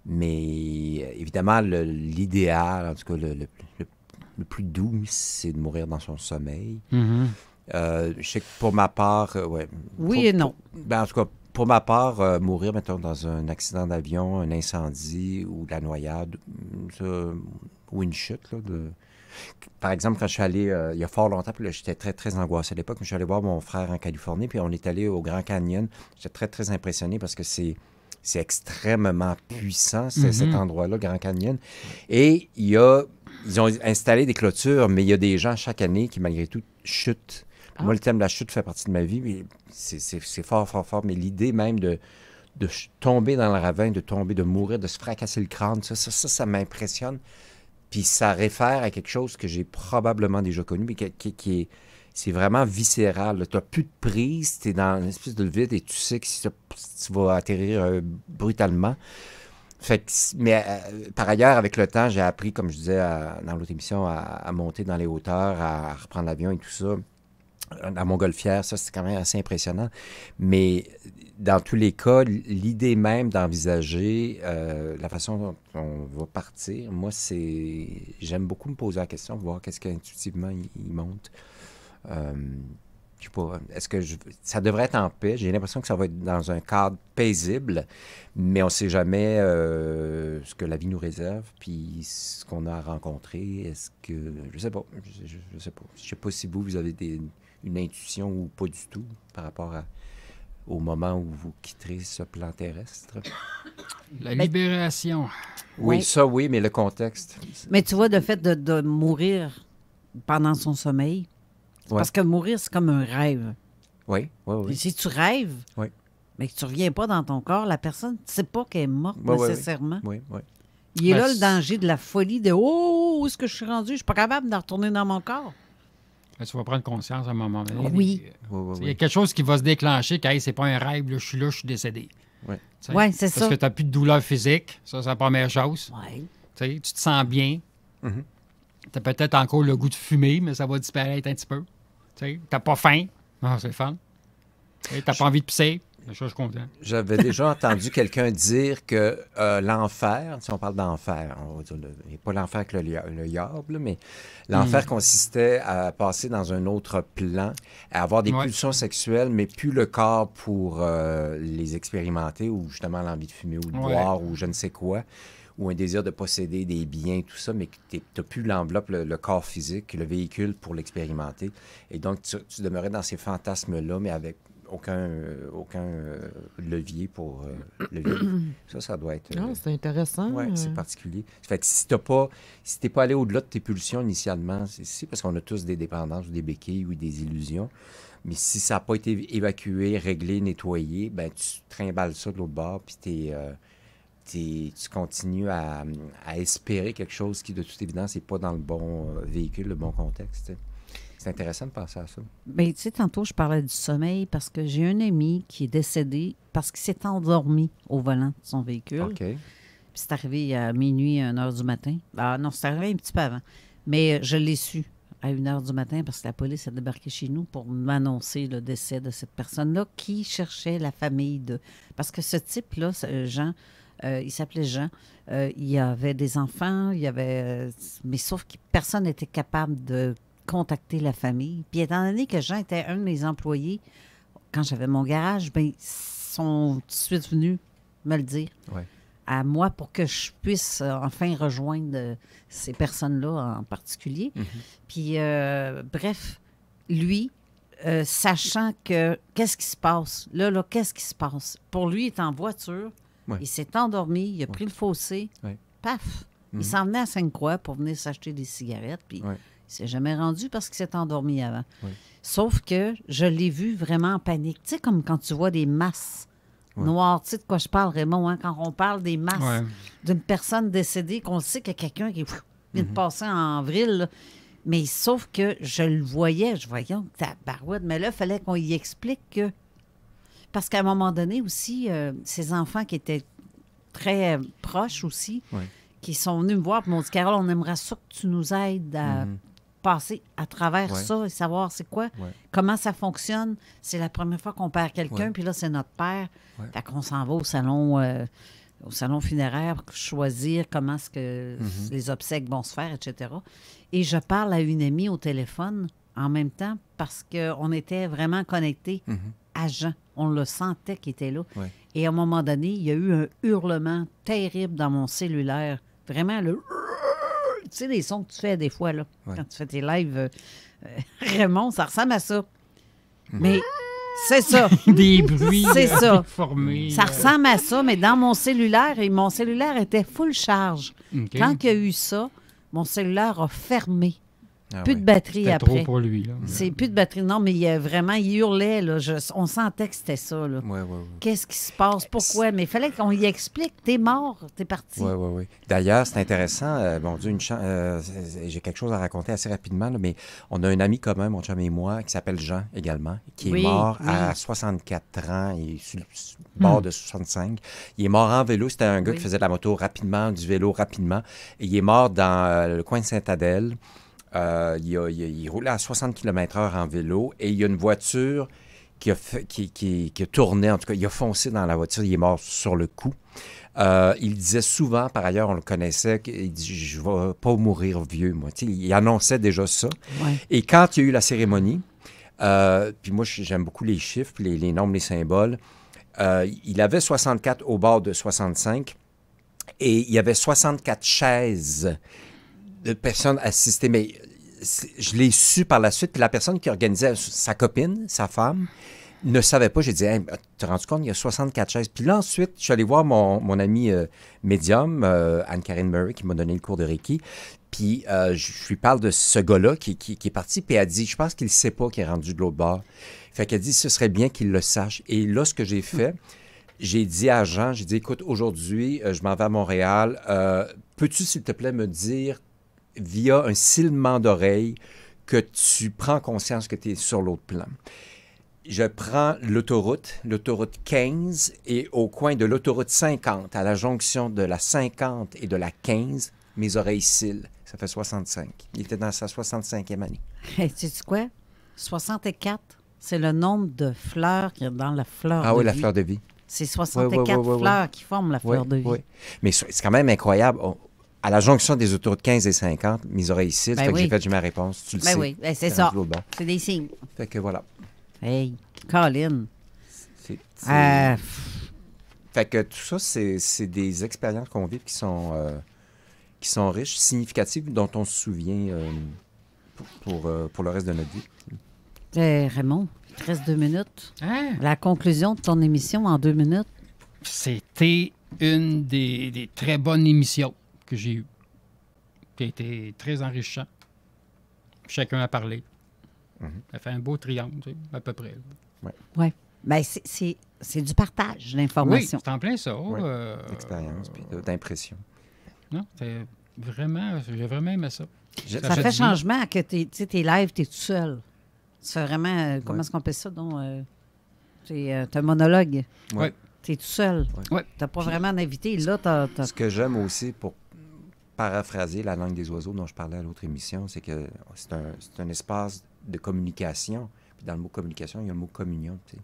Mais évidemment, l'idéal, en tout cas, le plus doux, c'est de mourir dans son sommeil. Mm-hmm. Je sais que pour ma part... oui et non. En tout cas, pour ma part, mourir, mettons, dans un accident d'avion, un incendie ou de la noyade, ou une chute, là, Par exemple, quand je suis allé, il y a fort longtemps, puis là, j'étais très, très angoissé à l'époque, mais je suis allé voir mon frère en Californie, puis on est allé au Grand Canyon. J'étais très, très impressionné parce que c'est extrêmement puissant, cet endroit-là, Grand Canyon. Et ils ont installé des clôtures, mais il y a des gens chaque année qui, malgré tout, chutent. Moi, le thème de la chute fait partie de ma vie, mais c'est fort, fort, fort. Mais l'idée même de tomber dans le ravin, de mourir, de se fracasser le crâne, ça m'impressionne. Puis ça réfère à quelque chose que j'ai probablement déjà connu, mais qui est... C'est vraiment viscéral. Tu n'as plus de prise, tu es dans une espèce de vide et tu sais que si tu vas atterrir brutalement. Fait que, mais par ailleurs, avec le temps, j'ai appris, comme je disais dans l'autre émission, à monter dans les hauteurs, à reprendre l'avion et tout ça. À Montgolfière, ça, c'est quand même assez impressionnant. Mais dans tous les cas, l'idée même d'envisager la façon dont on va partir, moi, j'aime beaucoup me poser la question, voir qu'est-ce qu'intuitivement il monte. Je sais pas, est-ce que ça devrait être en paix? J'ai l'impression que ça va être dans un cadre paisible, mais on ne sait jamais ce que la vie nous réserve, puis ce qu'on a rencontré. Est-ce que... Je sais pas. Je sais pas. Je sais pas si vous avez une intuition ou pas du tout par rapport au moment où vous quitterez ce plan terrestre. La libération. Oui, ça oui, mais le contexte. Mais tu vois, le fait de mourir pendant son sommeil, parce que mourir, c'est comme un rêve. Oui. Et si tu rêves, mais que tu ne reviens pas dans ton corps, la personne ne sait pas qu'elle est morte nécessairement. Oui. Il est là le danger de la folie de « Oh, où est-ce que je suis rendu? Je ne suis pas capable de retourner dans mon corps. » Tu vas prendre conscience à un moment donné. Oui. Il y a quelque chose qui va se déclencher que c'est pas un rêve, là, je suis décédé. Oui, c'est ça. Parce que tu n'as plus de douleur physique. Ça, c'est la première chose. Oui. Tu te sens bien. Tu as peut-être encore le goût de fumer, mais ça va disparaître un petit peu. Tu n'as pas faim. Ah, c'est fun. Tu n'as pas envie de pisser. Je suis content. J'avais déjà entendu quelqu'un dire que l'enfer, si on parle d'enfer, on va dire, pas l'enfer avec le diable, mais l'enfer consistait à passer dans un autre plan, à avoir des pulsions sexuelles, mais plus le corps pour les expérimenter, ou justement l'envie de fumer ou de boire, ou je ne sais quoi, ou un désir de posséder des biens, tout ça, mais que tu n'as plus l'enveloppe, le corps physique, le véhicule pour l'expérimenter. Et donc, tu demeurais dans ces fantasmes-là, mais avec aucun levier pour le vivre. Ça doit être... c'est intéressant. Oui, c'est particulier. Fait que si t'es pas allé au-delà de tes pulsions initialement, c'est parce qu'on a tous des dépendances ou des béquilles ou des illusions, mais si ça n'a pas été évacué, réglé, nettoyé, ben tu trimbales ça de l'autre bord, puis tu continues à espérer quelque chose qui, de toute évidence, n'est pas dans le bon véhicule, le bon contexte. T'sais. C'est intéressant de penser à ça. Bien, tu sais, tantôt, je parlais du sommeil parce que j'ai un ami qui est décédé parce qu'il s'est endormi au volant de son véhicule. OK. Puis c'est arrivé à minuit, à 1h du matin. Ah non, c'est arrivé un petit peu avant. Mais je l'ai su à 1h du matin parce que la police a débarqué chez nous pour m'annoncer le décès de cette personne-là qui cherchait la famille de... Parce que ce type-là, Jean... il s'appelait Jean. Il y avait des enfants, mais sauf que personne n'était capable de contacter la famille. Puis étant donné que Jean était un de mes employés, quand j'avais mon garage, ben ils sont tout de suite venus me le dire à moi pour que je puisse enfin rejoindre ces personnes-là en particulier. Puis, bref, lui, sachant que qu'est-ce qui se passe? Là, qu'est-ce qui se passe? Pour lui, il est en voiture, il s'est endormi, il a pris le fossé, paf! Il s'en venait à Sainte-Croix pour venir s'acheter des cigarettes, puis il ne s'est jamais rendu parce qu'il s'est endormi avant. Sauf que je l'ai vu vraiment en panique. Tu sais, comme quand tu vois des masses noires. Tu sais de quoi je parle, Raymond, hein? Quand on parle des masses d'une personne décédée, qu'on sait qu'il y a quelqu'un qui vient de passer en vrille, là. Mais sauf que je le voyais, je voyais ta barouette, mais là, il fallait qu'on y explique que... Parce qu'à un moment donné aussi, ces enfants qui étaient très proches aussi, qui sont venus me voir et m'ont dit « Carole, on aimerait ça que tu nous aides à passer à travers ça et savoir c'est quoi, comment ça fonctionne. C'est la première fois qu'on perd quelqu'un, puis là, c'est notre père. Fait qu'on s'en va au salon funéraire pour choisir comment est-ce que les obsèques vont se faire, etc. Et je parle à une amie au téléphone en même temps parce qu'on était vraiment connectés à Jean. On le sentait qu'il était là. Et à un moment donné, il y a eu un hurlement terrible dans mon cellulaire. Vraiment, le... Tu sais, les sons que tu fais des fois, là, quand tu fais tes lives, Raymond, ça ressemble à ça. Mais c'est ça. Des bruits c'est ça. formés. Ça ressemble à ça, mais dans mon cellulaire, et mon cellulaire était full charge. Quand il y a eu ça, mon cellulaire a fermé. Plus de batterie C'était après. trop pour lui, là. C'est plus de batterie. Non, mais il hurlait. Là. On sentait que c'était ça. Là. Qu'est-ce qui se passe? Pourquoi? Mais il fallait qu'on y explique. T'es mort, t'es parti. Oui. D'ailleurs, c'est intéressant. Bon Dieu, j'ai quelque chose à raconter assez rapidement, là, mais on a un ami commun, mon chum et moi, qui s'appelle Jean également, qui est mort à 64 ans. Il est sur le bord de 65. Il est mort en vélo. C'était un gars qui faisait de la moto rapidement, du vélo rapidement. Et il est mort dans le coin de Sainte-Adèle. Il roulait à 60 km/h en vélo et il y a une voiture qui a tourné, en tout cas, il a foncé dans la voiture, il est mort sur le coup. Il disait souvent, par ailleurs, on le connaissait, il dit « Je ne vais pas mourir vieux, moi ». Il annonçait déjà ça. Et quand il y a eu la cérémonie, puis moi, j'aime beaucoup les chiffres, les nombres, les symboles, il avait 64 au bord de 65 et il y avait 64 chaises de personnes assistées, mais je l'ai su par la suite. Puis la personne qui organisait, sa copine, sa femme, ne savait pas. J'ai dit, hey, tu te rends compte, il y a 64 chaises. Puis là, ensuite, je suis allé voir mon ami médium, Anne-Karine Murray, qui m'a donné le cours de Reiki. Puis je lui parle de ce gars-là qui est parti. Puis elle dit, je pense qu'il ne sait pas qu'il est rendu de l'autre bord. Fait qu'elle dit, ce serait bien qu'il le sache. Et là, ce que j'ai fait, j'ai dit à Jean, j'ai dit, écoute, aujourd'hui, je m'en vais à Montréal. Peux-tu, s'il te plaît, me dire via un silement d'oreille que tu prends conscience que tu es sur l'autre plan. Je prends l'autoroute 15 et au coin de l'autoroute 50, à la jonction de la 50 et de la 15, mes oreilles cillent. Ça fait 65. Il était dans sa 65e année. Hey, sais-tu quoi? 64, c'est le nombre de fleurs qu'il y a dans la fleur de vie. Ah oui, la fleur de vie. C'est 64 fleurs qui forment la fleur de vie. Oui. Mais c'est quand même incroyable. À la jonction des autoroutes 15 et 50, mes oreilles cillent. Ça fait que j'ai fait ma réponse. Tu le sais. Oui, c'est ça. C'est des signes. Fait que voilà. Hey, Colin. Fait que tout ça, c'est des expériences qu'on vit qui sont riches, significatives, dont on se souvient pour le reste de notre vie. Raymond, il te reste 2 minutes. La conclusion de ton émission en 2 minutes. C'était une des très bonnes émissions que j'ai eues, qui a été très enrichissant. Chacun a parlé. Ça fait un beau triangle, tu sais, à peu près. Oui. Bien, c'est du partage, l'information. Oui, c'est en plein ça. D'expérience puis d'impression. Non, j'ai vraiment aimé ça. Ça fait changement que tes lives, tu es tout seul. Tu fais vraiment, comment est-ce qu'on appelle ça? C'est un monologue. Oui. Tu es tout seul. Tu n'as pas vraiment d'invité. Là, Ce que j'aime aussi, pour paraphraser la langue des oiseaux dont je parlais à l'autre émission, c'est que c'est un espace de communication. Puis dans le mot communication, il y a le mot communion. Tu sais.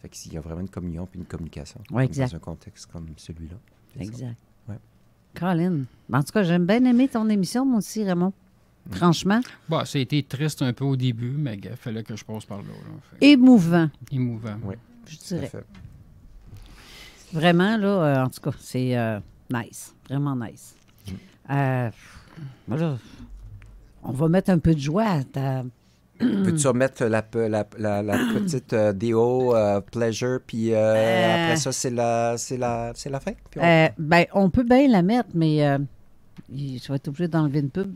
Fait qu'il y a vraiment une communion puis une communication. Oui, exact. Dans un contexte comme celui-là. Exact. Ouais. Colin. En tout cas, j'aime bien aimer ton émission, moi aussi, Raymond. Franchement. Bon, ça a été triste un peu au début, mais il fallait que je passe par là. Émouvant. Émouvant. Oui. Je dirais. Vraiment, là, en tout cas, c'est nice. Vraiment nice. Voilà. On va mettre un peu de joie à ta... Peux-tu remettre la petite déo, pleasure, puis après ça, c'est la fin? Puis on peut bien la mettre, mais je vais être obligé d'enlever une pub.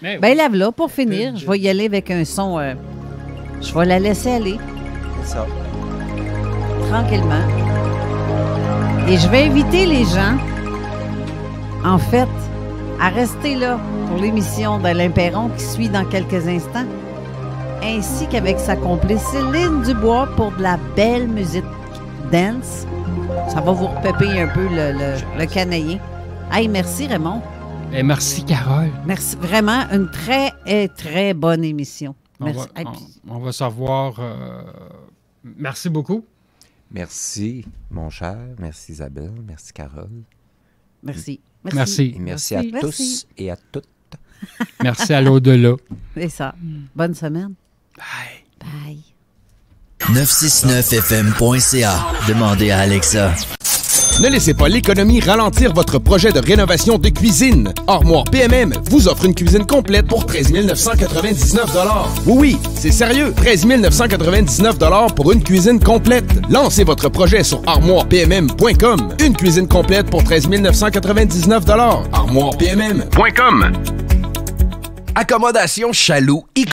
Ben, lave-la pour finir. Je vais y aller avec un son. Je vais la laisser aller. C'est ça. Tranquillement. Et je vais inviter les gens, en fait, à rester là pour l'émission d'Alain Perron qui suit dans quelques instants, ainsi qu'avec sa complice Céline Dubois pour de la belle musique dance. Ça va vous repéper un peu le canaillé. Hey, merci Raymond. Et merci Carole. Merci. Vraiment, une très, très bonne émission. Merci. On va savoir... merci beaucoup. Merci, mon cher. Merci, Isabelle. Merci, Carole. Merci. Merci. Et merci à tous et à toutes. Merci à l'au-delà. C'est ça. Bonne semaine. Bye. Bye. 969fm.ca. Demandez à Alexa. Ne laissez pas l'économie ralentir votre projet de rénovation de cuisine. Armoire PMM vous offre une cuisine complète pour 13 999 $. Oui, c'est sérieux. 13 999 $ pour une cuisine complète. Lancez votre projet sur armoirepmm.com. Une cuisine complète pour 13 999 $. Armoirepmm.com. Accommodation Chaloux